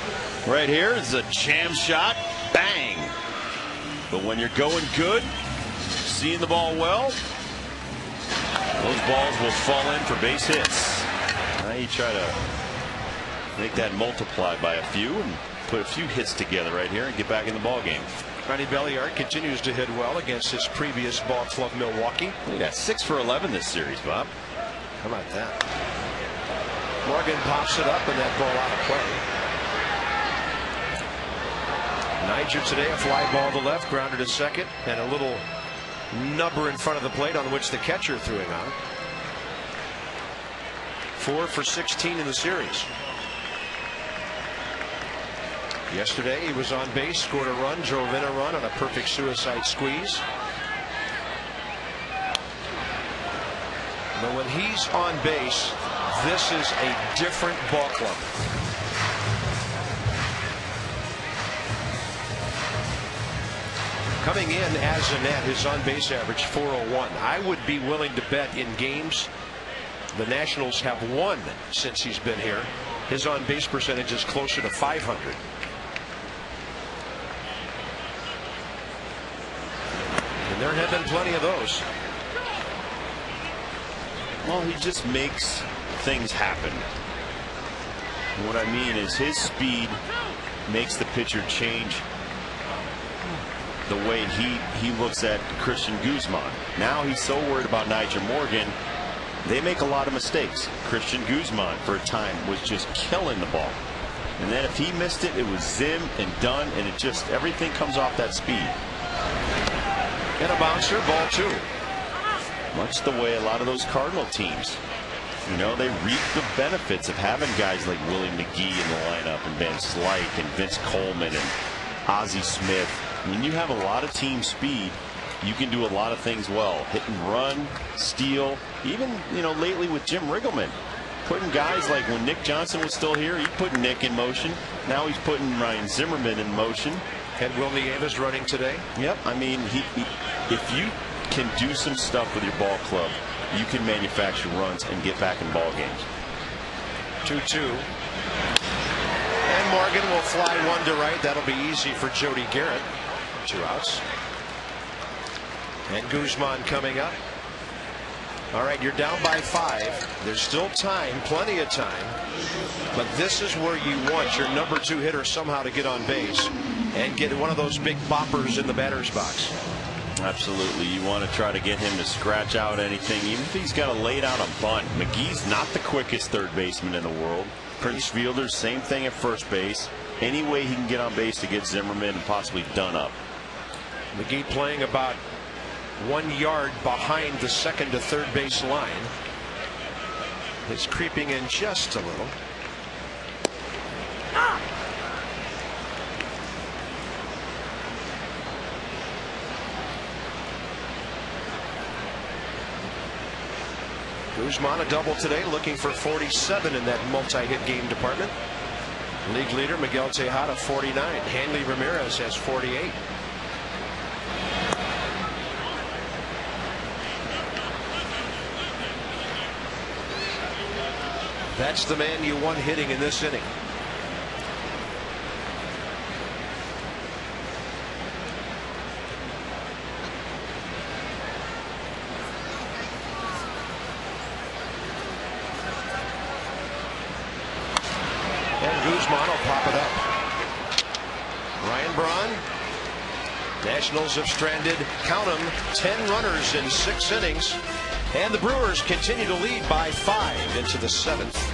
Right here is a jam shot. Bang. But when you're going good, seeing the ball well, those balls will fall in for base hits. Now you try to make that multiply by a few and put a few hits together right here and get back in the ball game. Ronnie Belliard continues to hit well against his previous ball club, Milwaukee. He got 6 for 11 this series, Bob. How about that? Morgan pops it up and that ball out of play. Niger today, a fly ball to left, grounded to second, and a little nubber in front of the plate on which the catcher threw him out. 4 for 16 in the series. Yesterday he was on base, scored a run, drove in a run on a perfect suicide squeeze. But when he's on base, this is a different ball club. Coming in as a net, his on-base average 401. I would be willing to bet in games the Nationals have won since he's been here, his on-base percentage is closer to 500. And there have been plenty of those. Well, he just makes things happen. And what I mean is his speed makes the pitcher change the way he looks at Christian Guzman. Now he's so worried about Niger Morgan. They make a lot of mistakes. Christian Guzman for a time was just killing the ball. And then if he missed it, it was zim and done, and it just everything comes off that speed. And a bouncer, ball 2. Much the way a lot of those Cardinal teams, you know, they reap the benefits of having guys like Willie McGee in the lineup, and Van Slyke and Vince Coleman and Ozzie Smith. When you have a lot of team speed, you can do a lot of things well. Hit and run, steal, even, you know, lately with Jim Riggleman, putting guys like when Nick Johnson was still here, he put Nick in motion. Now he's putting Ryan Zimmerman in motion. And Will Nieves running today. Yep. I mean, if you can do some stuff with your ball club, you can manufacture runs and get back in ball games. 2-2. And Morgan will fly one to right. That'll be easy for Jody Garrett. 2 outs. And Guzman coming up. All right, you're down by 5. There's still time, plenty of time. But this is where you want your number 2 hitter somehow to get on base and get one of those big boppers in the batter's box. Absolutely. You want to try to get him to scratch out anything, even if he's got to lay down a bunt. McGee's not the quickest third baseman in the world. Prince Fielder's same thing at first base. Any way he can get on base to get Zimmerman and possibly done up. McGee playing about 1 yard behind the second to third base line. It's creeping in just a little. Guzman a double today, looking for 47 in that multi-hit game department. League leader Miguel Tejada 49. Hanley Ramirez has 48. That's the man you want hitting in this inning. And Guzman will pop it up. Ryan Braun. Nationals have stranded, count them, 10 runners in 6 innings. And the Brewers continue to lead by 5 into the 7th.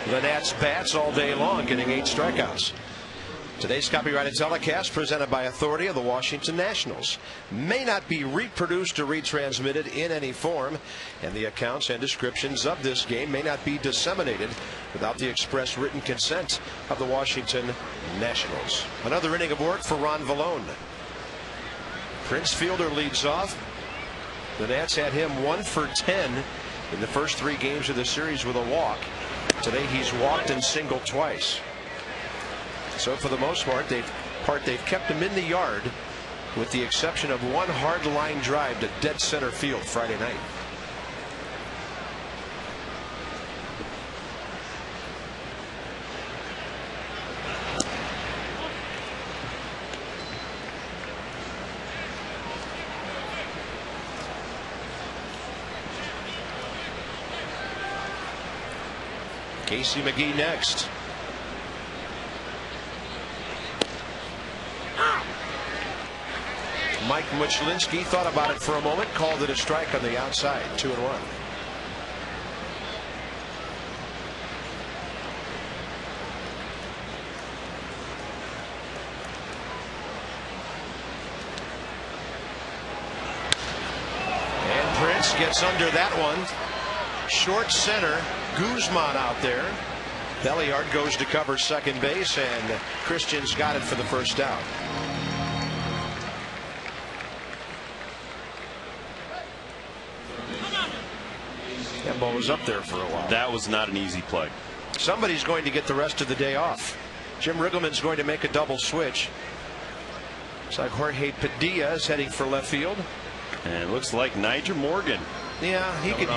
the Nats bats all day long, getting 8 strikeouts. Today's copyrighted telecast, presented by authority of the Washington Nationals, may not be reproduced or retransmitted in any form, and the accounts and descriptions of this game may not be disseminated without the express written consent of the Washington Nationals. Another inning of work for Ron Vallone. Prince Fielder leads off. The Nats had him 1 for 10 in the first 3 games of the series with a walk. Today he's walked and singled twice. So for the most part, they've kept him in the yard, with the exception of one hard line drive to dead center field Friday night. Casey McGee next. Mike Muchlinski thought about it for a moment, called it a strike on the outside. 2-1. And Prince gets under that one. Short center. Guzman out there. Belliard goes to cover second base, and Christian's got it for the first out. That ball was up there for a while. That was not an easy play. Somebody's going to get the rest of the day off. Jim Riggleman's going to make a double switch. Looks like Jorge Padilla is heading for left field. And it looks like Nyjer Morgan. Yeah, he could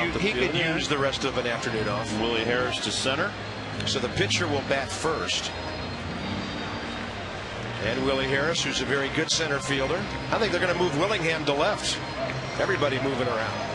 use the rest of an afternoon off. Willie Harris to center. So the pitcher will bat first. And Willie Harris, who's a very good center fielder. I think they're going to move Willingham to left. Everybody moving around.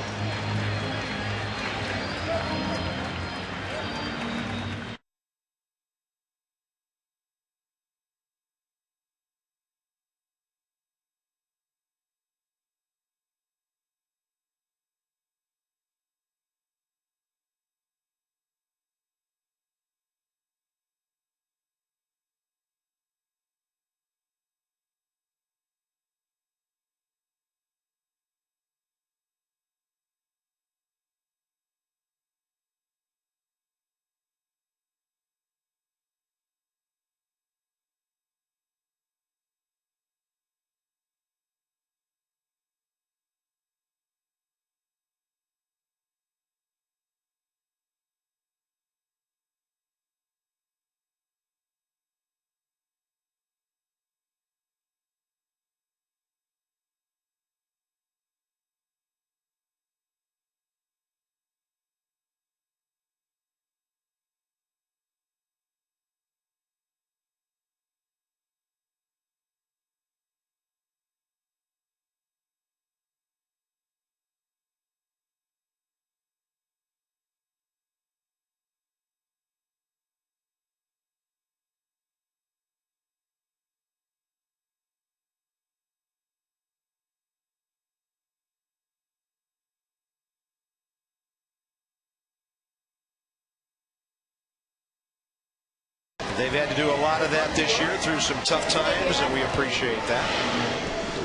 They've had to do a lot of that this year through some tough times, and we appreciate that.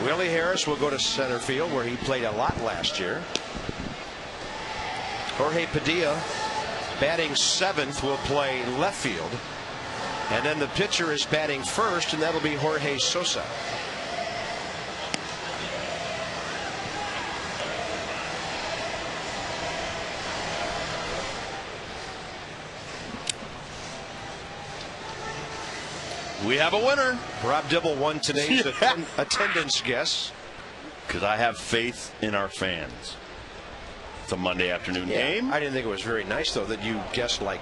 Willie Harris will go to center field, where he played a lot last year. Jorge Padilla, batting 7th, will play left field. And then the pitcher is batting first, and that'll be Jorge Sosa. We have a winner. Rob Dibble won today's attendance guess. Because I have faith in our fans. It's a Monday afternoon game. I didn't think it was very nice, though, that you guessed like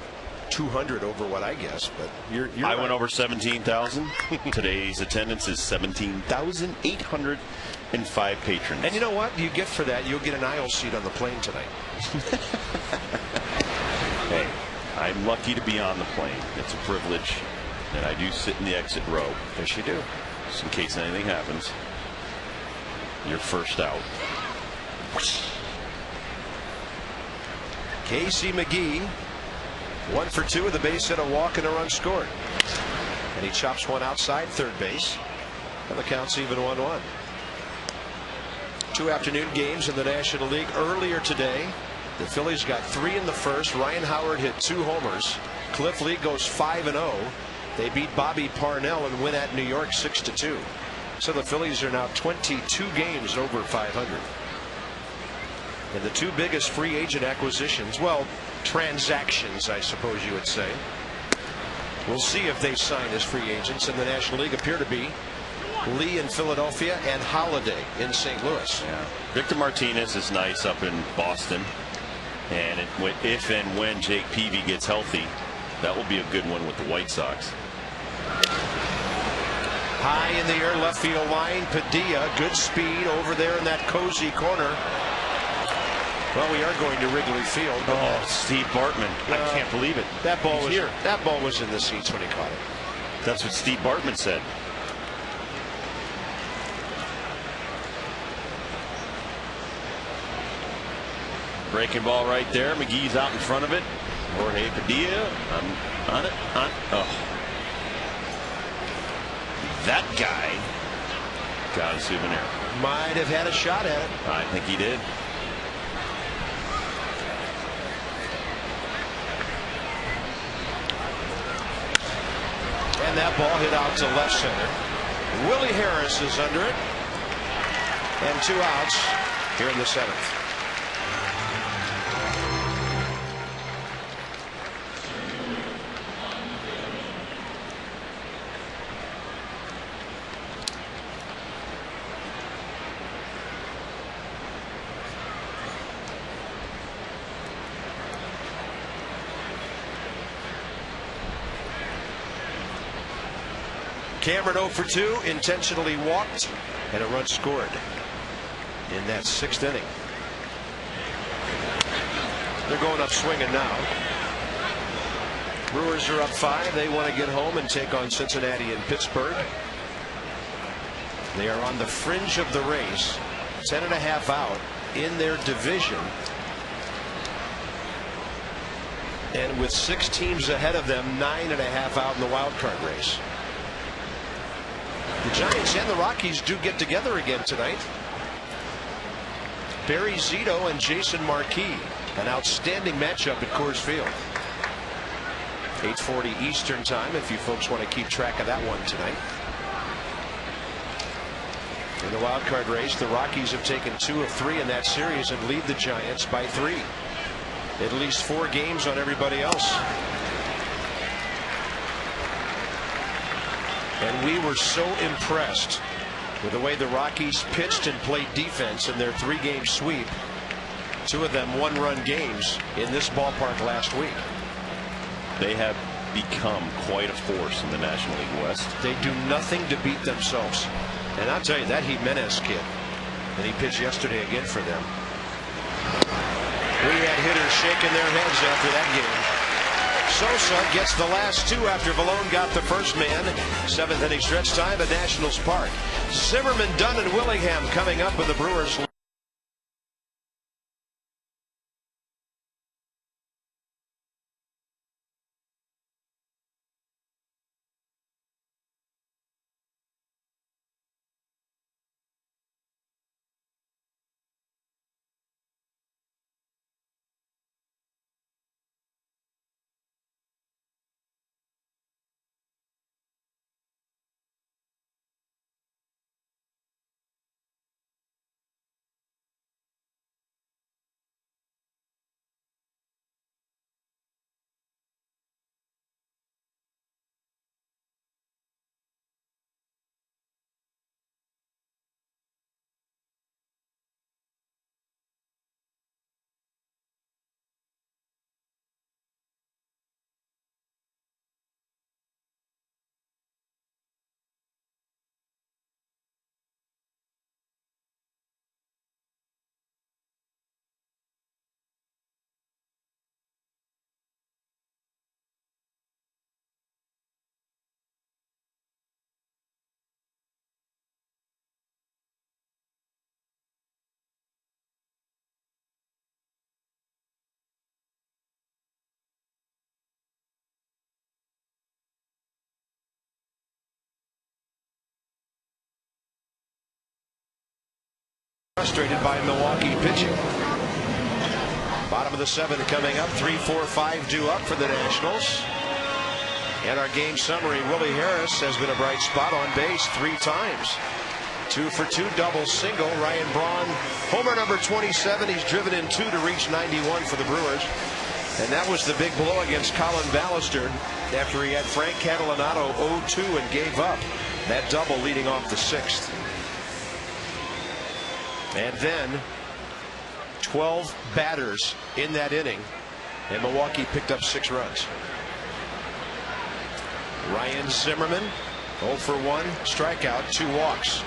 200 over what I guessed. But you're I right. went over 17,000. Today's attendance is 17,805 patrons. And you know what? You get for that, you'll get an aisle seat on the plane tonight. Hey, I'm lucky to be on the plane. It's a privilege. And I do sit in the exit row. Yes, you do. Just in case anything happens. You're first out. Casey McGee 1 for 2 with a base hit, a walk, and a run scored. And he chops one outside third base. And the count's even 1-1. 2 afternoon games in the National League earlier today. The Phillies got 3 in the first. Ryan Howard hit 2 homers. Cliff Lee goes 5-0. They beat Bobby Parnell and win at New York 6-2. So the Phillies are now 22 games over 500. And the 2 biggest free agent acquisitions, well, transactions, I suppose you would say. We'll see if they sign as free agents in the National League, appear to be Lee in Philadelphia and Holiday in St. Louis. Yeah. Victor Martinez is nice up in Boston. And if and when Jake Peavy gets healthy, that will be a good one with the White Sox. High in the air, left field line. Padilla, good speed over there in that cozy corner. Well, we are going to Wrigley Field. Oh, Steve Bartman. I can't believe it. That ball He's was here. That ball was in the seats when he caught it. That's what Steve Bartman said. Breaking ball right there. McGee's out in front of it. Jorge Padilla. I'm on it. Oh. That guy got a souvenir. Might have had a shot at it. I think he did. And that ball hit out to left center. Willie Harris is under it. And 2 outs here in the 7th. Cameron 0 for 2, intentionally walked, and a run scored in that 6th inning. They're going up swinging now. Brewers are up 5. They want to get home and take on Cincinnati and Pittsburgh. They are on the fringe of the race, 10.5 out in their division. And with 6 teams ahead of them, 9.5 out in the wild card race. The Giants and the Rockies do get together again tonight. Barry Zito and Jason Marquis, an outstanding matchup at Coors Field. 8:40 Eastern time if you folks want to keep track of that one tonight. In the wild card race, the Rockies have taken 2 of 3 in that series and lead the Giants by 3. At least 4 games on everybody else. And we were so impressed with the way the Rockies pitched and played defense in their 3-game sweep. 2 of them 1-run games in this ballpark last week. They have become quite a force in the National League West. They do nothing to beat themselves. And I'll tell you, that Jimenez kid, and he pitched yesterday again for them. We had hitters shaking their heads after that game. Sosa gets the last 2 after Valone got the first man. 7th inning stretch time at Nationals Park. Zimmerman, Dunn, and Willingham coming up with the Brewers. Frustrated by Milwaukee pitching. Bottom of the seventh coming up. 3, 4, 5 due up for the Nationals. And our game summary, Willie Harris has been a bright spot on base 3 times. 2 for 2, double single. Ryan Braun, homer number 27. He's driven in 2 to reach 91 for the Brewers. And that was the big blow against Colin Ballister after he had Frank Catalanato 0-2 and gave up that double leading off the 6th. And then 12 batters in that inning, and Milwaukee picked up 6 runs. Ryan Zimmerman 0 for 1, strikeout, 2 walks.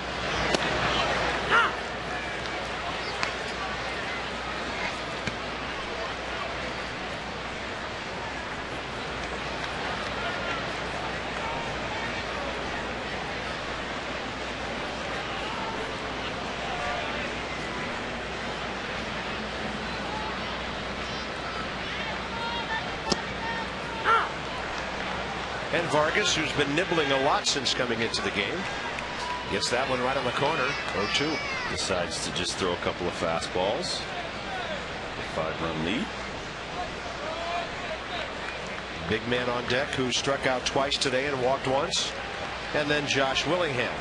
And Vargas, who's been nibbling a lot since coming into the game, gets that one right on the corner. 0-2. Decides to just throw a couple of fastballs. 5-run lead. Big man on deck who struck out twice today and walked once. And then Josh Willingham.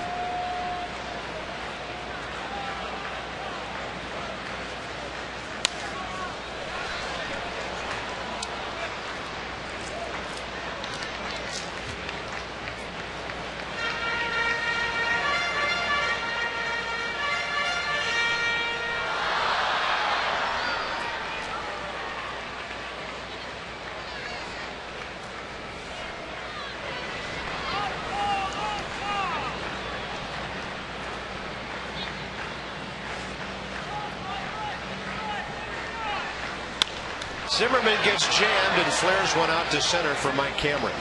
Zimmerman gets jammed and flares one out to center for Mike Cameron.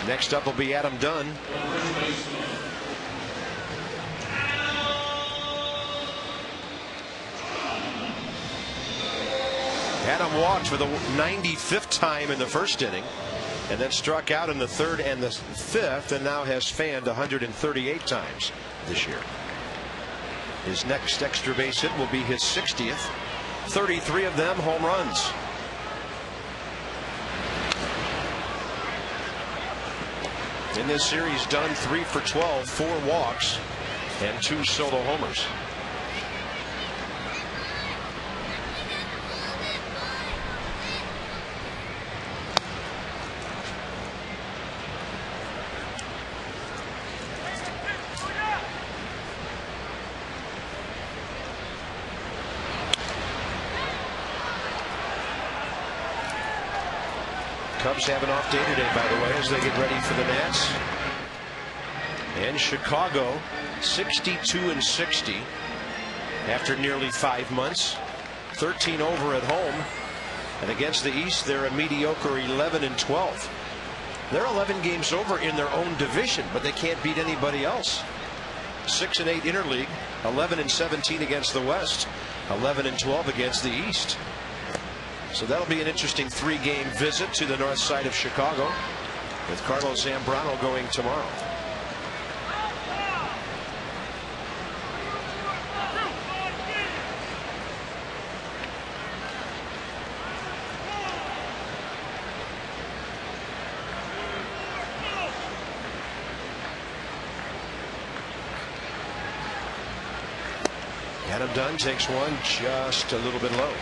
Next up will be Adam Dunn. Adam walked for the 95th time in the first inning, and then struck out in the 3rd and the 5th, and now has fanned 138 times this year. His next extra base hit will be his 60th. 33 of them home runs. In this series, Dunn 3 for 12, 4 walks, and 2 solo homers. Cubs have an off day today, by the way, as they get ready for the Nats. And Chicago 62-60 after nearly 5 months. 13 over at home, and against the East they're a mediocre 11-12. They're 11 games over in their own division, but they can't beat anybody else. 6-8 interleague, 11-17 against the West, 11-12 against the East. So that'll be an interesting 3-game visit to the north side of Chicago, with Carlos Zambrano going tomorrow. Adam Dunn takes one just a little bit low.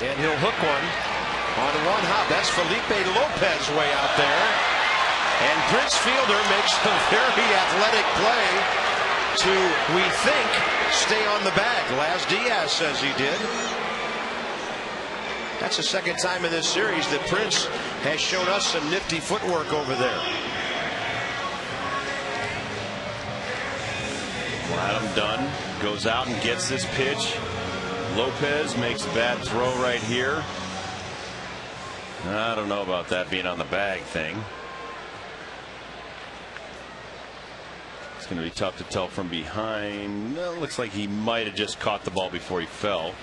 And he'll hook one on one hop. That's Felipe Lopez way out there. And Prince Fielder makes a very athletic play to, we think, stay on the bag. Laz Diaz says he did. That's the second time in this series that Prince has shown us some nifty footwork over there. Well, Adam Dunn goes out and gets this pitch. Lopez makes a bad throw right here. I don't know about that being on the bag thing. It's going to be tough to tell from behind. Well, looks like he might have just caught the ball before he fell.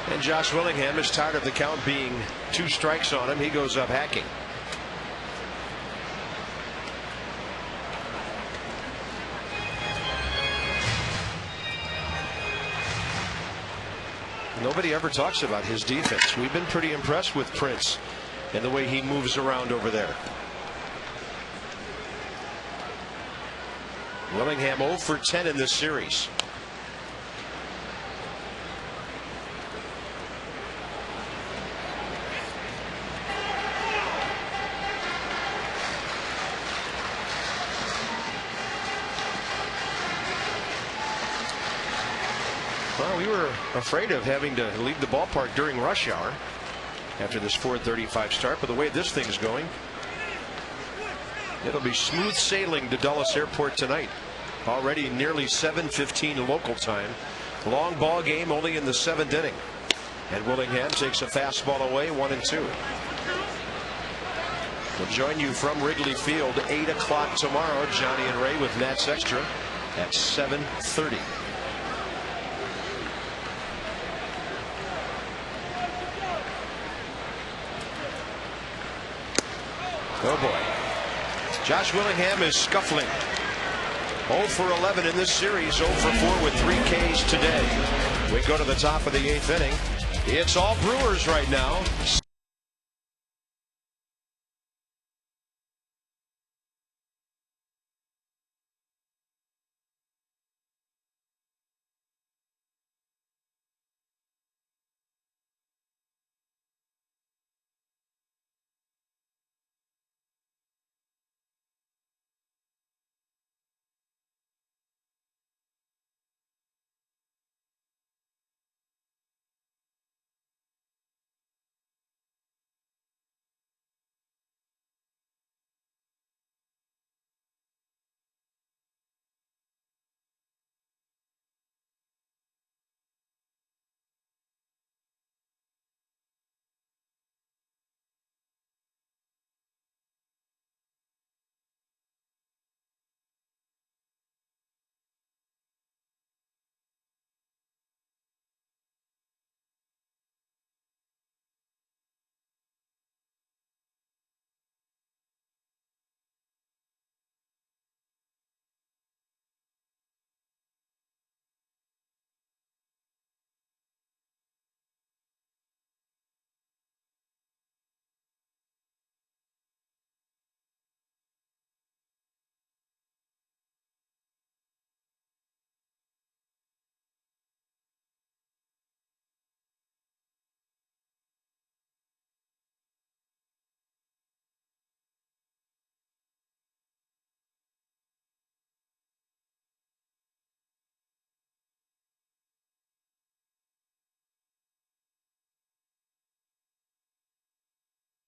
And Josh Willingham is tired of the count being 2 strikes on him. He goes up hacking. Nobody ever talks about his defense. We've been pretty impressed with Prince and the way he moves around over there. Willingham 0 for 10 in this series. Well, we were afraid of having to leave the ballpark during rush hour after this 4:35 start, but the way this thing's going, it'll be smooth sailing to Dulles Airport tonight. Already nearly 7:15 local time. Long ball game, only in the 7th inning. And Willingham takes a fastball away, 1-2. We'll join you from Wrigley Field 8 o'clock tomorrow. Johnny and Ray with Nats Extra at 7:30. Oh boy. Josh Willingham is scuffling. 0 for 11 in this series. 0 for 4 with 3 Ks today. We go to the top of the 8th inning. It's all Brewers right now.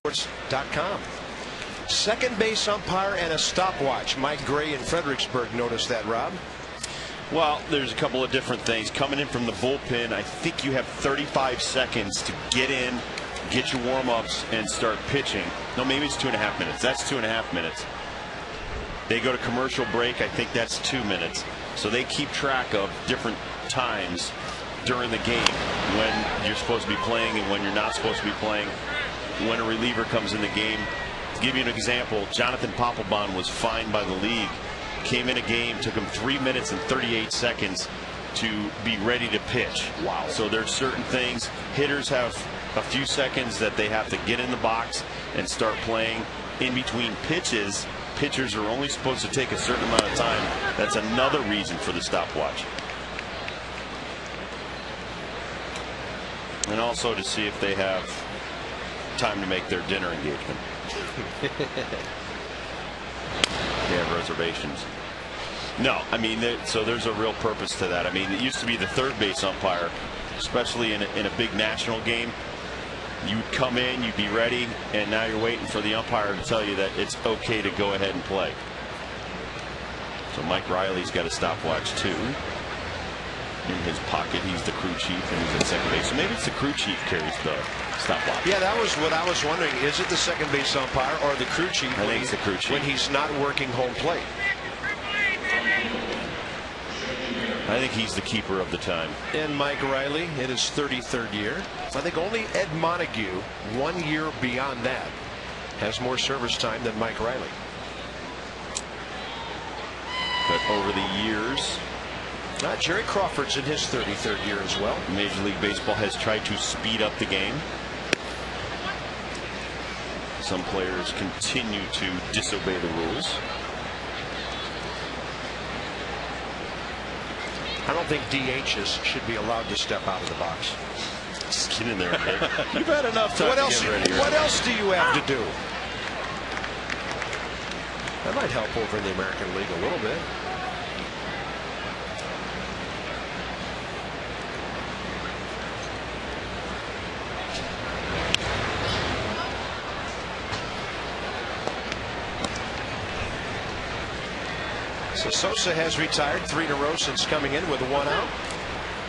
Sports.com. Second base umpire and a stopwatch. Mike Gray in Fredericksburg noticed that, Rob. Well, there's a couple of different things. Coming in from the bullpen, I think you have 35 seconds to get in, get your warm-ups, and start pitching. No, maybe it's 2.5 minutes. That's 2.5 minutes. They go to commercial break. I think that's 2 minutes. So they keep track of different times during the game when you're supposed to be playing and when you're not supposed to be playing, when a reliever comes in the game. To give you an example, Jonathan Papelbon was fined by the league. Came in a game, took him 3 minutes and 38 seconds to be ready to pitch. Wow. So there's certain things. Hitters have a few seconds that they have to get in the box and start playing. In between pitches, pitchers are only supposed to take a certain amount of time. That's another reason for the stopwatch. And also to see if they have time to make their dinner engagement. They have reservations. No, I mean, so there's a real purpose to that. I mean, it used to be the third base umpire, especially in a big national game. You would come in, you'd be ready, and now you're waiting for the umpire to tell you that it's okay to go ahead and play. So Mike Riley's got a stopwatch too. in his pocket. He's the crew chief and he's at second base. So maybe it's the crew chief carries the stopwatch. Yeah, that was what I was wondering. Is it the second base umpire or the crew chief? I think it's the crew chief when he's not working home plate. I think he's the keeper of the time. And Mike Riley in his 33rd year. I think only Ed Montague, 1 year beyond that, has more service time than Mike Riley. But over the years, Jerry Crawford's in his 33rd year as well. Major League Baseball has tried to speed up the game. Some players continue to disobey the rules. I don't think DHs should be allowed to step out of the box. Just get in there, kid. You've had enough time. What else? To get ready, what right? else do you have to do? That might help over in the American League a little bit. So Sosa has retired 3 in a row since coming in with 1 out.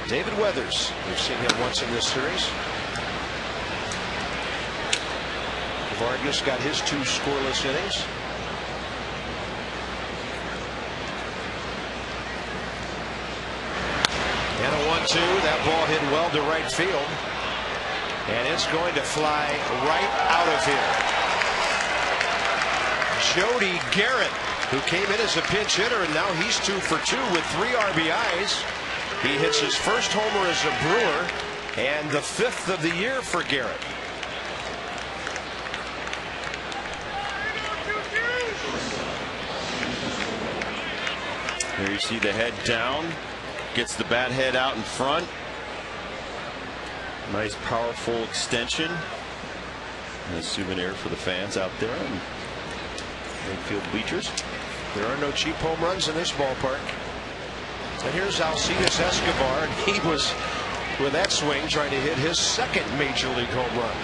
David Weathers, we've seen him once in this series. Vargas got his 2 scoreless innings. And a 1-2. That ball hit well to right field. And it's going to fly right out of here. Jody Garrett, who came in as a pinch hitter, and now he's 2 for 2 with 3 RBIs. He hits his first homer as a Brewer and the 5th of the year for Garrett. There you see the head down, gets the bat head out in front. Nice powerful extension. And a souvenir for the fans out there in infield bleachers. There are no cheap home runs in this ballpark. And here's Alcides Escobar, and he was, with that swing, trying to hit his 2nd Major League home run.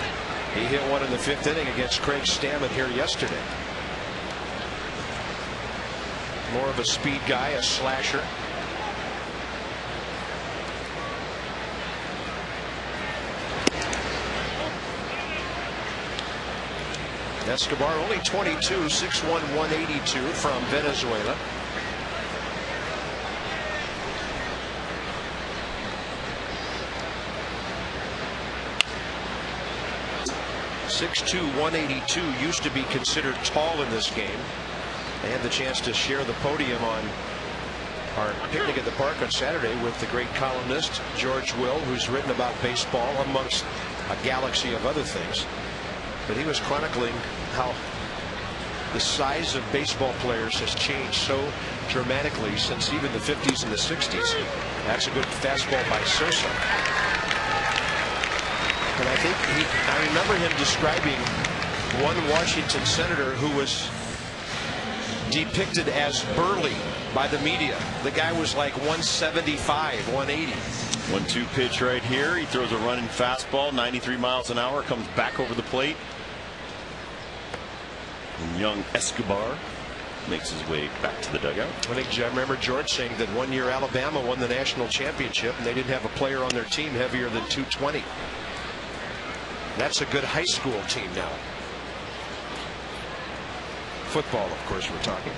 He hit one in the 5th inning against Craig Stammen here yesterday. More of a speed guy, a slasher. Escobar only 22, 6'1", 182 from Venezuela. .6'2", 182 used to be considered tall in this game. They had the chance to share the podium on our picnic at the park on Saturday with the great columnist George Will, who's written about baseball amongst a galaxy of other things. But he was chronicling how the size of baseball players has changed so dramatically since even the 50s and the 60s. That's a good fastball by Sosa. And I think I remember him describing one Washington senator who was depicted as burly by the media. The guy was like 175, 180. 1-2 pitch right here. He throws a running fastball, 93 miles an hour, comes back over the plate. And young Escobar makes his way back to the dugout. I remember George saying that 1 year Alabama won the national championship and they didn't have a player on their team heavier than 220. That's a good high school team now. Football, of course, we're talking.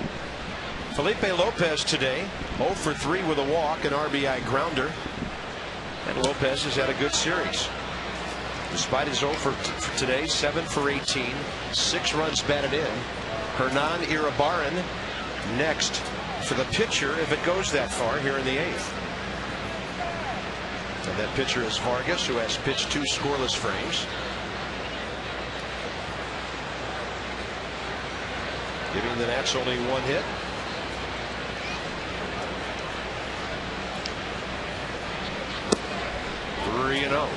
Felipe Lopez today 0 for 3 with a walk, an RBI grounder. And Lopez has had a good series. Despite his 0 for today, 7 for 18, 6 runs batted in. Hernan Iribarren next for the pitcher if it goes that far here in the 8th. And that pitcher is Vargas, who has pitched 2 scoreless frames. Giving the Nats only 1 hit. Three and 0.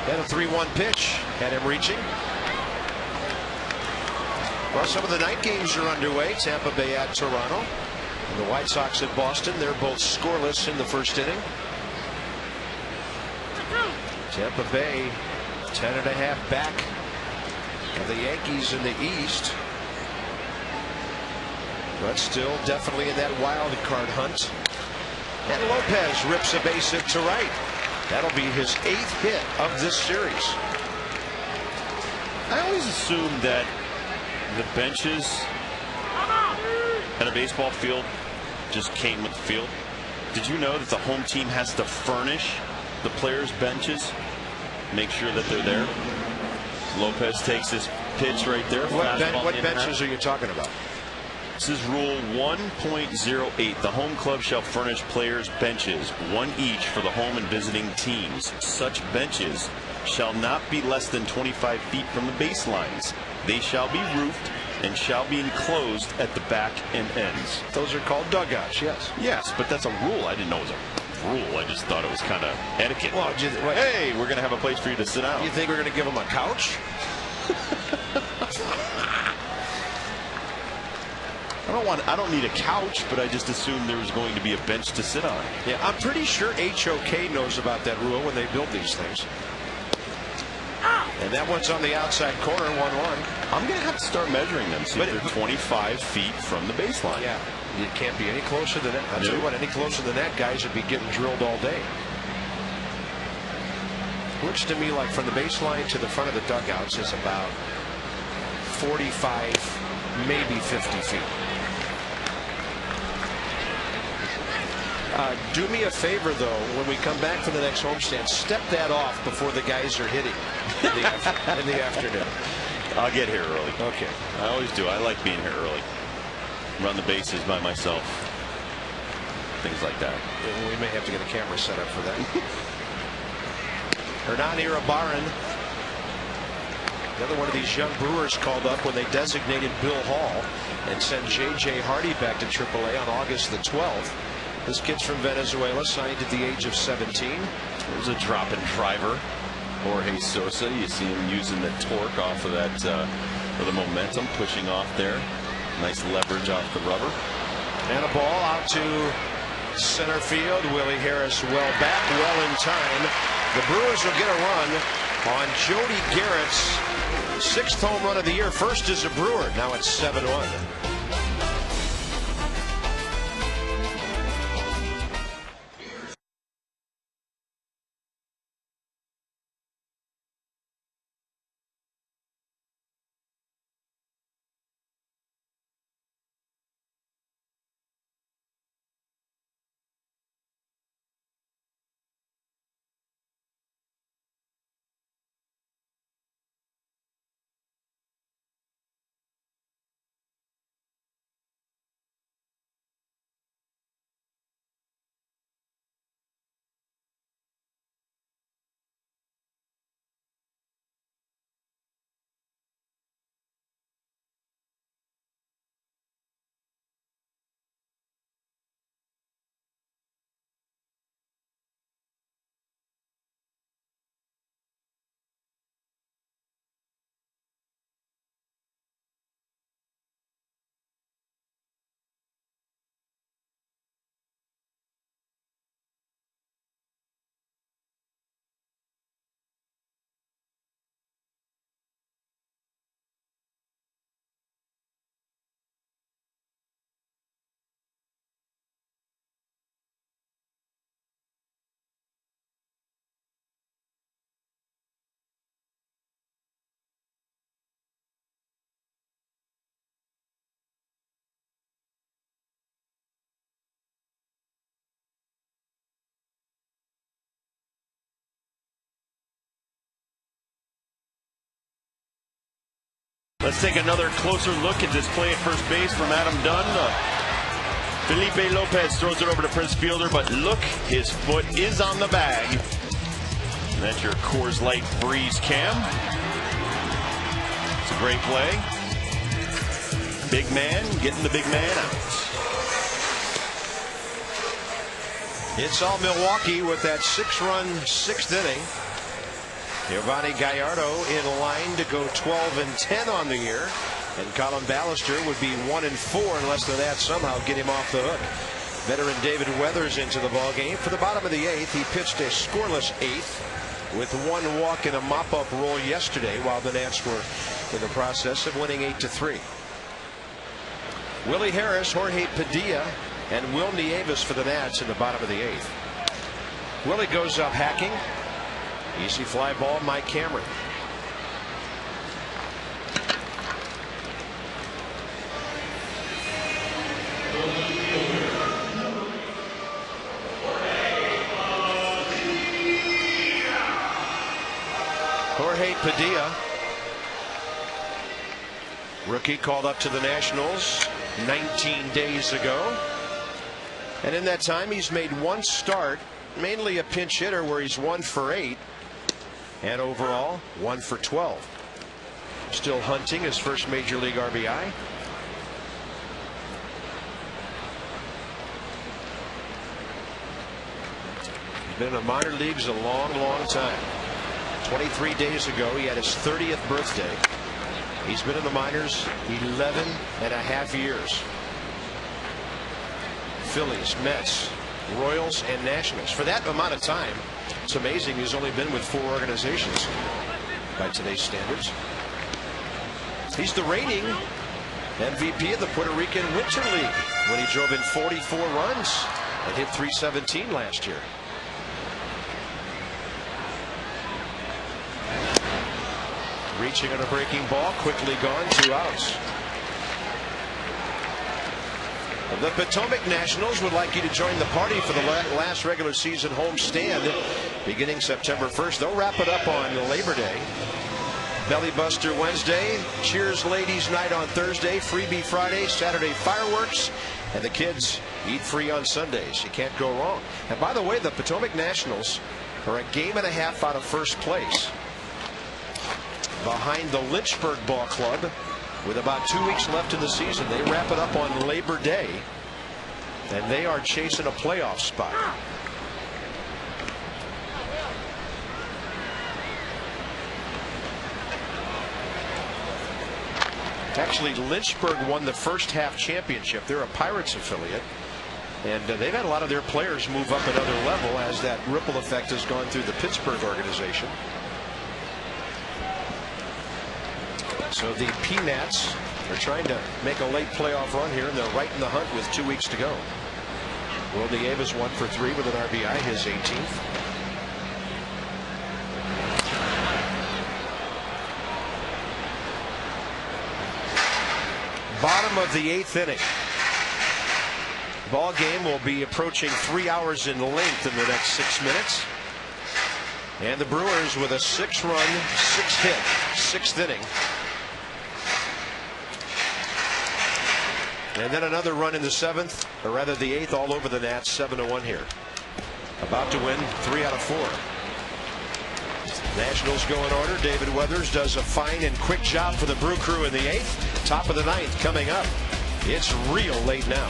Then a 3-1 pitch had him reaching. Well, some of the night games are underway. Tampa Bay at Toronto. And the White Sox at Boston. They're both scoreless in the first inning. Tampa Bay 10.5 back of the Yankees in the East. But still definitely in that wild card hunt. And Lopez rips a base hit to right. That'll be his 8th hit of this series. I always assumed that the benches at a baseball field just came with the field. Did you know that the home team has to furnish the players' benches, make sure that they're there? Lopez takes his pitch right there. What benches are you talking about? This is rule 1.08. The home club shall furnish players' benches, one each for the home and visiting teams. Such benches shall not be less than 25 feet from the baselines. They shall be roofed and shall be enclosed at the back and ends. Those are called dugouts, yes. Yes, but that's a rule. I didn't know it was a rule. I just thought it was kind of etiquette. Well, hey, we're going to have a place for you to sit down. You think we're going to give them a couch? I don't need a couch, but I just assumed there was going to be a bench to sit on. Yeah, I'm pretty sure HOK knows about that rule when they build these things. And that one's on the outside corner, 1-1. I'm going to have to start measuring them, see if they're 25 feet from the baseline. Yeah, it can't be any closer than that. I'll tell you what, any closer than that, guys would be getting drilled all day. Looks to me like from the baseline to the front of the dugouts is about 45, maybe 50 feet. Do me a favor, though, when we come back from the next homestand, step that off before the guys are hitting in the afternoon. I'll get here early. Okay. I always do. I like being here early. Run the bases by myself. Things like that. We may have to get a camera set up for that. Hernan Iribarren, another one of these young Brewers called up when they designated Bill Hall and sent J.J. Hardy back to AAA on August the 12th. This kid's from Venezuela, signed at the age of 17. There's a drop-in driver. Jorge Sosa, you see him using the torque off of that, or the momentum, pushing off there. Nice leverage off the rubber. And a ball out to center field. Willie Harris well back, well in time. The Brewers will get a run on Jody Garrett's 6th home run of the year. First as a Brewer. Now it's 7-1. Let's take another closer look at this play at first base from Adam Dunn. Felipe Lopez throws it over to Prince Fielder, but look, his foot is on the bag. And that's your Coors Light Breeze cam. It's a great play. Big man getting the big man out. It's all Milwaukee with that 6-run 6th inning. Giovanni Gallardo in line to go 12-10 on the year, and Colin Ballister would be 1-4 unless the Nats somehow get him off the hook. Veteran David Weathers into the ball game. For the bottom of the 8th, he pitched a scoreless 8th with 1 walk and a mop-up roll yesterday, while the Nats were in the process of winning 8-3. Willie Harris, Jorge Padilla, and Will Nieves for the Nats in the bottom of the 8th. Willie goes up hacking. Easy fly ball, Mike Cameron. Jorge Padilla, rookie, called up to the Nationals 19 days ago, and in that time he's made 1 start, mainly a pinch hitter, where he's 1 for 8, and overall 1 for 12. Still hunting his first major league RBI. He's been in the minor leagues a long time. 23 days ago he had his 30th birthday. He's been in the minors 11.5 years. Phillies, Mets, Royals, and Nationals. For that amount of time, it's amazing he's only been with 4 organizations by today's standards. He's the reigning MVP of the Puerto Rican Winter League when he drove in 44 runs and hit .317 last year. Reaching on a breaking ball, quickly gone, 2 outs. The Potomac Nationals would like you to join the party for the last regular season homestand beginning September 1st. They'll wrap it up on Labor Day. Belly Buster Wednesday, Cheers Ladies Night on Thursday, Freebie Friday, Saturday fireworks, and the kids eat free on Sundays. You can't go wrong. And by the way, the Potomac Nationals are a game and a half out of first place, behind the Lynchburg Ball Club, with about 2 weeks left in the season. They wrap it up on Labor Day, and they are chasing a playoff spot. Actually, Lynchburg won the first half championship. They're a Pirates affiliate, and they've had a lot of their players move up another level as that ripple effect has gone through the Pittsburgh organization. So the Peanuts are trying to make a late playoff run here, and they're right in the hunt with 2 weeks to go. Will Nieves 1 for 3 with an RBI, his 18th. Bottom of the 8th inning. Ball game will be approaching 3 hours in length in the next 6 minutes. And the Brewers with a 6-run, 6-hit, 6th inning. And then another run in the 7th, or rather the 8th, all over the Nats, 7-1 here. About to win 3 out of 4. Nationals go in order. David Weathers does a fine and quick job for the Brew Crew in the 8th. Top of the 9th coming up. It's real late now.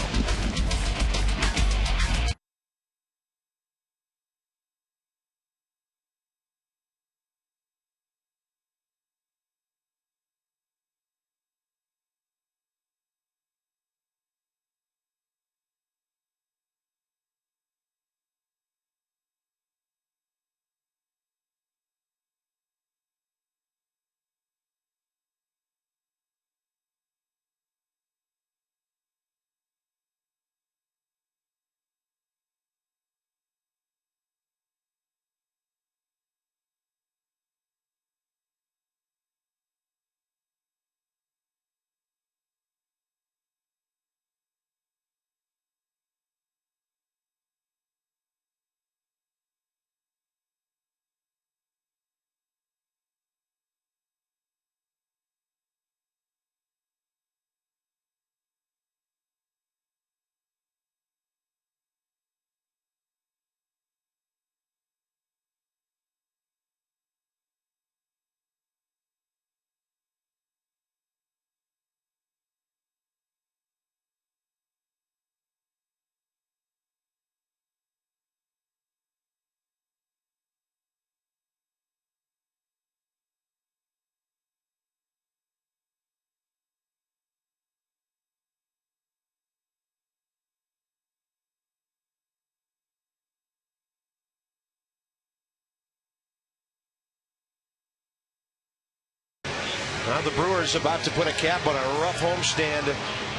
Now the Brewers about to put a cap on a rough homestand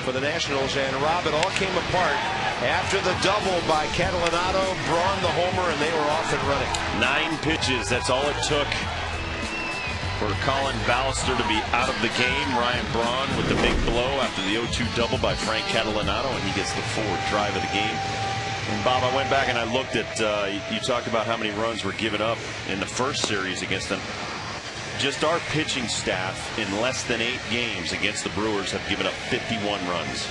for the Nationals, and Rob, it all came apart after the double by Catalinato, Braun the homer, and they were off and running. 9 pitches, that's all it took for Colin Ballister to be out of the game. Ryan Braun with the big blow after the 0-2 double by Frank Catalinato, and he gets the 4th drive of the game. And Bob, I went back and I looked at, you talked about how many runs were given up in the first series against them. Just our pitching staff in less than 8 games against the Brewers have given up 51 runs.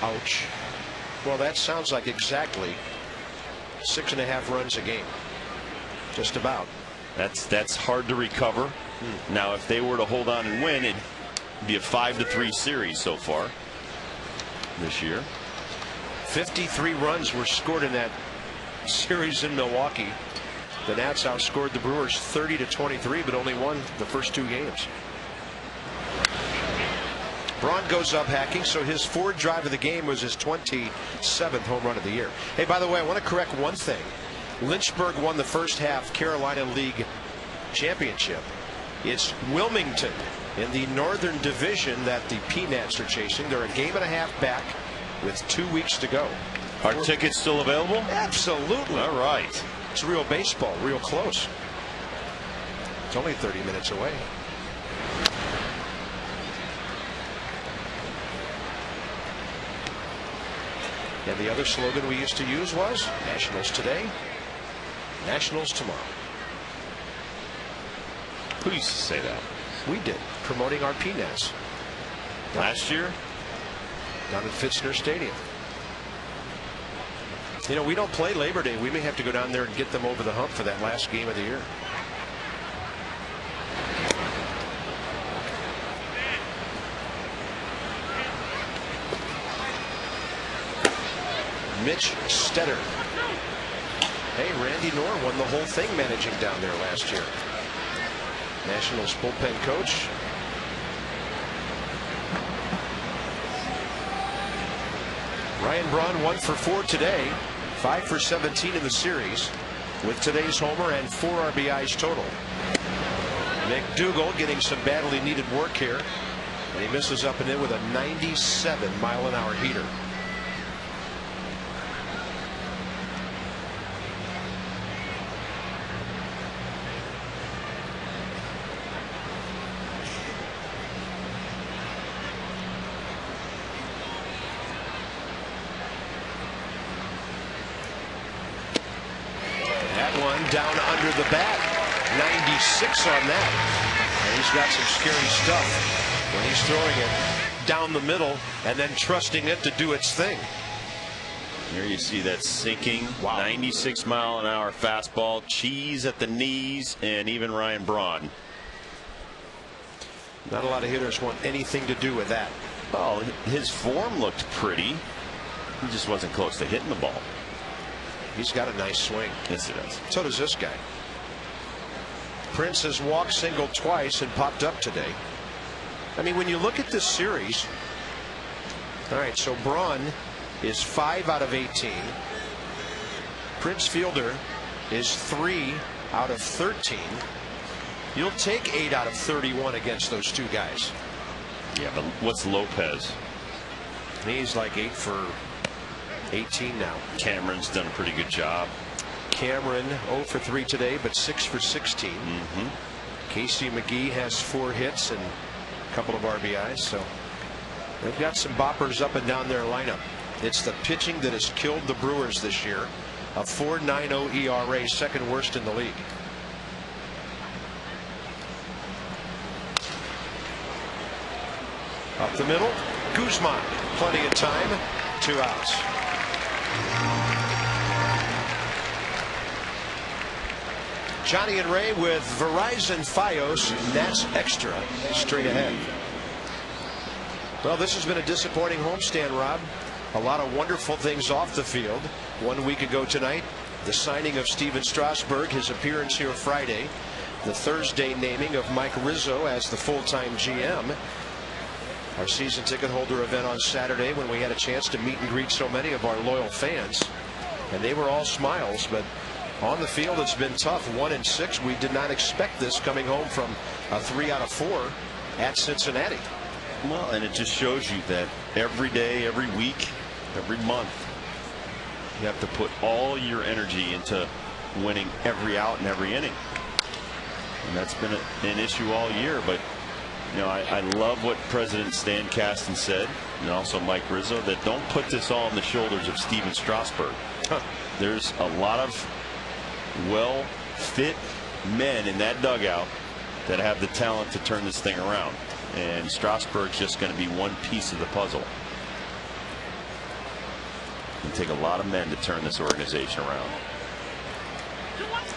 Ouch. Well, that sounds like exactly 6.5 runs a game. Just about. That's hard to recover. Now, if they were to hold on and win, it'd be a 5-3 series so far this year. 53 runs were scored in that series in Milwaukee. The Nats outscored the Brewers 30-23, but only won the first 2 games. Braun goes up hacking, so his 4th drive of the game was his 27th home run of the year. Hey, by the way, I want to correct one thing. Lynchburg won the first half Carolina League championship. It's Wilmington in the Northern Division that the Peanuts are chasing. They're a game and a half back with 2 weeks to go. Are tickets still available? Absolutely. All right. It's real baseball, real close. It's only 30 minutes away. And the other slogan we used to use was Nationals today, Nationals tomorrow. Who used to say that? We did, promoting our Peanuts. Last year? Down at Fitzner Stadium. You know, we don't play Labor Day. We may have to go down there and get them over the hump for that last game of the year. Mitch Stetter. Hey, Randy Knorr won the whole thing managing down there last year. Nationals bullpen coach. Ryan Braun 1 for 4 today, 5 for 17 in the series with today's homer and 4 RBIs total. McDougal getting some badly needed work here, and he misses up and in with a 97-mile-an-hour heater. Down under the bat, 96 on that, and he's got some scary stuff when he's throwing it down the middle and then trusting it to do its thing. Here you see that sinking 96-mile-an-hour fastball, cheese at the knees, and even Ryan Braun. Not a lot of hitters want anything to do with that. Well, his form looked pretty. He just wasn't close to hitting the ball. He's got a nice swing. Yes, he does. So does this guy. Prince has walked single twice and popped up today. I mean, when you look at this series, all right, so Braun is 5 out of 18. Prince Fielder is 3 out of 13. You'll take 8 out of 31 against those 2 guys. Yeah, but what's Lopez? He's like 8 for 18 now. Cameron's done a pretty good job. Cameron 0 for 3 today, but 6 for 16. Casey McGee has 4 hits and a couple of RBIs, so they've got some boppers up and down their lineup. It's the pitching that has killed the Brewers this year. A 4.90 ERA, 2nd worst in the league. Up the middle, Guzman, plenty of time, 2 outs. Johnny and Ray with Verizon Fios Nats Extra straight ahead. Well, this has been a disappointing homestand, Rob. A lot of wonderful things off the field. 1 week ago tonight, the signing of Steven Strasburg, his appearance here Friday, the Thursday naming of Mike Rizzo as the full-time GM, our season ticket holder event on Saturday when we had a chance to meet and greet so many of our loyal fans, and they were all smiles, but On the field, it's been tough. 1-6. We did not expect this coming home from a 3 out of 4 at Cincinnati. Well, and it just shows you that every day, every week, every month, you have to put all your energy into winning every out and every inning. And that's been an issue all year. But, you know, I love what President Stan Kasten said, and also Mike Rizzo, that don't put this all on the shoulders of Steven Strasburg. There's a lot of well-fit men in that dugout that have the talent to turn this thing around. And Strasburg's just going to be one piece of the puzzle. It'll take a lot of men to turn this organization around.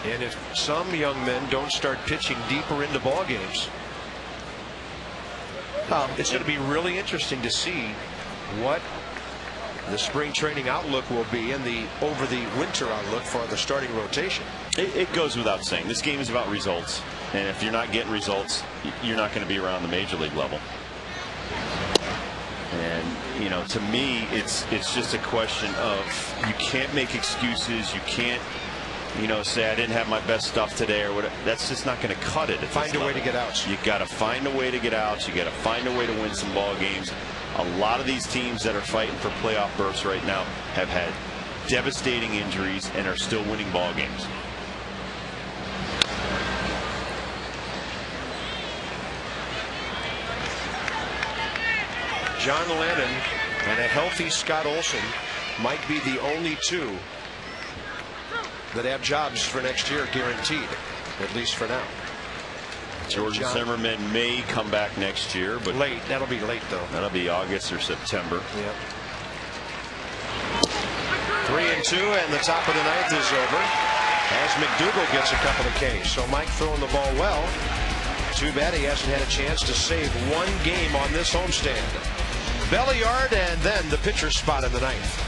And if some young men don't start pitching deeper into ball games, it's going to be really interesting to see what the spring training outlook will be and the over the winter outlook for the starting rotation. It goes without saying, this game is about results, and if you're not getting results, you're not going to be around the major league level. And, you know, to me, it's just a question of, you can't make excuses. You can't, you know, say I didn't have my best stuff today or whatever. That's just not going to cut it. Find a way to get out. You got to find a way to get out. You got to find a way to win some ball games. A lot of these teams that are fighting for playoff berths right now have had devastating injuries and are still winning ball games. John Lennon and a healthy Scott Olson might be the only two that have jobs for next year guaranteed, at least for now. Jordan Zimmerman may come back next year, but late. That'll be late, though. That'll be August or September. Yep. 3-2, and the top of the ninth is over as McDougal gets a couple of Ks. So Mike throwing the ball well. Too bad he hasn't had a chance to save one game on this homestand. Belliard, and then the pitcher spot in the ninth.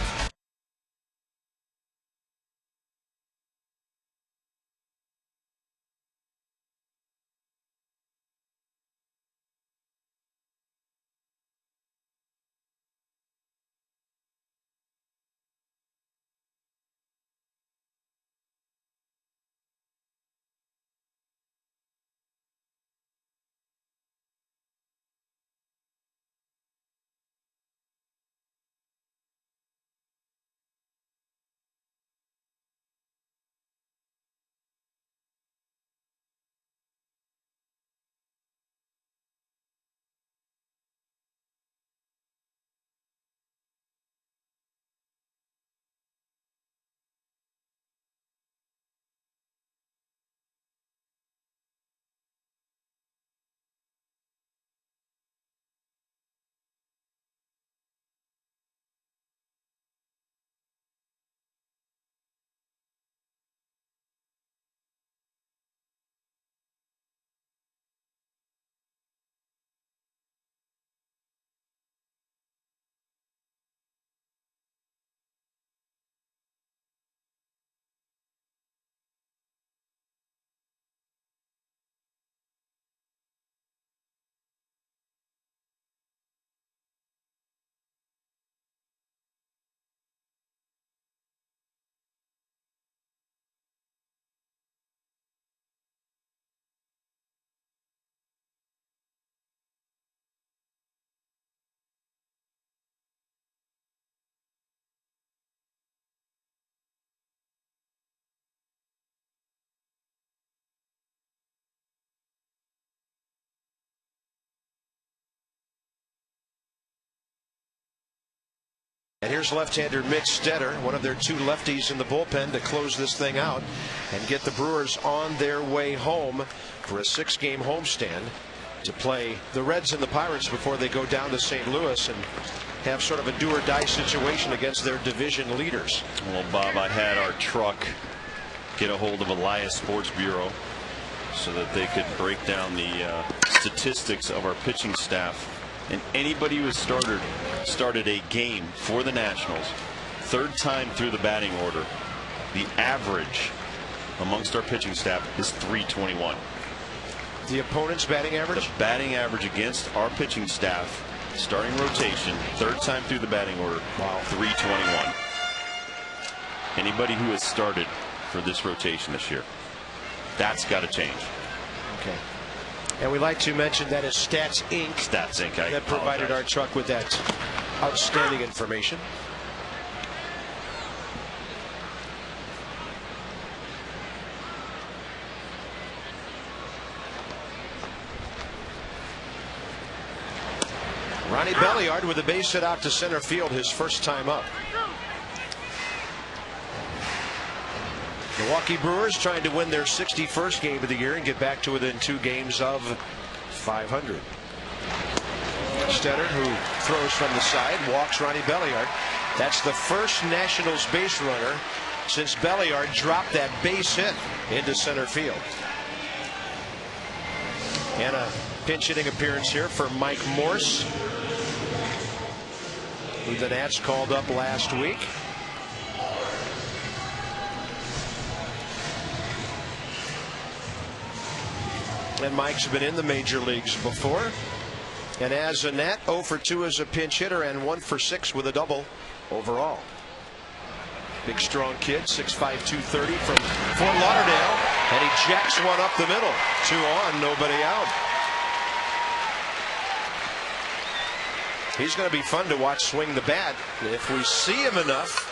And here's left-hander Mitch Stetter, one of their two lefties in the bullpen, to close this thing out and get the Brewers on their way home for a 6-game homestand to play the Reds and the Pirates before they go down to St. Louis and have sort of a do-or-die situation against their division leaders. Well, Bob, I had our truck get a hold of Elias Sports Bureau so that they could break down the statistics of our pitching staff. And anybody who has started a game for the Nationals, third time through the batting order, the average amongst our pitching staff is .321. The opponent's batting average? The batting average against our pitching staff, starting rotation, third time through the batting order, wow, .321. Anybody who has started for this rotation this year. That's got to change. Okay. And we like to mention that is Stats Inc. Stats Inc. that provided our truck with that outstanding information. Ronnie Belliard with a base hit out to center field, his first time up. Milwaukee Brewers trying to win their 61st game of the year and get back to within 2 games of 500. Stetter, who throws from the side, walks Ronnie Belliard. That's the first Nationals base runner since Belliard dropped that base hit into center field. And a pinch hitting appearance here for Mike Morse, who the Nats called up last week. And Mike's been in the major leagues before. And as a Nat, 0 for 2 as a pinch hitter and 1 for 6 with a double overall. Big strong kid, 6'5", 230 from Fort Lauderdale. And he jacks one up the middle. 2 on, nobody out. He's going to be fun to watch swing the bat if we see him enough.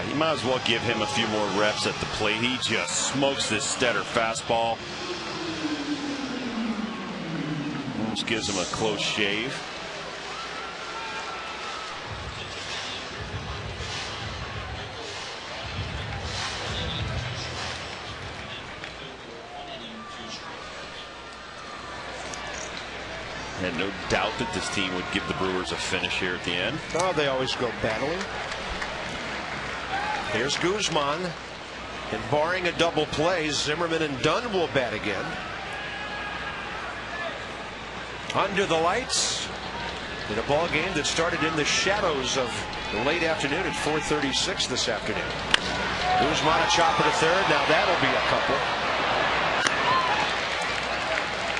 You might as well give him a few more reps at the plate. He just smokes this Stetter fastball. Just gives him a close shave. And no doubt that this team would give the Brewers a finish here at the end. Oh, they always go battling. Here's Guzman, and barring a double play, Zimmerman and Dunn will bat again. Under the lights in a ball game that started in the shadows of the late afternoon at 4:36 this afternoon. Guzman a chopper to third. Now that'll be a couple.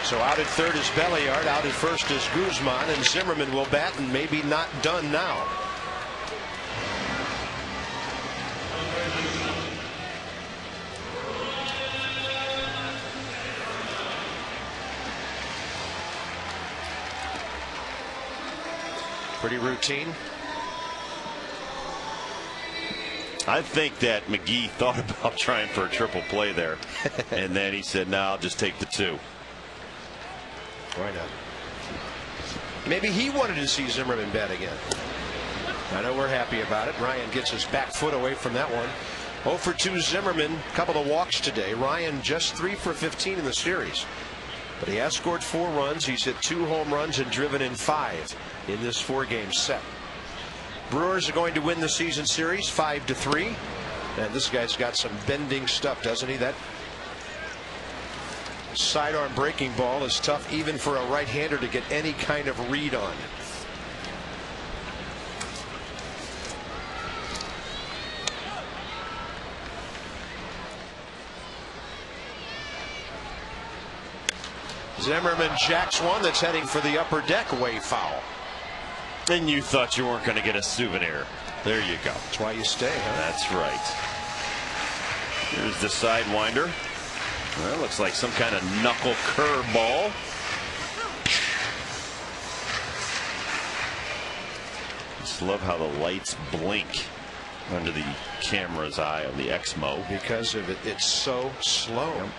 So out at third is Belliard, out at first is Guzman, and Zimmerman will bat, and maybe not Dunn now. Pretty routine. I think that McGee thought about trying for a triple play there. And then he said, no, I'll just take the 2. Why not? Maybe he wanted to see Zimmerman bat again. I know we're happy about it. Ryan gets his back foot away from that one. 0 for 2 Zimmerman, couple of walks today. Ryan just 3 for 15 in the series. But he has scored 4 runs. He's hit 2 home runs and driven in 5 in this 4-game set. Brewers are going to win the season series 5-3. And this guy's got some bending stuff, doesn't he? That sidearm breaking ball is tough even for a right-hander to get any kind of read on. Zimmerman jacks one that's heading for the upper deck, way foul. And you thought you weren't going to get a souvenir. There you go. That's why you stay, huh? That's right. Here's the sidewinder. That looks like some kind of knuckle curveball. Just love how the lights blink under the camera's eye on the Exmo. Because of it, it's so slow. Yep.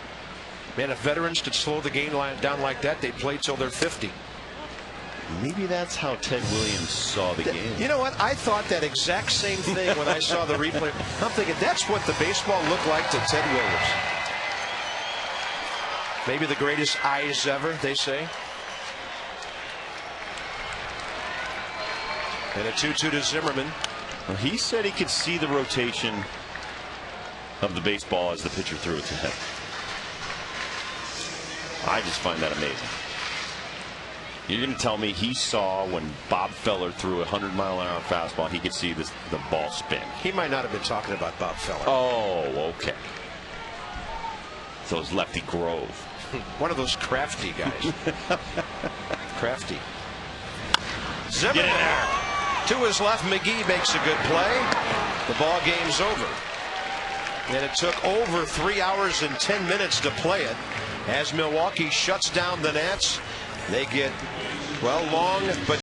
Man, if veterans could slow the game line down like that, they'd play till they're 50. Maybe that's how Ted Williams saw the game. You know what? I thought that exact same thing when I saw the replay. I'm thinking that's what the baseball looked like to Ted Williams. Maybe the greatest eyes ever, they say. And a 2-2 to Zimmerman. Well, he said he could see the rotation of the baseball as the pitcher threw it to him. I just find that amazing. You're going to tell me he saw when Bob Feller threw a 100-mile-an-hour fastball, he could see the ball spin? He might not have been talking about Bob Feller. Oh, okay. So it was Lefty Grove. One of those crafty guys. Crafty. Zimmerman to his left. McGee makes a good play. The ball game's over. And it took over 3 hours and 10 minutes to play it. As Milwaukee shuts down the Nats, they get, well, long but